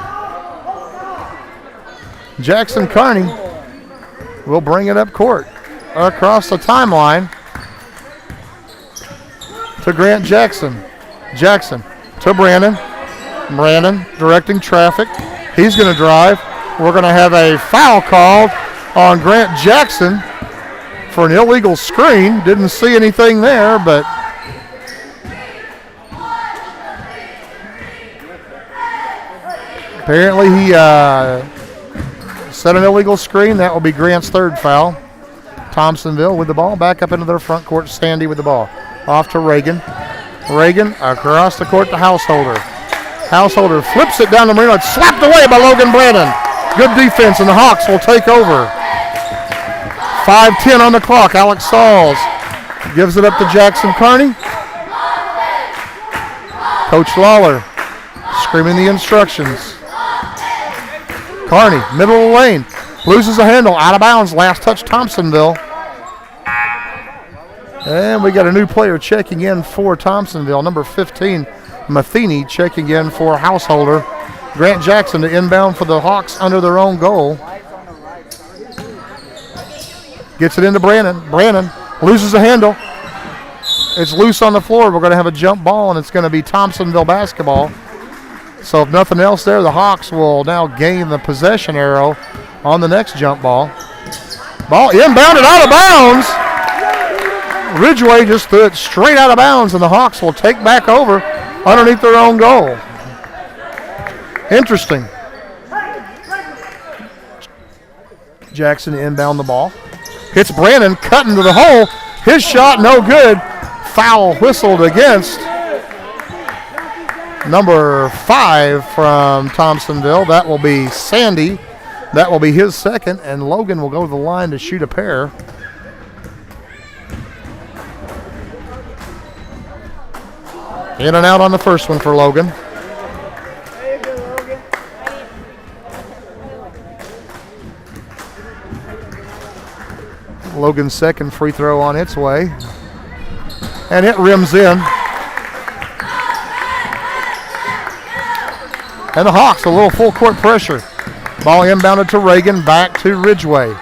Jackson Carney will bring it up court across the timeline to Grant Jackson. Jackson to Brandon. Brandon directing traffic. He's going to drive. We're going to have a foul called on Grant Jackson for an illegal screen. Didn't see anything there, but apparently he set an illegal screen. That will be Grant's 3rd foul. Thompsonville with the ball. Back up into their front court. Sandy with the ball. Off to Reagan. Reagan across the court to Householder. Householder flips it down to Marino. It's slapped away by Logan Brandon. Good defense, and the Hawks will take over. 5:10 on the clock. Alex Sauls gives it up to Jackson Carney. Coach Lawler screaming the instructions. Carney, middle of the lane. Loses the handle, out of bounds. Last touch, Thompsonville. And we got a new player checking in for Thompsonville. Number 15, Matheny, checking in for Householder. Grant Jackson to inbound for the Hawks under their own goal. Gets it into Brannon. Brannon loses the handle. It's loose on the floor. We're going to have a jump ball, and it's going to be Thompsonville basketball. So if nothing else there, the Hawks will now gain the possession arrow on the next jump ball. Ball inbounded out of bounds. Ridgeway just threw it straight out of bounds, and the Hawks will take back over underneath their own goal. Interesting. Jackson to inbound the ball. Hits Brannon, cutting to the hole. His shot no good. Foul whistled against number 5 from Thompsonville. That will be Sandy. That will be his second, and Logan will go to the line to shoot a pair. In and out on the first one for Logan. Logan's second free throw on its way. And it rims in. And the Hawks, a little full court pressure. Ball inbounded to Reagan, back to Ridgeway.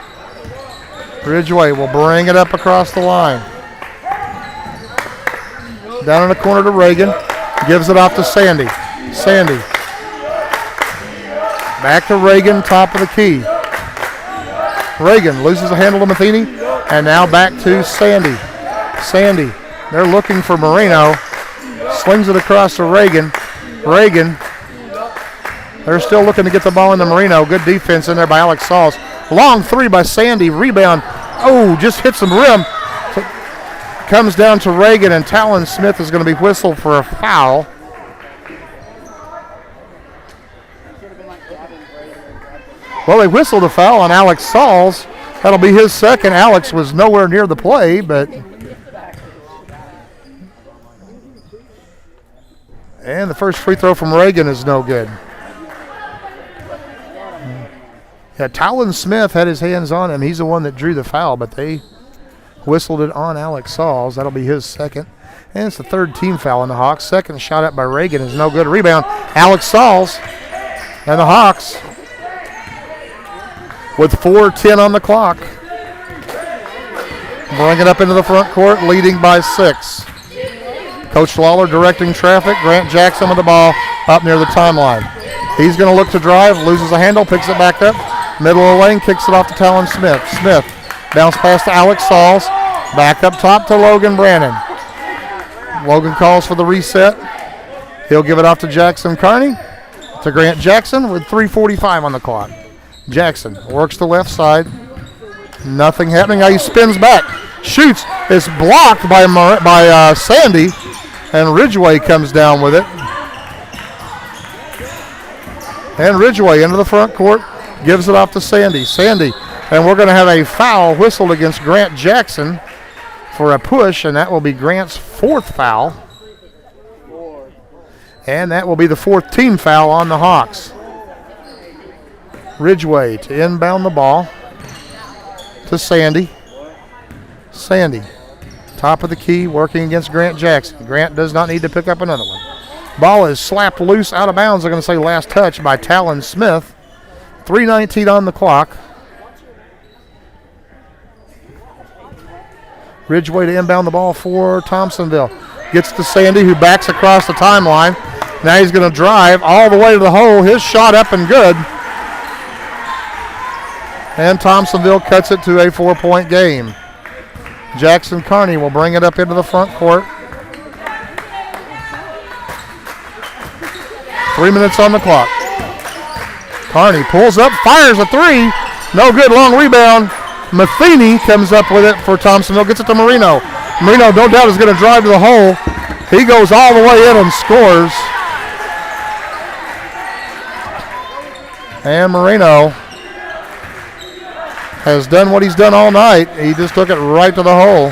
Ridgeway will bring it up across the line. Down in the corner to Reagan. Gives it off to Sandy. Sandy. Back to Reagan, top of the key. Reagan loses the handle to Matheny. And now back to Sandy. Sandy. They're looking for Marino. Slings it across to Reagan. Reagan. They're still looking to get the ball into Marino. Good defense in there by Alex Sauls. Long three by Sandy. Rebound. Oh, just hits the rim. Comes down to Reagan, and Talon Smith is going to be whistled for a foul. Well, they whistled a foul on Alex Sauls. That'll be his second. Alex was nowhere near the play, but... And the first free throw from Reagan is no good. Yeah, Talon Smith had his hands on him. He's the one that drew the foul, but they whistled it on Alex Sauls. That'll be his second. And it's the third team foul on the Hawks. Second shot up by Reagan is no good. Rebound, Alex Sauls. And the Hawks with 4:10 on the clock. Bring it up into the front court, leading by 6. Coach Lawler directing traffic. Grant Jackson with the ball up near the timeline. He's going to look to drive, loses the handle, picks it back up. Middle of the lane, kicks it off to Talon Smith. Smith, bounce pass to Alex Sauls. Back up top to Logan Brannon. Logan calls for the reset. He'll give it off to Jackson Carney. To Grant Jackson with 3:45 on the clock. Jackson works the left side. Nothing happening. Now he spins back. Shoots. It's blocked by Sandy. And Ridgeway comes down with it. And Ridgeway into the front court. Gives it off to Sandy. Sandy. And we're going to have a foul whistled against Grant Jackson for a push. And that will be Grant's 4th foul. And that will be the 4th team foul on the Hawks. Ridgeway to inbound the ball to Sandy. Sandy, top of the key, working against Grant Jackson. Grant does not need to pick up another one. Ball is slapped loose out of bounds. They're going to say last touch by Talon Smith. 3:19 on the clock. Ridgeway to inbound the ball for Thompsonville. Gets to Sandy, who backs across the timeline. Now he's going to drive all the way to the hole. His shot up and good. And Thompsonville cuts it to a 4-point game. Jackson Carney will bring it up into the front court. 3 minutes on the clock. Carney pulls up, fires a 3. No good, long rebound. Matheny comes up with it for Thompsonville. Gets it to Marino. Marino, no doubt, is going to drive to the hole. He goes all the way in and scores. And Marino has done what he's done all night. He just took it right to the hole.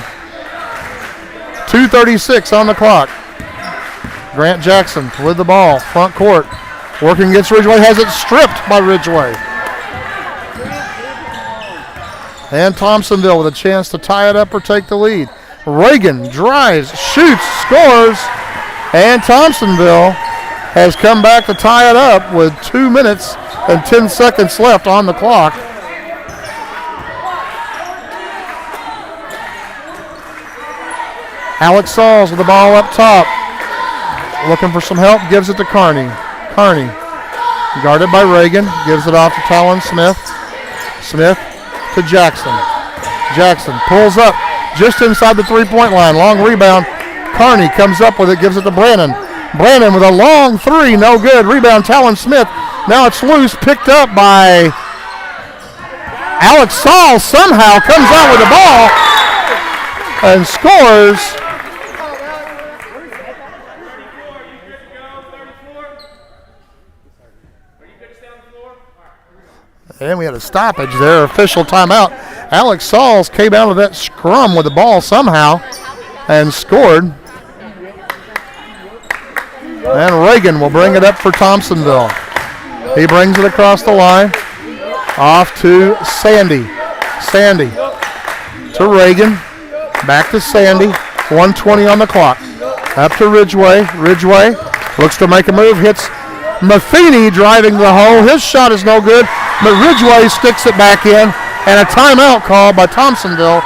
2:36 on the clock. Grant Jackson with the ball, front court. Working against Ridgeway, has it stripped by Ridgeway. And Thompsonville with a chance to tie it up or take the lead. Reagan drives, shoots, scores, and Thompsonville has come back to tie it up with 2 minutes and 10 seconds left on the clock. Alex Sauls with the ball up top. Looking for some help, gives it to Kearney. Kearney, guarded by Reagan, gives it off to Talon Smith. Smith to Jackson. Jackson pulls up just inside the three-point line. Long rebound. Kearney comes up with it, gives it to Brannon. Brannon with a long three, no good. Rebound, Talon Smith. Now it's loose, picked up by Alex Sauls. Somehow comes out with the ball and scores. And we had a stoppage there, official timeout. Alex Sauls came out of that scrum with the ball somehow and scored. And Reagan will bring it up for Thompsonville. He brings it across the line. Off to Sandy. Sandy to Reagan. Back to Sandy. 1:20 on the clock. Up to Ridgway. Ridgway looks to make a move. Hits Matheny driving the hole. His shot is no good, but Ridgway sticks it back in. And a timeout call by Thompsonville.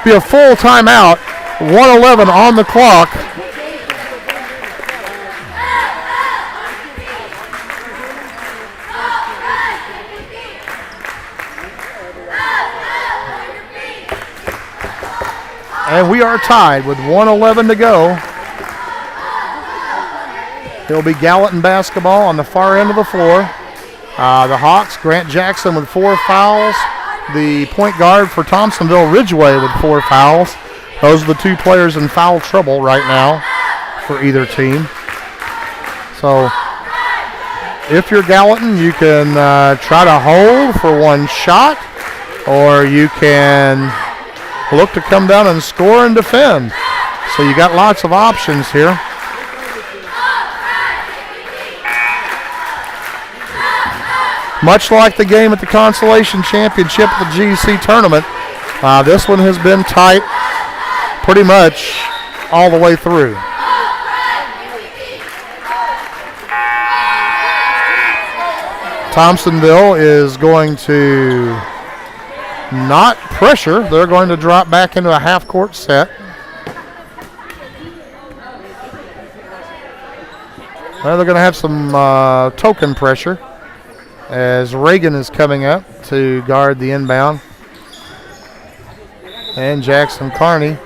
Be a full timeout. 1:11 on the clock. And we are tied with 1:11 to go. It'll be Gallatin basketball on the far end of the floor. The Hawks, Grant Jackson with 4 fouls. The point guard for Thompsonville, Ridgway, with 4 fouls. Those are the 2 players in foul trouble right now for either team. So if you're Gallatin, you can try to hold for 1 shot, or you can look to come down and score and defend. So you got lots of options here. Much like the game at the Consolation Championship at the GC tournament, this one has been tight pretty much all the way through. Thompsonville is going to not pressure. They're going to drop back into a half-court set. Well, they're going to have some token pressure as Reagan is coming up to guard the inbound. And Jackson Kearney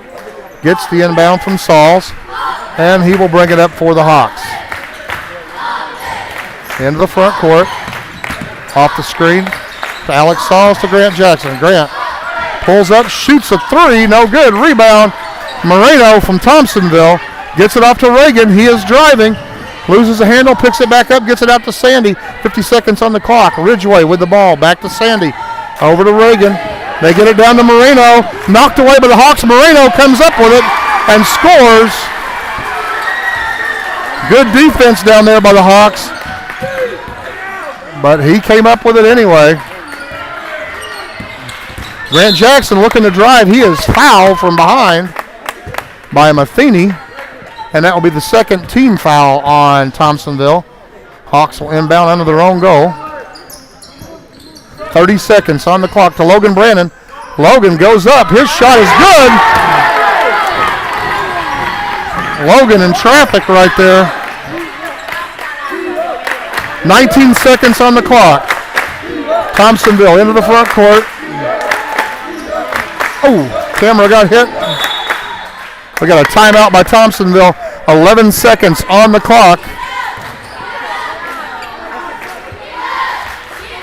gets the inbound from Sauls, and he will bring it up for the Hawks. Into the front court. Off the screen to Alex Sauls to Grant Jackson. Grant pulls up, shoots a 3, no good. Rebound, Moreno from Thompsonville. Gets it off to Reagan. He is driving. Loses the handle, picks it back up, gets it out to Sandy. 50 seconds on the clock. Ridgway with the ball. Back to Sandy. Over to Reagan. They get it down to Moreno. Knocked away by the Hawks. Moreno comes up with it and scores. Good defense down there by the Hawks. But he came up with it anyway. Grant Jackson looking to drive. He is fouled from behind by Matheny. And that will be the second team foul on Thompsonville. Hawks will inbound under their own goal. 30 seconds on the clock to Logan Brannon. Logan goes up. His shot is good. Logan in traffic right there. 19 seconds on the clock. Thompsonville into the front court. Oh, camera got hit. We got a timeout by Thompsonville. 11 seconds on the clock.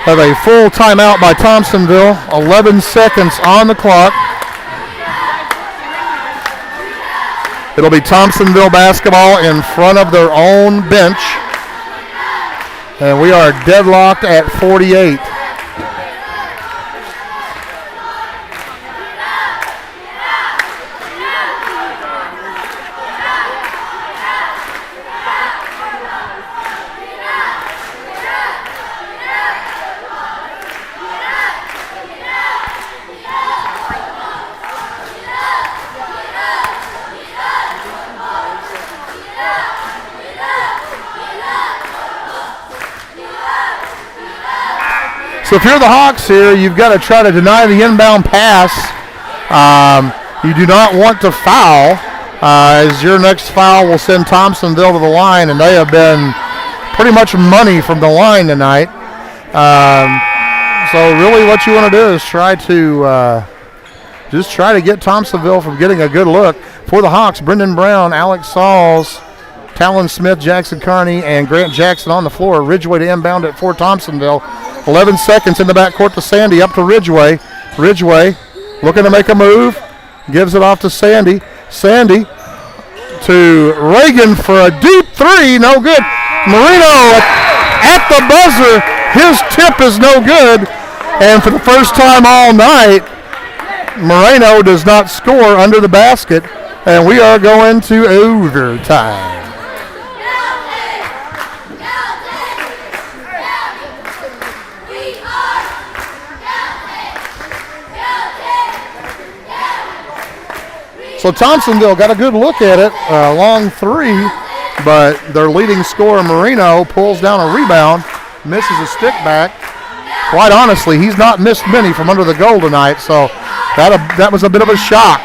Have a full timeout by Thompsonville. 11 seconds on the clock. It'll be Thompsonville basketball in front of their own bench. And we are deadlocked at 48. So if you're the Hawks here, you've got to try to deny the inbound pass. You do not want to foul, as your next foul will send Thompsonville to the line, and they have been pretty much money from the line tonight. So really what you want to do is try to get Thompsonville from getting a good look. For the Hawks, Brendan Brown, Alex Sauls, Talon Smith, Jackson Carney, and Grant Jackson on the floor. Ridgeway to inbound it for Thompsonville. 11 seconds in the backcourt to Sandy, up to Ridgeway. Ridgeway looking to make a move. Gives it off to Sandy. Sandy to Reagan for a deep three. No good. Marino at the buzzer. His tip is no good. And for the first time all night, Moreno does not score under the basket. And we are going to overtime. So Thompsonville got a good look at it, long three, but their leading scorer, Marino, pulls down a rebound, misses a stick back. Quite honestly, he's not missed many from under the goal tonight, so that was a bit of a shock.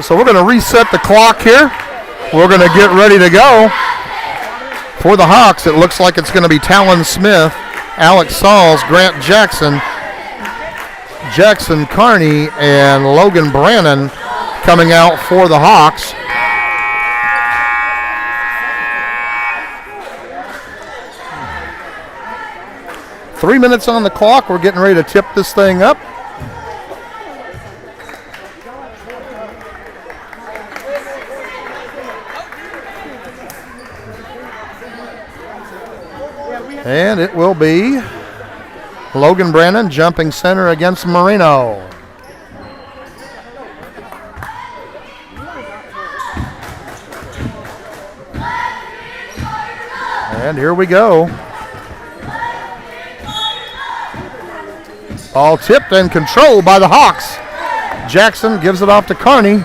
So we're going to reset the clock here. We're going to get ready to go. For the Hawks, it looks like it's going to be Talon Smith, Alex Sauls, Grant Jackson, Jackson Carney, and Logan Brannon coming out for the Hawks. Three minutes on the clock. We're getting ready to tip this thing up. And it will be Logan Brannon jumping center against Marino. And here we go. Ball tipped and controlled by the Hawks. Jackson gives it off to Carney.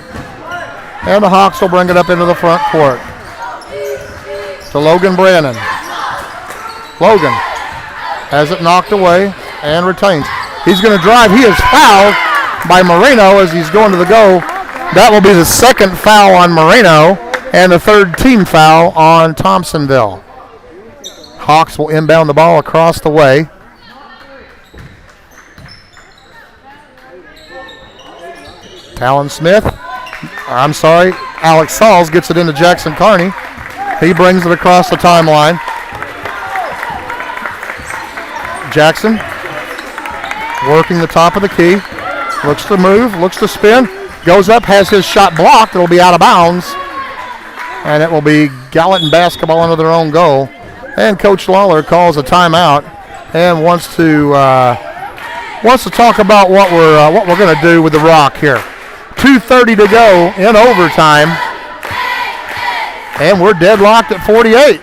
And the Hawks will bring it up into the front court. To Logan Brannon. Logan has it knocked away and retains. He's going to drive. He is fouled by Moreno as he's going to the goal. That will be the second foul on Moreno and the third team foul on Thompsonville. Hawks will inbound the ball across the way. Talon Smith, Alex Sauls gets it into Jackson Carney. He brings it across the timeline. Jackson working the top of the key. Looks to move, looks to spin. Goes up, has his shot blocked. It'll be out of bounds. And it will be Gallatin basketball under their own goal. And Coach Lawler calls a timeout and wants to talk about what we're going to do with the Rock here. 2:30 to go in overtime. And we're deadlocked at 48.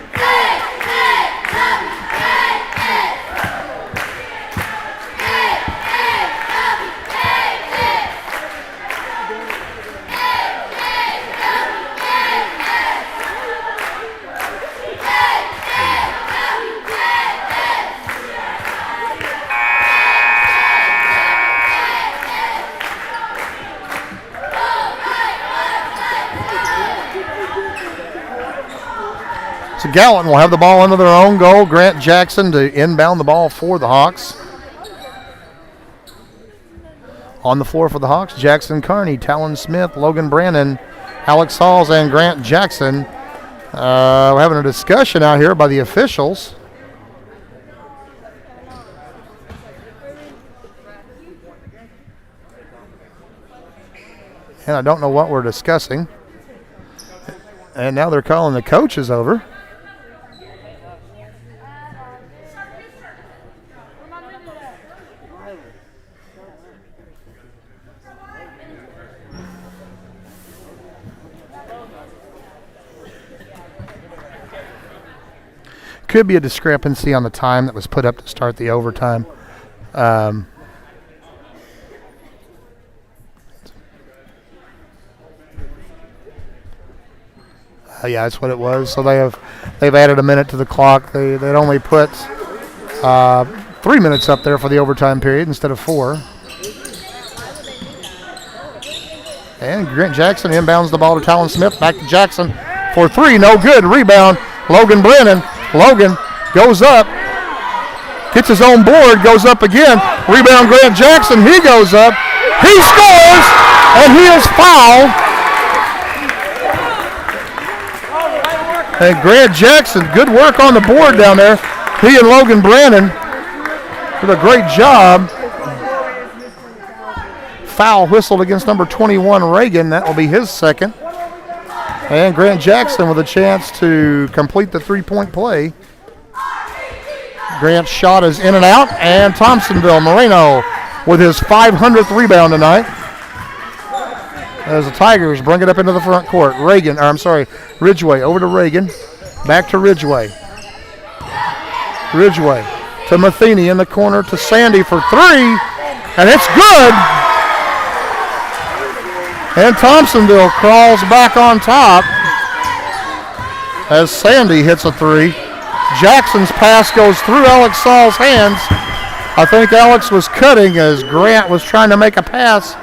So Gallatin will have the ball under their own goal. Grant Jackson to inbound the ball for the Hawks. On the floor for the Hawks, Jackson Carney, Talon Smith, Logan Brannon, Alex Sauls, and Grant Jackson. We're having a discussion out here by the officials. And I don't know what we're discussing. And now they're calling the coaches over. Could be a discrepancy on the time that was put up to start the overtime. Yeah, that's what it was. So they've added a minute to the clock. They'd only put 3 minutes up there for the overtime period instead of 4. And Grant Jackson inbounds the ball to Talon Smith. Back to Jackson for 3. No good. Rebound. Logan Brennan. Logan goes up. Gets his own board. Goes up again. Rebound Grant Jackson. He goes up. He scores. And he is fouled. And Grant Jackson, good work on the board down there. He and Logan Brennan did a great job. Foul whistled against number 21, Reagan. That will be his second. And Grant Jackson with a chance to complete the three-point play. Grant's shot is in and out, and Thompsonville Moreno with his 500th rebound tonight. As the Tigers bring it up into the front court. Ridgway over to Reagan. Back to Ridgway. Ridgway to Matheny in the corner to Sandy for 3. And it's good. And Thompsonville crawls back on top as Sandy hits a 3. Jackson's pass goes through Alex Saul's hands. I think Alex was cutting as Grant was trying to make a pass.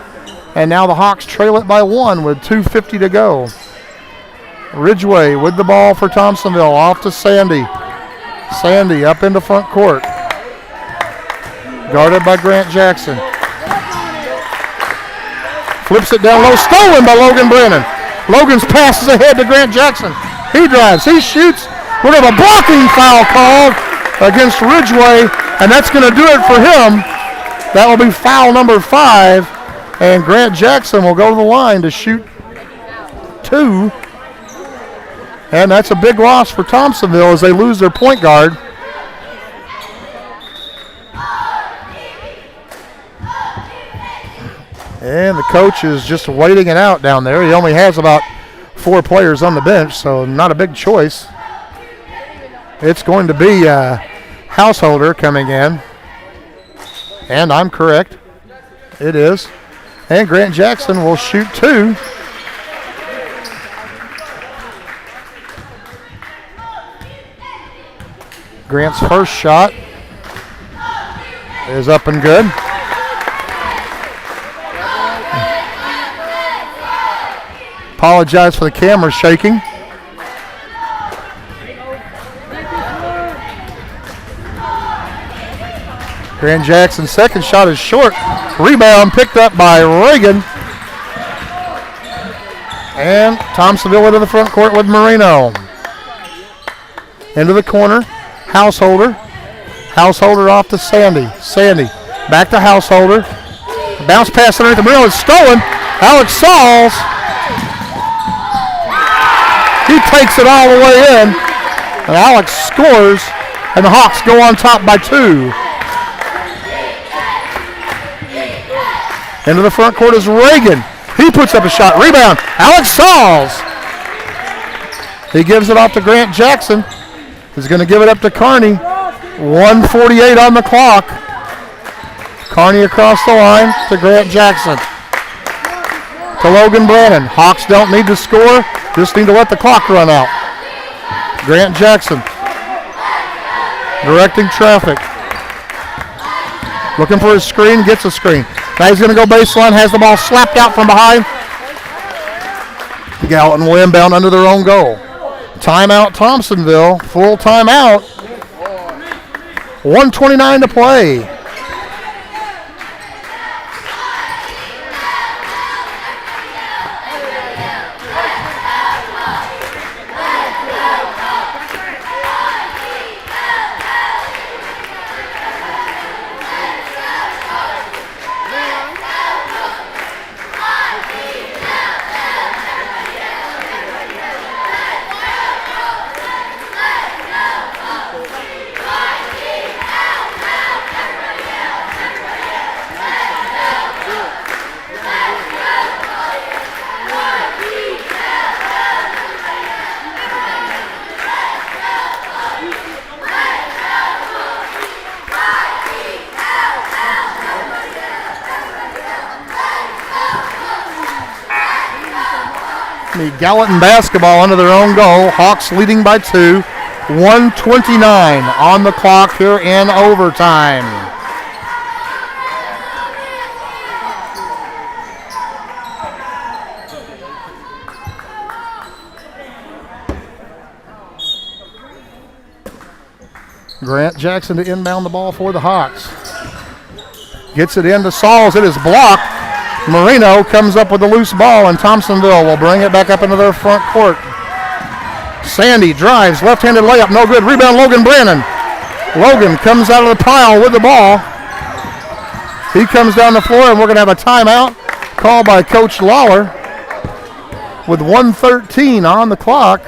And now the Hawks trail it by 1 with 2:50 to go. Ridgway with the ball for Thompsonville. Off to Sandy. Sandy up into front court. Guarded by Grant Jackson. Flips it down low. Stolen by Logan Brennan. Logan's pass is ahead to Grant Jackson. He drives. He shoots. We're going to have a blocking foul called against Ridgway. And that's going to do it for him. That will be foul number 5. And Grant Jackson will go to the line to shoot 2. And that's a big loss for Thompsonville as they lose their point guard. And the coach is just waiting it out down there. He only has about 4 players on the bench, so not a big choice. It's going to be Householder coming in. And I'm correct. It is. And Grant Jackson will shoot 2. Grant's first shot is up and good. Apologize for the camera shaking. Grant Jackson's second shot is short. Rebound picked up by Reagan. And Thompsonville into the front court with Moreno. Into the corner. Householder. Householder off to Sandy. Sandy back to Householder. Bounce pass underneath the Moreno is stolen. Alex Sauls. He takes it all the way in. And Alex scores. And the Hawks go on top by 2. Into the front court is Reagan. He puts up a shot. Rebound. Alex Sauls. He gives it off to Grant Jackson. He's going to give it up to Kearney. 1:48 on the clock. Kearney across the line to Grant Jackson. To Logan Brennan. Hawks don't need to score. Just need to let the clock run out. Grant Jackson. Directing traffic. Looking for a screen. Gets a screen. Now he's going to go baseline, has the ball slapped out from behind. Gallatin will inbound under their own goal. Timeout Thompsonville, full timeout. 1:29 to play. The Gallatin basketball under their own goal. Hawks leading by 2. 1:29 on the clock here in overtime. Grant Jackson to inbound the ball for the Hawks. Gets it into Sauls. It is blocked. Marino comes up with a loose ball, and Thompsonville will bring it back up into their front court. Sandy drives, left-handed layup, no good. Rebound, Logan Brannon. Logan comes out of the pile with the ball. He comes down the floor, and we're going to have a timeout called by Coach Lawler with 1:13 on the clock.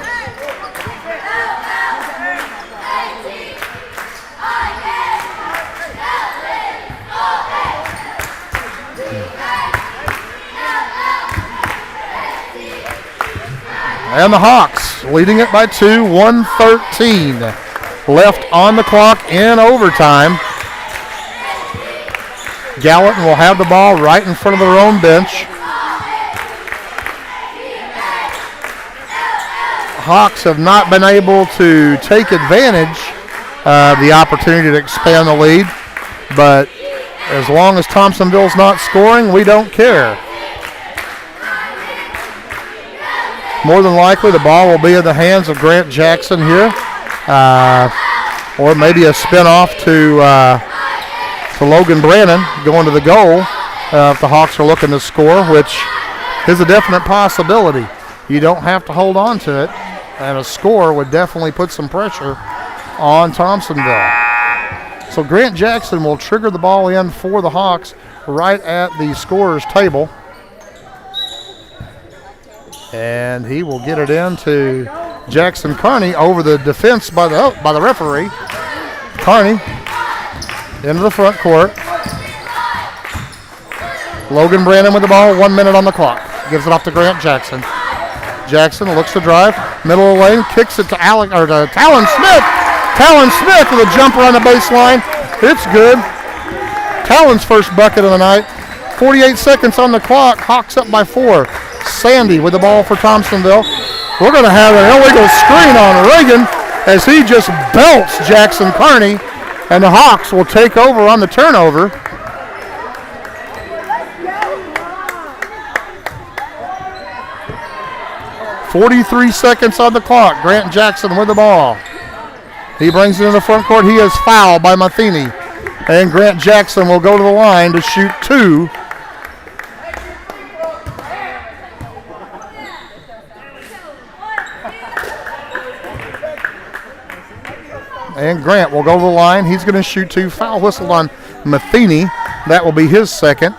And the Hawks leading it by 2, 1:13 left on the clock in overtime. Gallatin will have the ball right in front of their own bench. Hawks have not been able to take advantage of the opportunity to expand the lead, but as long as Thompsonville's not scoring, we don't care. More than likely, the ball will be in the hands of Grant Jackson here, or maybe a spin-off to Logan Brannon going to the goal if the Hawks are looking to score, which is a definite possibility. You don't have to hold on to it, and a score would definitely put some pressure on Thompsonville. So Grant Jackson will trigger the ball in for the Hawks right at the scorer's table. And he will get it into Jackson Carney over the defense by the referee. Carney into the front court. Logan Brannon with the ball, 1 minute on the clock. Gives it off to Grant Jackson. Jackson looks to drive, middle of the lane, kicks it to Talon Smith. Talon Smith with a jumper on the baseline. It's good. Talon's first bucket of the night. 48 seconds on the clock. Hawks up by 4. Sandy with the ball for Thompsonville. We're going to have an illegal screen on Reagan as he just belts Jackson Carney, and the Hawks will take over on the turnover. .43 seconds on the clock. Grant Jackson with the ball. He brings it in the front court. He is fouled by Matheny, and Grant Jackson will go to the line to shoot 2. And Grant will go to the line. He's going to shoot 2. Foul whistled on Matheny. That will be his second.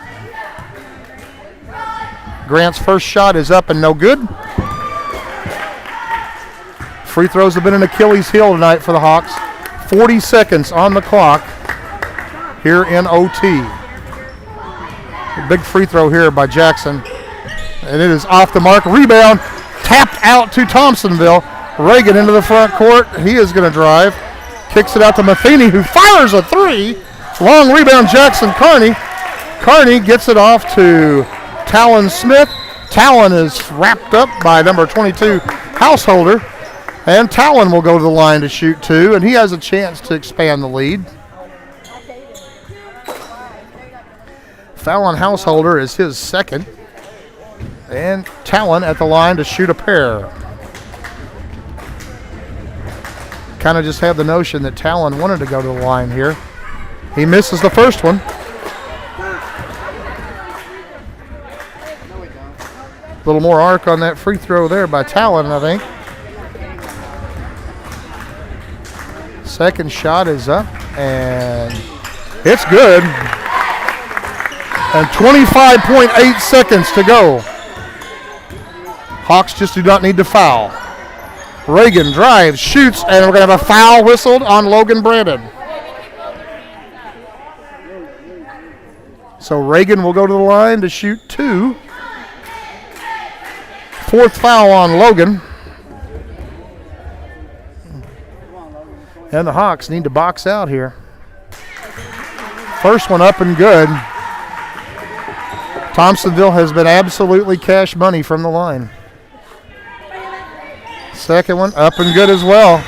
Grant's first shot is up and no good. Free throws have been an Achilles heel tonight for the Hawks. 40 seconds on the clock here in OT. A big free throw here by Jackson. And it is off the mark. Rebound tapped out to Thompsonville. Reagan into the front court. He is going to drive. Kicks it out to Matheny, who fires a 3. Long rebound, Jackson Carney. Carney gets it off to Talon Smith. Talon is wrapped up by number 22, Householder. And Talon will go to the line to shoot 2, and he has a chance to expand the lead. Foul on Householder is his second. And Talon at the line to shoot a pair. Kind of just have the notion that Talon wanted to go to the line here. He misses the first one. A little more arc on that free throw there by Talon, I think. Second shot is up, and it's good. And 25.8 seconds to go. Hawks just do not need to foul. Reagan drives, shoots, and we're going to have a foul whistled on Logan Brannon. So Reagan will go to the line to shoot 2. Fourth foul on Logan. And the Hawks need to box out here. First one up and good. Thompsonville has been absolutely cash money from the line. Second one up and good as well.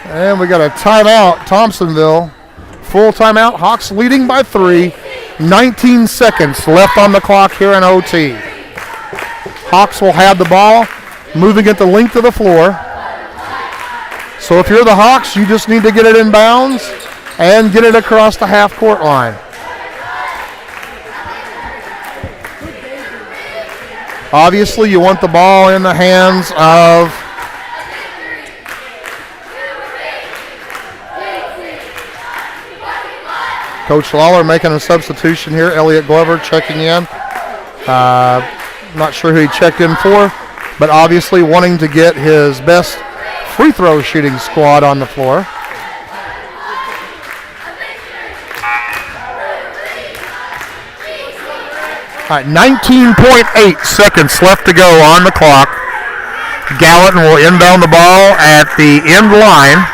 And we got a timeout, Thompsonville. Full timeout, Hawks leading by 3. 19 seconds left on the clock here in OT. Hawks will have the ball, moving it the length of the floor. So if you're the Hawks, you just need to get it in bounds and get it across the half-court line. Obviously, you want the ball in the hands of Coach Lawler making a substitution here. Elliot Glover checking in. Not sure who he checked in for, but obviously wanting to get his best free throw shooting squad on the floor. All right, 19.8 seconds left to go on the clock. Gallatin will inbound the ball at the end line,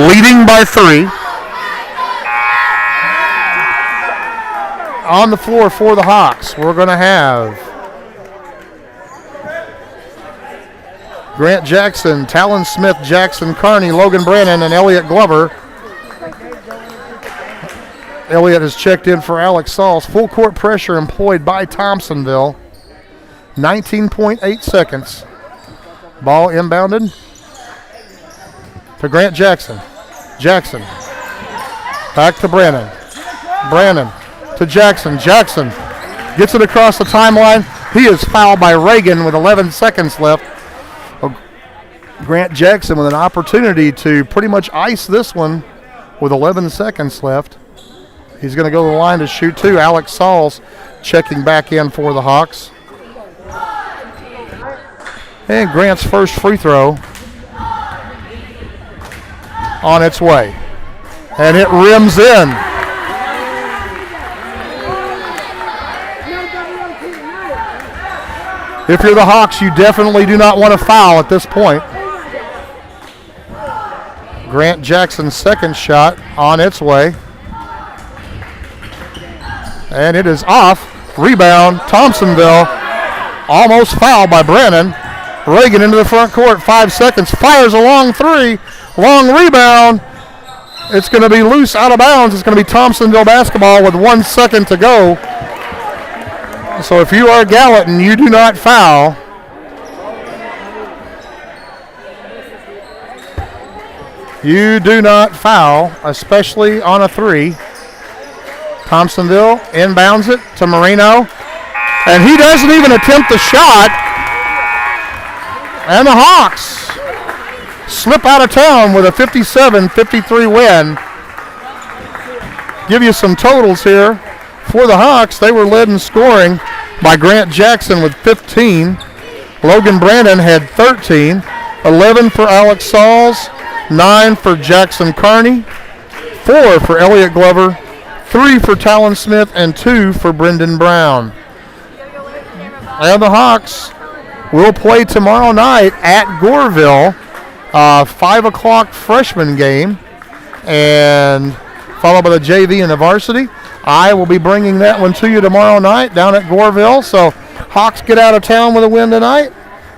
leading by 3. On the floor for the Hawks, we're going to have Grant Jackson, Talon Smith, Jackson Carney, Logan Brannon, and Elliot Glover. Elliot has checked in for Alex Sauls. Full court pressure employed by Thompsonville. 19.8 seconds. Ball inbounded to Grant Jackson. Jackson back to Brannon. Brannon to Jackson. Jackson gets it across the timeline. He is fouled by Reagan with 11 seconds left. Grant Jackson with an opportunity to pretty much ice this one with 11 seconds left. He's going to go to the line to shoot 2. Alex Sauls checking back in for the Hawks. And Grant's first free throw on its way. And it rims in. If you're the Hawks, you definitely do not want to foul at this point. Grant Jackson's second shot on its way. And it is off. Rebound, Thompsonville. Almost fouled by Brennan. Reagan into the front court, 5 seconds. Fires a long 3. Long rebound. It's going to be loose out of bounds. It's going to be Thompsonville basketball with 1 second to go. So if you are Gallatin, you do not foul. You do not foul, especially on a 3. Thompsonville inbounds it to Marino. And he doesn't even attempt the shot. And the Hawks slip out of town with a 57-53 win. Give you some totals here. For the Hawks, they were led in scoring by Grant Jackson with 15. Logan Brandon had 13. 11 for Alex Sauls. 9 for Jackson Carney. 4 for Elliot Glover. 3 for Talon Smith. And 2 for Brendan Brown. And the Hawks will play tomorrow night at Goreville. 5 o'clock freshman game. And followed by the JV and the varsity. I will be bringing that one to you tomorrow night down at Goreville. So Hawks get out of town with a win tonight.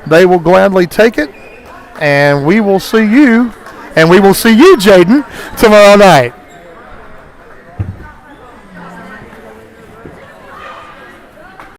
They will gladly take it. And we will see you, Jaden, tomorrow night.